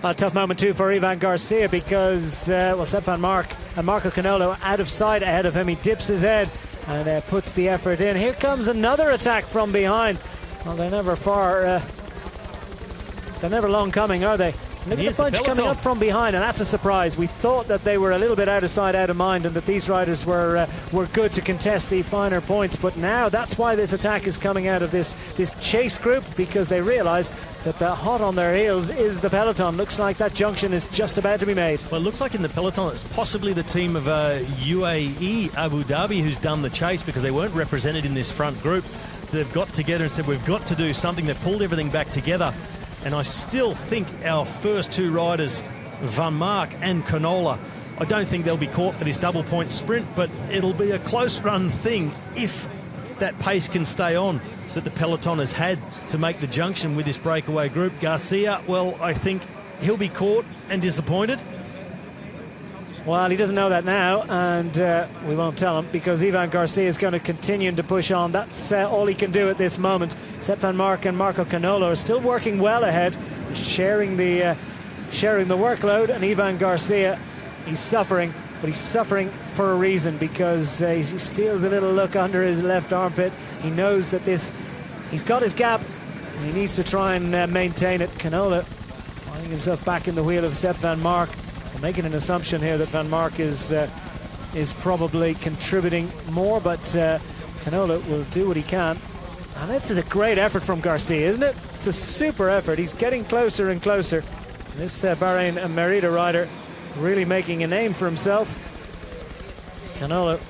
A: A tough moment too for Ivan Garcia, because well, Sepp van Mark and Marco Canola out of sight ahead of him. He dips his head and puts the effort in. Here comes another attack from behind. Well, they're never long coming, are they? Look at the bunch coming up from behind, and that's a surprise. We thought that they were a little bit out of sight, out of mind, and that these riders were good to contest the finer points. But now that's why this attack is coming out of this chase group, because they realise that the hot on their heels is the peloton. Looks like that junction is just about to be made.
B: Well, it looks like in the peloton it's possibly the team of UAE Abu Dhabi who's done the chase, because they weren't represented in this front group. So they've got together and said, we've got to do something. They pulled everything back together. And I still think our first 2 riders, Van Mark and Canola, I don't think they'll be caught for this double point sprint, but it'll be a close run thing if that pace can stay on that the peloton has had to make the junction with this breakaway group. Garcia, well, I think he'll be caught and disappointed.
A: Well, he doesn't know that now, and we won't tell him, because Ivan Garcia is going to continue to push on. That's all he can do at this moment. Sepp van Mark and Marco Canola are still working well ahead, sharing the workload, and Ivan Garcia, he's suffering, but he's suffering for a reason, because he steals a little look under his left armpit. He knows that he's got his gap, and he needs to try and maintain it. Canola finding himself back in the wheel of Sepp van Mark. I'm making an assumption here that Van Mark is probably contributing more, but Canola will do what he can. And this is a great effort from Garcia, isn't it? It's a super effort. He's getting closer and closer. And this Bahrain and Merida rider really making a name for himself. Canola.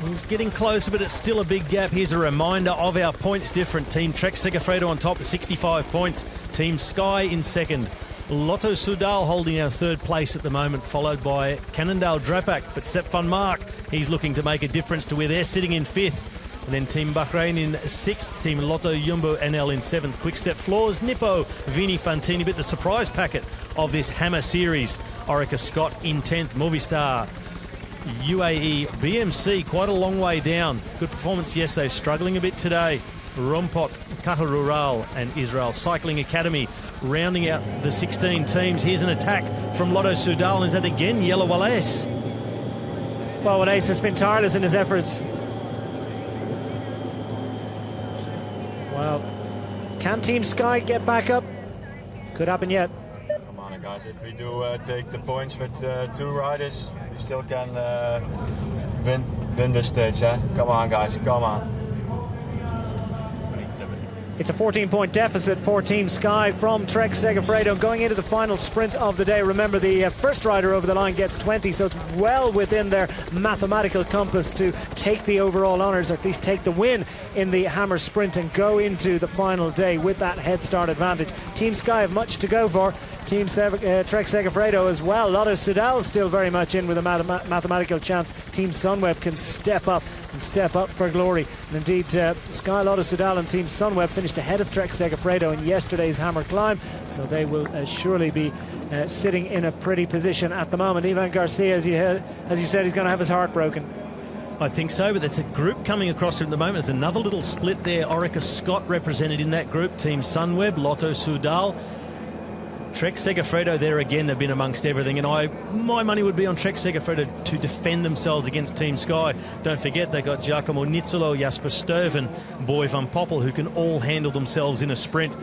B: He's getting closer, but it's still a big gap. Here's a reminder of our points different. Team Trek Segafredo on top with 65 points. Team Sky in second. Lotto Soudal holding our 3rd place at the moment, followed by Cannondale Drapac. But Sepp van Mark, he's looking to make a difference to where they're sitting in 5th. And then Team Bahrain in 6th, Team Lotto Jumbo NL in 7th. Quick Step Floors, Nippo, Vini Fantini. But the surprise packet of this Hammer Series, Orica Scott in 10th, Movistar, UAE, BMC, quite a long way down. Good performance yesterday, struggling a bit today. Rompot, Caja Rural and Israel Cycling Academy rounding out the 16 teams. Here's an attack from Lotto Soudal, and is that again Yellow Wallace?
A: Well, Wallace has been tireless in his efforts. Well, can Team Sky get back up? Could happen yet.
H: Come on, guys. If we do take the points with 2 riders, we still can win this stage. Come on, guys. Come on.
A: It's a 14-point deficit for Team Sky from Trek Segafredo going into the final sprint of the day. Remember, the first rider over the line gets 20, so it's well within their mathematical compass to take the overall honours, or at least take the win in the Hammer Sprint and go into the final day with that head start advantage. Team Sky have much to go for. Team Trek Segafredo as well. Lotto Soudal still very much in with a mathematical chance. Team Sunweb can step up for glory. And indeed, Sky, Lotto Soudal and Team Sunweb finished ahead of Trek Segafredo in yesterday's Hammer Climb, so they will surely be sitting in a pretty position at the moment. Ivan Garcia, as you said, he's going to have his heart broken.
B: I think so, but there's a group coming across at the moment. There's another little split there. Orica Scott represented in that group. Team Sunweb, Lotto Soudal. Trek Segafredo there again, they've been amongst everything, and my money would be on Trek Segafredo to defend themselves against Team Sky. Don't forget, they got Giacomo Nizzolo, Jasper Stuyven, Boy van Poppel, who can all handle themselves in a sprint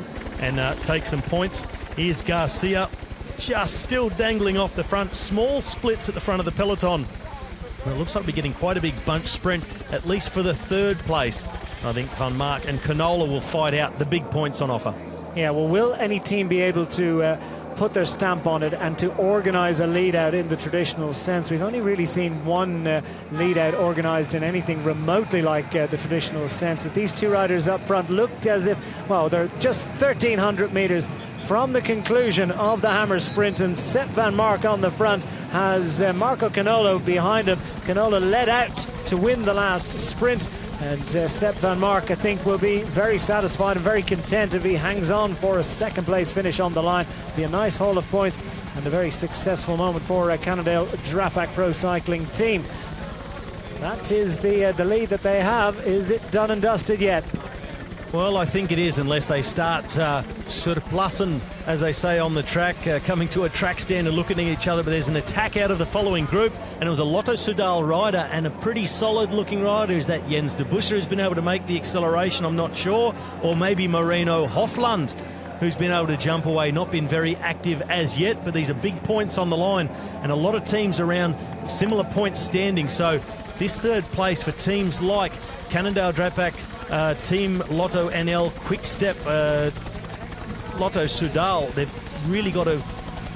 B: and take some points. Here's Garcia, just still dangling off the front. Small splits at the front of the peloton. Well, it looks like we're getting quite a big bunch sprint, at least for the 3rd place. I think Van Mark and Canola will fight out the big points on offer.
A: Yeah, well, will any team be able to put their stamp on it and to organise a lead-out in the traditional sense? We've only really seen one lead-out organised in anything remotely like the traditional sense. As these 2 riders up front looked as if, well, they're just 1,300 metres from the conclusion of the Hammer Sprint, and Sepp Van Mark on the front has Marco Canolo behind him. Canolo led out to win the last sprint. And Sepp Van Mark, I think, will be very satisfied and very content if he hangs on for a 2nd place finish on the line. Be a nice haul of points and a very successful moment for Cannondale Drapac Pro Cycling team. That is the lead that they have. Is it done and dusted yet?
B: Well, I think it is, unless they start surplussing, as they say on the track, coming to a track stand and looking at each other. But there's an attack out of the following group, and it was a Lotto Soudal rider and a pretty solid-looking rider. Is that Jens de Buscher who's been able to make the acceleration? I'm not sure. Or maybe Moreno Hofland, who's been able to jump away, not been very active as yet, but these are big points on the line, and a lot of teams around similar point standing. So this 3rd place for teams like Cannondale Drapac, Team Lotto NL, Quick Step, Lotto Soudal, they've really got to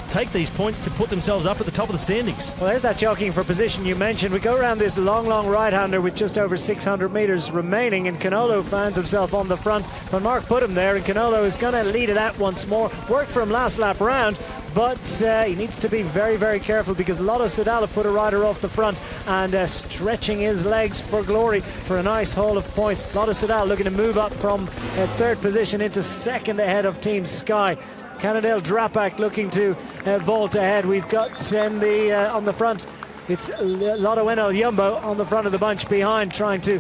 B: take these points to put themselves up at the top of the standings.
A: Well, there's that jockeying for position you mentioned. We go around this long right-hander with just over 600 metres remaining, and Canolo finds himself on the front. Van Mark put him there, and Canolo is going to lead it out once more. Worked for him last lap round, but he needs to be very, very careful, because Lotto Soudal have put a rider off the front and stretching his legs for glory for a nice haul of points. Lotto Soudal looking to move up from 3rd position into 2nd ahead of Team Sky. Cannondale Drapac looking to vault ahead. We've got on the front, it's Lotto NL Jumbo on the front of the bunch behind, trying to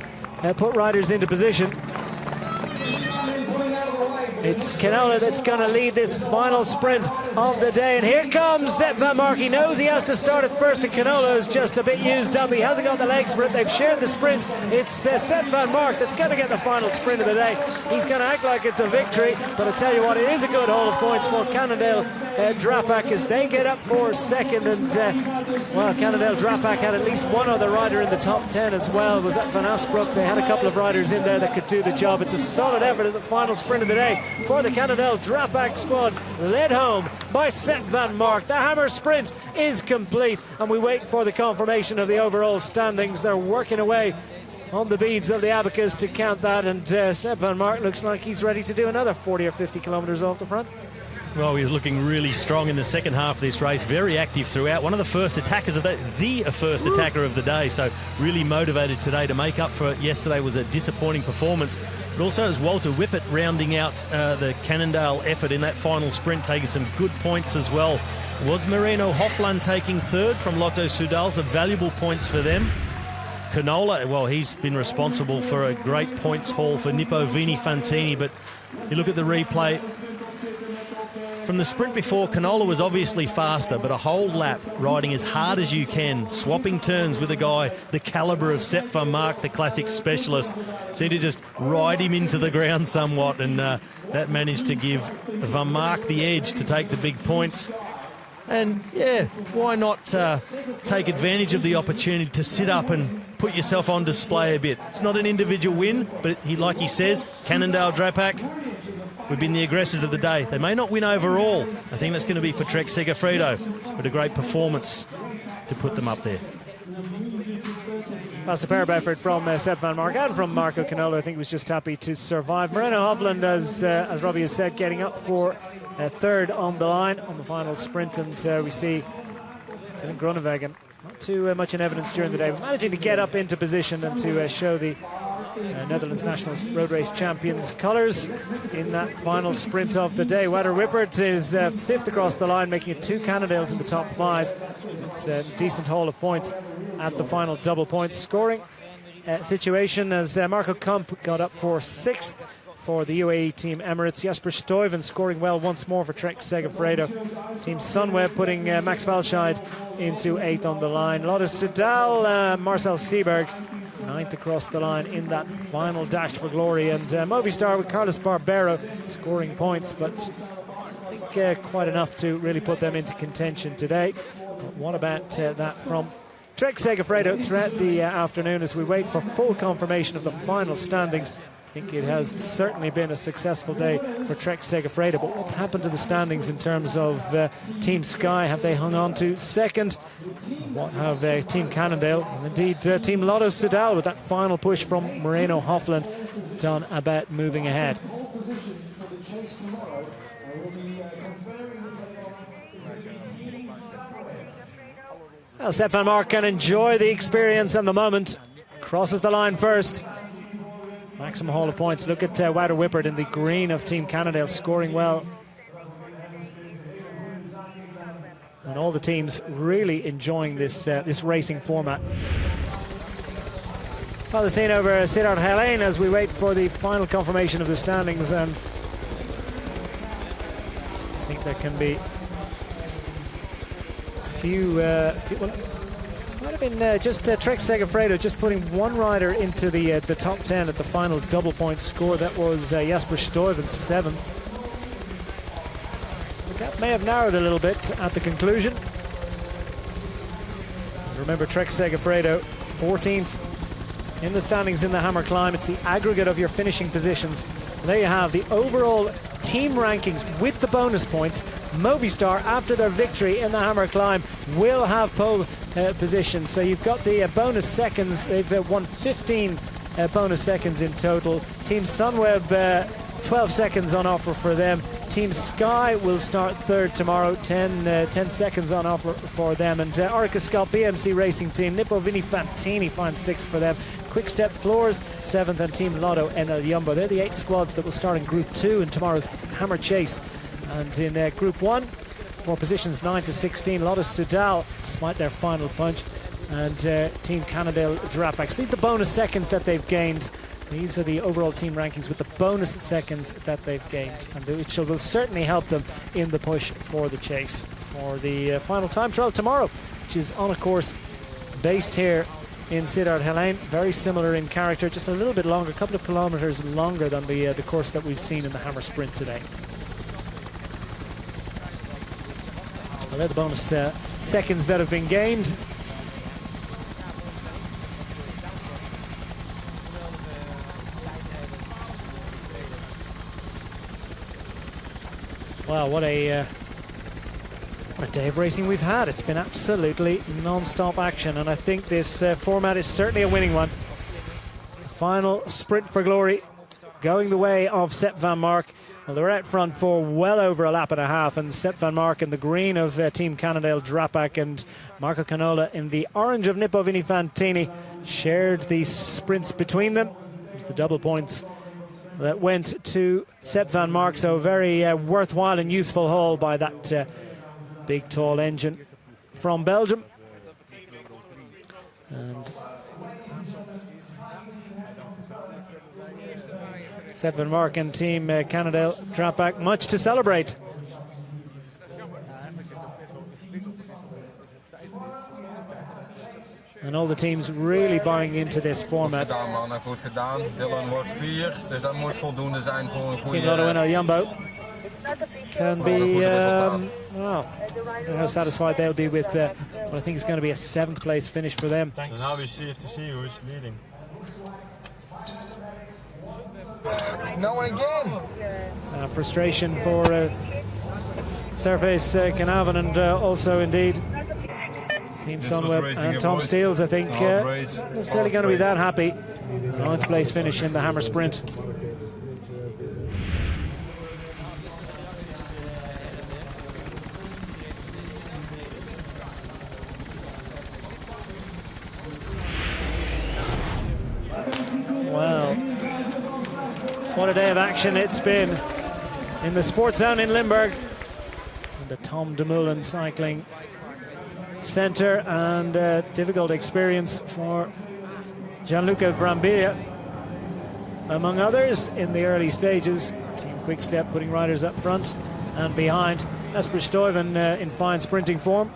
A: put riders into position. It's Canolo that's going to lead this final sprint of the day. And here comes Sepp Van Mark. He knows he has to start it first, and Canolo's just a bit used up. He hasn't got the legs for it. They've shared the sprints. It's Sepp Van Mark that's going to get the final sprint of the day. He's going to act like it's a victory, but I tell you what, it is a good haul of points for Cannondale Drapac as they get up for 2nd. And, well, Cannondale Drapac had at least one other rider in the top 10 as well. Was that Van Asbrook? They had a couple of riders in there that could do the job. It's a solid effort at the final sprint of the day for the Cannondale Drapac squad, led home by Sepp Van Mark. The Hammer Sprint is complete, and we wait for the confirmation of the overall standings. They're working away on the beads of the abacus to count that, and Sepp Van Mark looks like he's ready to do another 40 or 50 kilometres off the front.
B: Well, he was looking really strong in the second half of this race, very active throughout. One of the first attackers of the first attacker of the day, so really motivated today to make up for it. Yesterday was a disappointing performance, but also as Walter Whippet rounding out the Cannondale effort in that final sprint, taking some good points as well. Was Moreno Hofland taking 3rd from Lotto Soudal, so valuable points for them. Canola, well, he's been responsible for a great points haul for Nippo Vinifantini, but you look at the replay. From the sprint before, Canola was obviously faster, but a whole lap riding as hard as you can, swapping turns with a guy the calibre of Sepp van Mark, the classic specialist, seemed to just ride him into the ground somewhat, and that managed to give van Mark the edge to take the big points. And yeah, why not take advantage of the opportunity to sit up and put yourself on display a bit? It's not an individual win, but like he says, Cannondale Drapac, we've been the aggressors of the day. They may not win overall. I think that's going to be for Trek Segafredo, but a great performance to put them up there.
A: A superb effort from Sepp van Mark and from Marco Canola. I think he was just happy to survive. Moreno Hovland, as Robbie has said, getting up for third on the line on the final sprint, and we see Dylan Groenewegen not too much in evidence during the day, managing to get up into position and to show the Netherlands national road race champions colours in that final sprint of the day. Wouter Wippert is fifth across the line, making it 2 Cannondales in the top 5. It's a decent haul of points at the final double points scoring situation, as Marco Kump got up for 6th for the UAE Team Emirates. Jasper Stuyven scoring well once more for Trek Segafredo. Team Sunweb putting Max Valscheid into 8th on the line. Lotto Soudal, Marcel Seberg 9th across the line in that final dash for glory, and Movistar with Carlos Barbero scoring points, but I think quite enough to really put them into contention today. But what about that from Trek Segafredo throughout the afternoon as we wait for full confirmation of the final standings? I think it has certainly been a successful day for Trek Segafredo, but what's happened to the standings in terms of Team Sky? Have they hung on to second? What have Team Cannondale and indeed Team Lotto Soudal, with that final push from Moreno Hovland, done about moving ahead? Well, Sepp van Mark can enjoy the experience and the moment. Crosses the line first. Maximum haul of points. Look at Wouter Wippert in the green of Team Cannondale, scoring well. And all the teams really enjoying this this racing format. Well, the scene over Sittard Helene as we wait for the final confirmation of the standings, and I think there can be few well, might have been just Trek Segafredo just putting one rider into the top 10 at the final double point score. That was Jasper Stuyven, 7th. The gap may have narrowed a little bit at the conclusion. And remember, Trek Segafredo 14th in the standings in the Hammer Climb. It's the aggregate of your finishing positions. And there you have the overall team rankings with the bonus points. Movistar, after their victory in the Hammer Climb, will have pole position. So you've got the bonus seconds. They've won 15 bonus seconds in total. Team Sunweb, 12 seconds on offer for them. Team Sky will start third tomorrow, 10 seconds on offer for them. And Orica Scott BMC Racing Team, Nippo Vinifantini finds 6th for them. Quick Step Floors 7th, and Team Lotto NL Jumbo. They're the 8 squads that will start in Group 2 in tomorrow's Hammer Chase. And in Group 1, for positions 9 to 16, Lotto Soudal, despite their final punch, and Team Cannondale Drapac. So these are the bonus seconds that they've gained. These are the overall team rankings with the bonus seconds that they've gained, and which will certainly help them in the push for the chase for the final time trial tomorrow, which is on a course based here in Sittard Helene. Very similar in character, just a little bit longer, a couple of kilometres longer than the course that we've seen in the Hammer Sprint today. Well, they're the bonus seconds that have been gained. Wow, what a day of racing we've had. It's been absolutely non-stop action, and I think this format is certainly a winning one. Final sprint for glory going the way of Sepp van Mark. Well, they were out front for well over a lap and a half, and Sepp van Mark in the green of Team Cannondale Drapac and Marco Canola in the orange of Nippo Vinifantini shared the sprints between them. It was the double points that went to Sepp van Mark, so a very worthwhile and useful haul by that big tall engine from Belgium. And Sepp van Mark and Team Cannondale Drapac, much to celebrate. And all the teams really buying into this format.
I: Goed gedaan, mannen. Goed gedaan. Dylan wordt 4, dus dat moet voldoende zijn voor een goede...
A: Team Lotto winner Jumbo can be well, how satisfied they'll be with what I think is going to be a 7th place finish for them.
H: So now we see to see who is leading.
I: No one again.
A: Frustration for Surface Canavan and also indeed Team Sunweb and Tom Steels, I think, necessarily going to be that happy. 9th place finish in the Hammer Sprint. Well, what a day of action it's been in the Sports Zone in Limburg, in the Tom Dumoulin Cycling Centre, and a difficult experience for Gianluca Brambilla, among others, in the early stages. Team Quickstep putting riders up front and behind. Jesper Stuyven in fine sprinting form.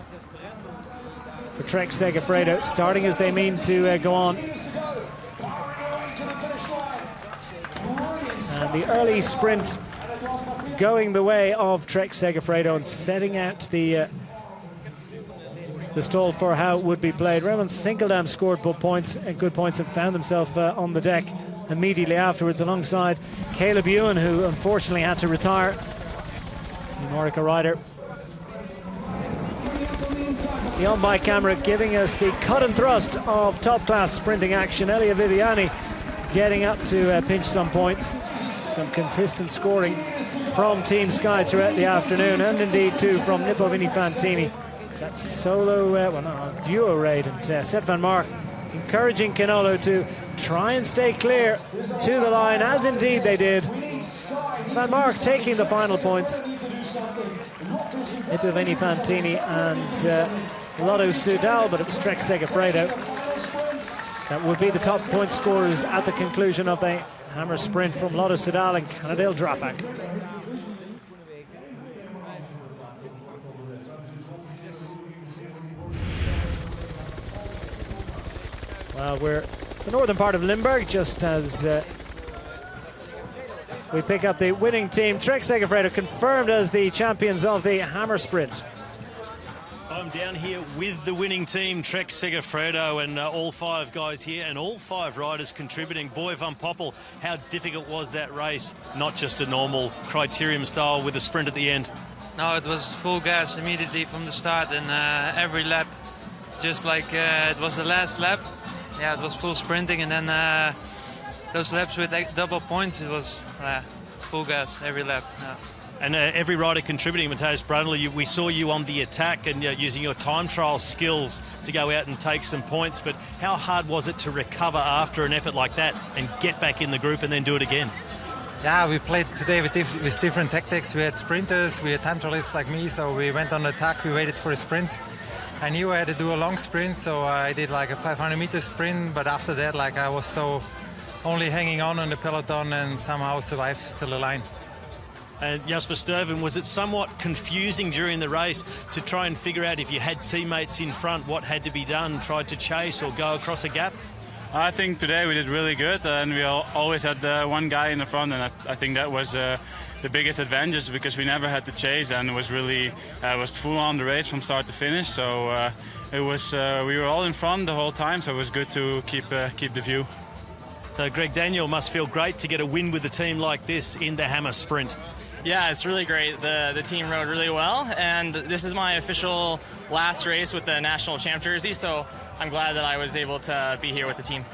A: For Trek Segafredo, starting as they mean to go on. And the early sprint going the way of Trek Segafredo and setting out the stall for how it would be played. Raymond Sinkeldam scored good points and found himself on the deck immediately afterwards alongside Caleb Ewan, who unfortunately had to retire. The Orica rider. The on-bike camera giving us the cut and thrust of top-class sprinting action. Elia Viviani getting up to pinch some points. Some consistent scoring from Team Sky throughout the afternoon, and indeed too from Nippo Vinifantini. That solo, duo raid, and Sepp van Mark encouraging Canolo to try and stay clear to the line, as indeed they did. Van Mark taking the final points. Nippo Vinifantini and Lotto Soudal, but it was Trek Segafredo that would be the top point scorers at the conclusion of the Hammer Sprint from Lotto Soudal and Cannondale Drapac. Well, we're the northern part of Limburg, just as we pick up the winning team. Trek Segafredo confirmed as the champions of the Hammer Sprint.
B: I'm down here with the winning team, Trek Segafredo, and all 5 guys here and all 5 riders contributing. Boy van Poppel, how difficult was that race? Not just a normal criterium style with a sprint at the end.
J: No, it was full gas immediately from the start, and every lap, just like it was the last lap. Yeah, it was full sprinting, and then those laps with double points, it was full gas every lap. Yeah.
B: And every rider contributing. Matthias Brandler, we saw you on the attack and using your time trial skills to go out and take some points, but how hard was it to recover after an effort like that and get back in the group and then do it again?
K: Yeah, we played today with different tactics. We had sprinters, we had time trialists like me, so we went on attack, we waited for a sprint. I knew I had to do a long sprint, so I did like a 500-meter sprint, but after that, like I was so only hanging on the peloton and somehow survived till the line.
B: And Jesper Stuyven, was it somewhat confusing during the race to try and figure out if you had teammates in front, what had to be done, tried to chase or go across a gap?
L: I think today we did really good, and we always had one guy in the front, and I think that was the biggest advantage because we never had to chase, and it was really was full on the race from start to finish. So it was we were all in front the whole time, so it was good to keep the view.
B: So Greg Daniel must feel great to get a win with a team like this in the Hammer Sprint.
M: Yeah, it's really great. The team rode really well, and this is my official last race with the national champ jersey, so I'm glad that I was able to be here with the team.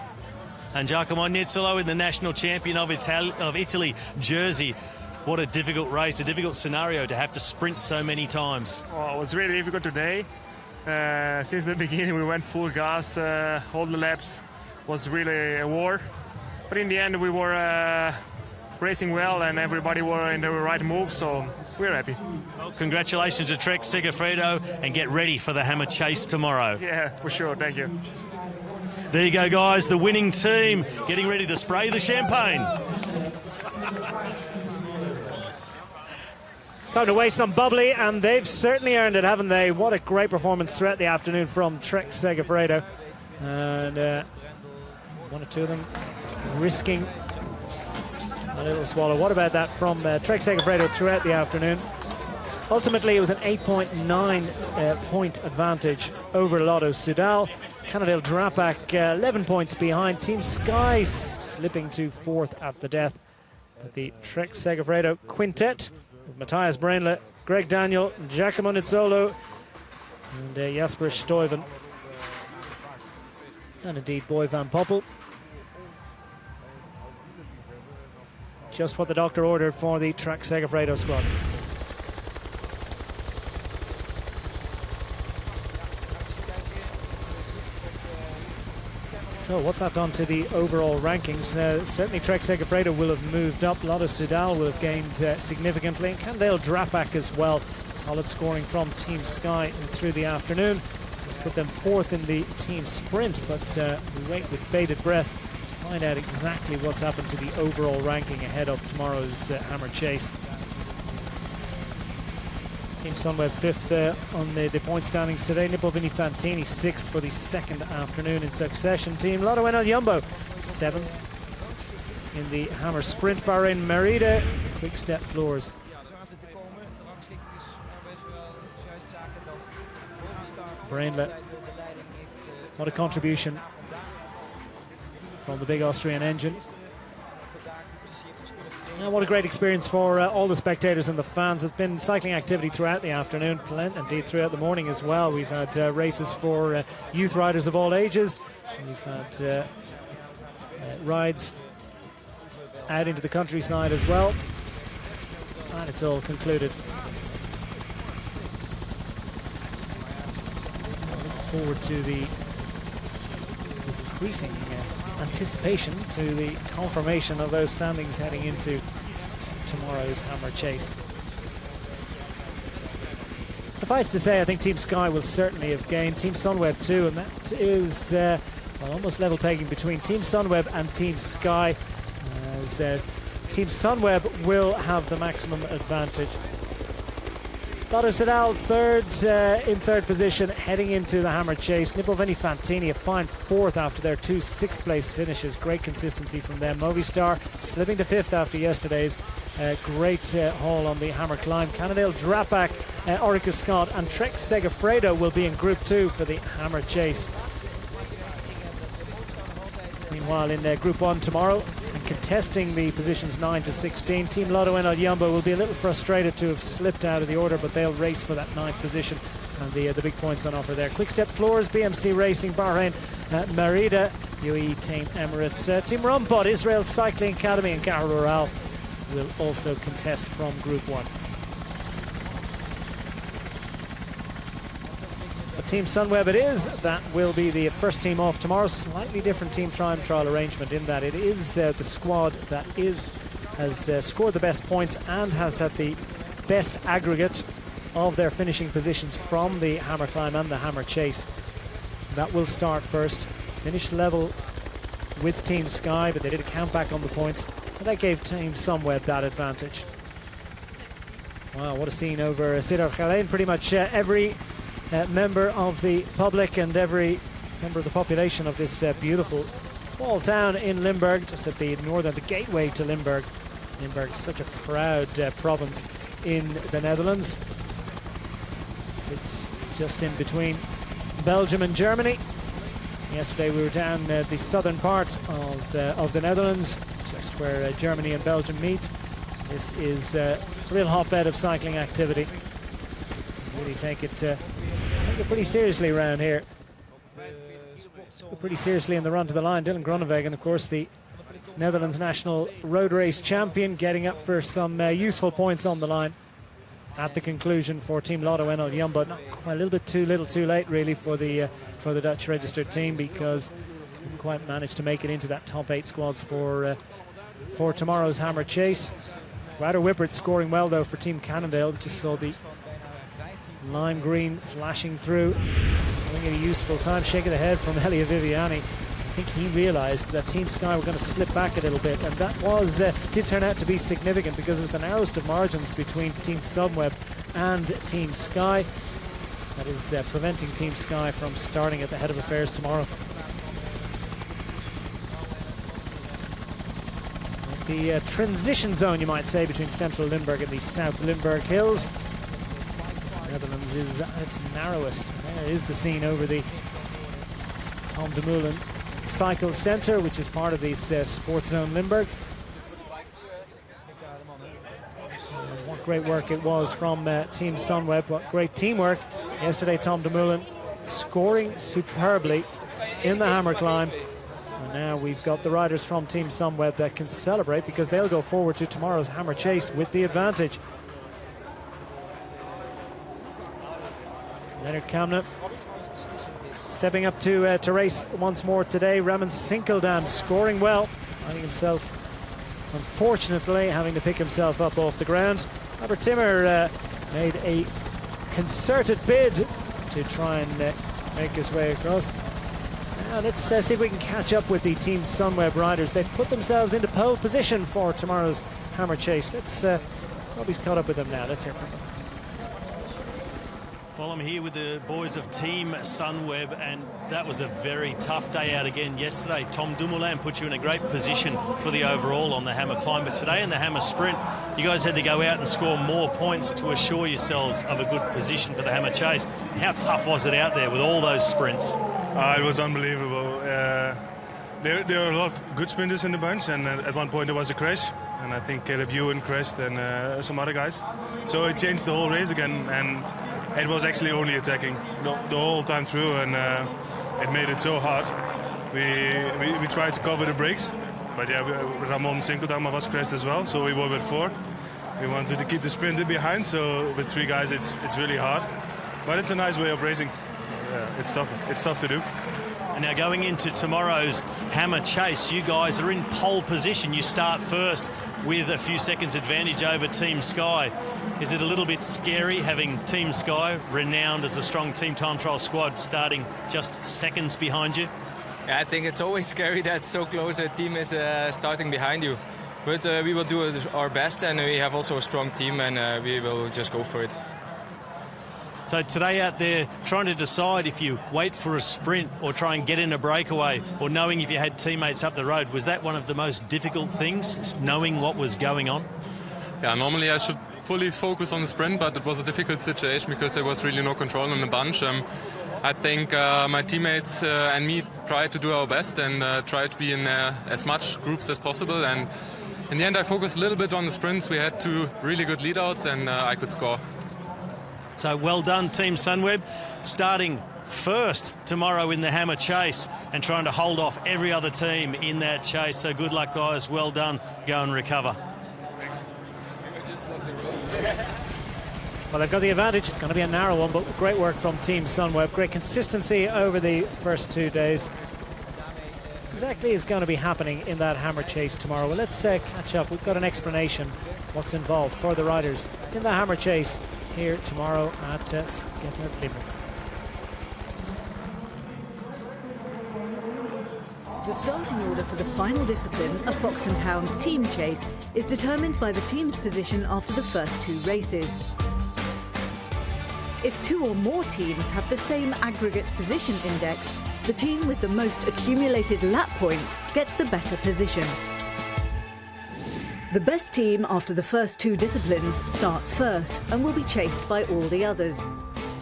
B: And Giacomo Nizzolo in the national champion of Italy jersey. What a difficult race, a difficult scenario to have to sprint so many times.
N: Well, it was really difficult today. Since the beginning we went full gas, all the laps was really a war. But in the end we were racing well and everybody were in the right move, so we're happy.
B: Well, congratulations to Trek Segafredo and get ready for the Hammer Chase tomorrow.
N: Yeah, for sure, thank you.
B: There you go, guys. The winning team getting ready to spray the champagne.
A: Time to waste some bubbly, and they've certainly earned it, haven't they? What a great performance throughout the afternoon from Trek Segafredo. And one or two of them risking a little swallow. What about that from Trek Segafredo throughout the afternoon? Ultimately, it was an 8.9 point advantage over Lotto Soudal. Cannondale Drapac 11 points behind. Team Sky slipping to 4th at the death. But the Trek Segafredo quintet with Matthias Breinle, Greg Daniel, Giacomo Nizzolo, and Jasper Stuyven. And indeed, Boy Van Poppel. Just what the doctor ordered for the Trek Segafredo squad. So what's that done to the overall rankings? Certainly Trek Segafredo will have moved up. Lotto Soudal will have gained significantly. And Cannondale Drapac as well. Solid scoring from Team Sky through the afternoon. Let's put them 4th in the team sprint, but we wait with bated breath to find out exactly what's happened to the overall ranking ahead of tomorrow's Hammer Chase. Team Sunweb 5th on the point standings today. Nippo Vini Fantini 6th for the 2nd afternoon in succession. Team Lotto Enel Jumbo 7th in the Hammer Sprint. Bahrain Merida, Quick Step Floors. Breinle, what a contribution from the big Austrian engine. And what a great experience for all the spectators and the fans. It's been cycling activity throughout the afternoon, indeed throughout the morning as well. We've had races for youth riders of all ages. We've had rides out into the countryside as well. And it's all concluded. I look forward to the increasing anticipation to the confirmation of those standings heading into tomorrow's Hammer Chase. Suffice to say, I think Team Sky will certainly have gained. Team Sunweb too, and that is almost level pegging between Team Sunweb and Team Sky, as Team Sunweb will have the maximum advantage. Lotto Soudal in third position heading into the Hammer Chase. Nippo Vini Fantini a fine 4th after their 2 6th place finishes. Great consistency from them. Movistar slipping to 5th after yesterday's great haul on the Hammer Climb. Cannondale Drapac, Orica Scott and Trek Segafredo will be in Group 2 for the Hammer Chase. Meanwhile, in Group 1 tomorrow, and contesting the positions 9 to 16, Team Lotto Enel Jumbo will be a little frustrated to have slipped out of the order, but they'll race for that 9th position, and the big points on offer there. Quick Step Floors, BMC Racing, Bahrain Merida, UAE Team Emirates, Team Rombot, Israel Cycling Academy, and Garo Rural will also contest from Group 1. Team Sunweb it is. That will be the first team off tomorrow. Slightly different team time trial arrangement in that it is the squad that has scored the best points and has had the best aggregate of their finishing positions from the Hammer Climb and the Hammer Chase. That will start first. Finished level with Team Sky, but they did a count back on the points, and that gave Team Sunweb that advantage. Wow, what a scene over Sidar Khalein. Pretty much every member of the public and every member of the population of this beautiful small town in Limburg, just at the northern, the gateway to Limburg. Limburg is such a proud province in the Netherlands. Sits just in between Belgium and Germany. Yesterday we were down the southern part of the Netherlands, just where Germany and Belgium meet. This is a real hotbed of cycling activity. Really take it pretty seriously around here. Pretty seriously in the run to the line. Dylan Groenewegen, of course, the Netherlands national road race champion, getting up for some useful points on the line at the conclusion for Team Lotto Enel Jumbo. Not quite, a little bit too little too late really for the Dutch registered team, because didn't quite manage to make it into that top 8 squads for tomorrow's Hammer Chase. Ryder Whippert scoring well though for Team Cannondale. Just saw the lime green flashing through, giving it a useful time. Shake of the head from Elia Viviani. think he realised that Team Sky were going to slip back a little bit, and that did turn out to be significant, because it was the narrowest of margins between Team Sunweb and Team Sky. That is preventing Team Sky from starting at the head of affairs tomorrow. The transition zone, you might say, between central Limburg and the South Limburg Hills. The Netherlands is at its narrowest. There is the scene over the Tom Dumoulin Cycle Centre, which is part of the Sports Zone Limburg. What great work it was from Team Sunweb. What great teamwork. Yesterday, Tom Dumoulin scoring superbly in the hammer climb. And now we've got the riders from Team Sunweb that can celebrate, because they'll go forward to tomorrow's hammer chase with the advantage. Leonard Kamna stepping up to race once more today. Raman Sinkeldam scoring well, finding himself, unfortunately, having to pick himself up off the ground. Albert Timmer made a concerted bid to try and make his way across. Now let's see if we can catch up with the Team Sunweb riders. They've put themselves into pole position for tomorrow's hammer chase. Robbie's caught up with them now. Let's hear from them.
B: Well, I'm here with the boys of Team Sunweb, and that was a very tough day out again yesterday. Tom Dumoulin put you in a great position for the overall on the hammer climb, but today in the hammer sprint, you guys had to go out and score more points to assure yourselves of a good position for the hammer chase. How tough was it out there with all those sprints?
O: It was unbelievable. There were a lot of good sprinters in the bunch, and at one point there was a crash, and I think Caleb Ewan crashed and some other guys. So it changed the whole race again, and it was actually only attacking the whole time through, and it made it so hard. We tried to cover the breaks, but yeah, Ramon Sinkeldam was crashed as well, so we were with 4. We wanted to keep the sprinter behind, so with 3 guys it's really hard. But it's a nice way of racing. It's tough to do.
B: And now going into tomorrow's hammer chase, you guys are in pole position. You start first with a few seconds advantage over Team Sky. Is it a little bit scary having Team Sky, renowned as a strong team time trial squad, starting just seconds behind you?
P: Yeah, I think it's always scary that so close a team is starting behind you. But we will do our best, and we have also a strong team, and we will just go for it.
B: So today out there, trying to decide if you wait for a sprint or try and get in a breakaway, or knowing if you had teammates up the road, was that one of the most difficult things, knowing what was going on?
Q: Yeah, normally I should fully focus on the sprint, but it was a difficult situation because there was really no control on the bunch. I think my teammates and me tried to do our best and tried to be in as much groups as possible. And in the end, I focused a little bit on the sprints. We had 2 really good lead-outs, and I could score.
B: So well done, Team Sunweb, starting first tomorrow in the hammer chase and trying to hold off every other team in that chase. So good luck, guys. Well done. Go and recover.
O: Thanks.
A: Well, they've got the advantage. It's going to be a narrow one, but great work from Team Sunweb. Great consistency over the first 2 days. Exactly is going to be happening in that hammer chase tomorrow. Well, let's catch up. We've got an explanation what's involved for the riders in the hammer chase here tomorrow at Skepner Limburg.
C: The starting order for the final discipline, a Fox and Hounds team chase, is determined by the team's position after the first 2 races. If 2 or more teams have the same aggregate position index, the team with the most accumulated lap points gets the better position. The best team after the first 2 disciplines starts first and will be chased by all the others.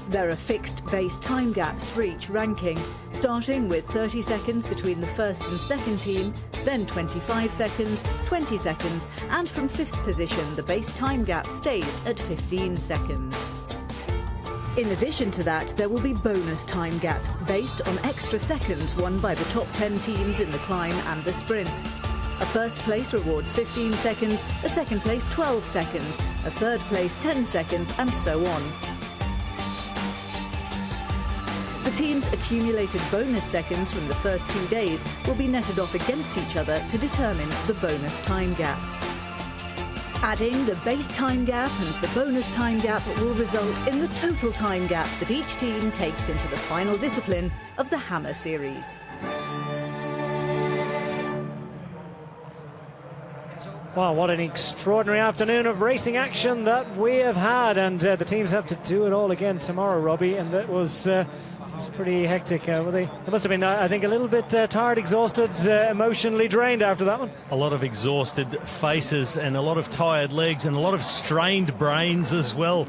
C: There are fixed base time gaps for each ranking, starting with 30 seconds between the first and second team, then 25 seconds, 20 seconds, and from 5th position the base time gap stays at 15 seconds. In addition to that, there will be bonus time gaps based on extra seconds won by the top 10 teams in the climb and the sprint. A first place rewards 15 seconds, a second place 12 seconds, a third place 10 seconds, and so on. The team's accumulated bonus seconds from the first 2 days will be netted off against each other to determine the bonus time gap. Adding the base time gap and the bonus time gap will result in the total time gap that each team takes into the final discipline of the Hammer Series.
A: Well, what an extraordinary afternoon of racing action that we have had, and the teams have to do it all again tomorrow, Robbie, and that was pretty hectic. They must have been, I think, a little bit tired, exhausted, emotionally drained after that one.
B: A lot of exhausted faces and a lot of tired legs and a lot of strained brains as well,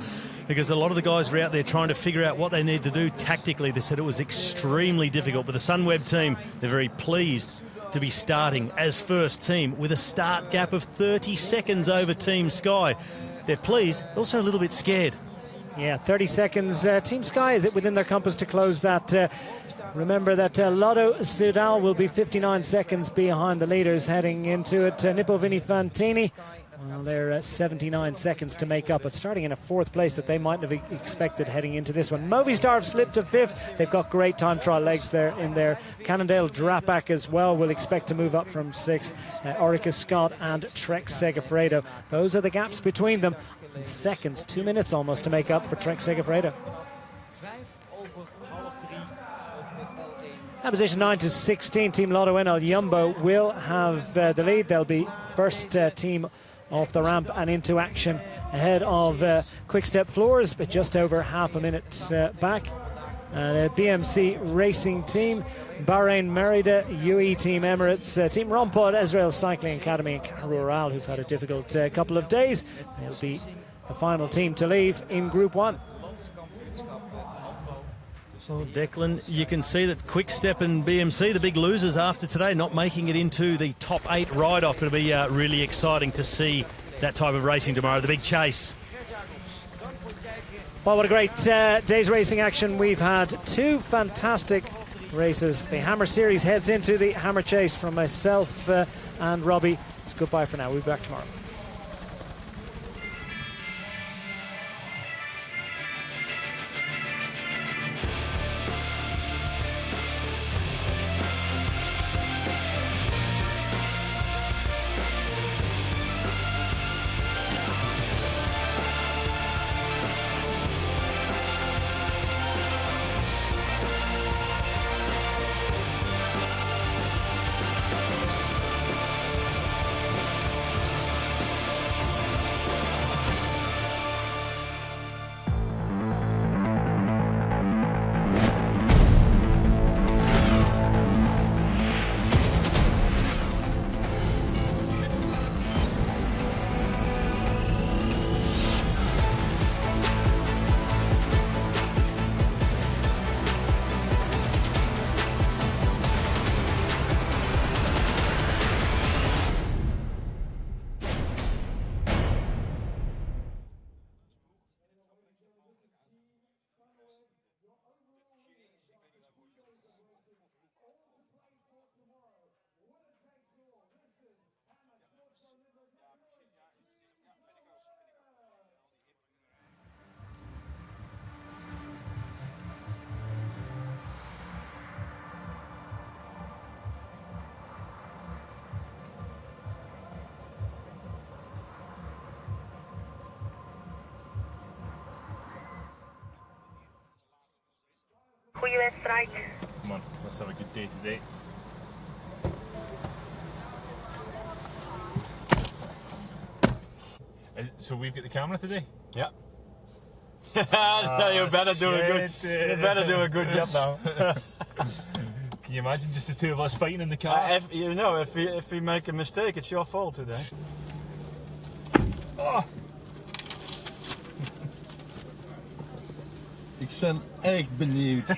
B: because a lot of the guys were out there trying to figure out what they need to do tactically. They said it was extremely difficult, but the Sunweb team, they're very pleased to be starting as first team with a start gap of 30 seconds over Team Sky. They're pleased, also a little bit scared.
A: Yeah, 30 seconds. Team Sky, is it within their compass to close that? Remember that Lotto Soudal will be 59 seconds behind the leaders heading into it. Nippo Fantini, well, they're 79 seconds to make up, but starting in a fourth place that they mightn't have expected heading into this one. Movistar have slipped to fifth. They've got great time trial legs there in there. Cannondale Drapac as well will expect to move up from sixth. Orica Scott and Trek Segafredo. Those are the gaps between them. In seconds, 2 minutes almost to make up for Trek Segafredo. At position 9 to 16, Team Lotto NL Jumbo will have the lead. They'll be first team off the ramp and into action ahead of Quick Step Floors, but just over half a minute back. BMC Racing Team, Bahrain Merida, UE Team Emirates, Team Rompod, Israel Cycling Academy and Car Rural, who've had a difficult couple of days. They'll be the final team to leave in Group 1.
B: Well, Declan, you can see that Quick Step and BMC, the big losers after today, not making it into the top 8 ride-off. It'll be really exciting to see that type of racing tomorrow, the big chase.
A: Well, what a great day's racing action. We've had 2 fantastic races. The Hammer Series heads into the Hammer Chase. From myself and Robbie, it's goodbye for now. We'll be back tomorrow.
R: Goeie wedstrijd.
H: Come on, let's have a good day today. So we've got the camera today?
S: Yeah. You better do a good job now.
H: Can you imagine just the 2 of us fighting in the car?
S: If we make a mistake, it's your fault today.
H: Oh.
S: Ik ben echt benieuwd.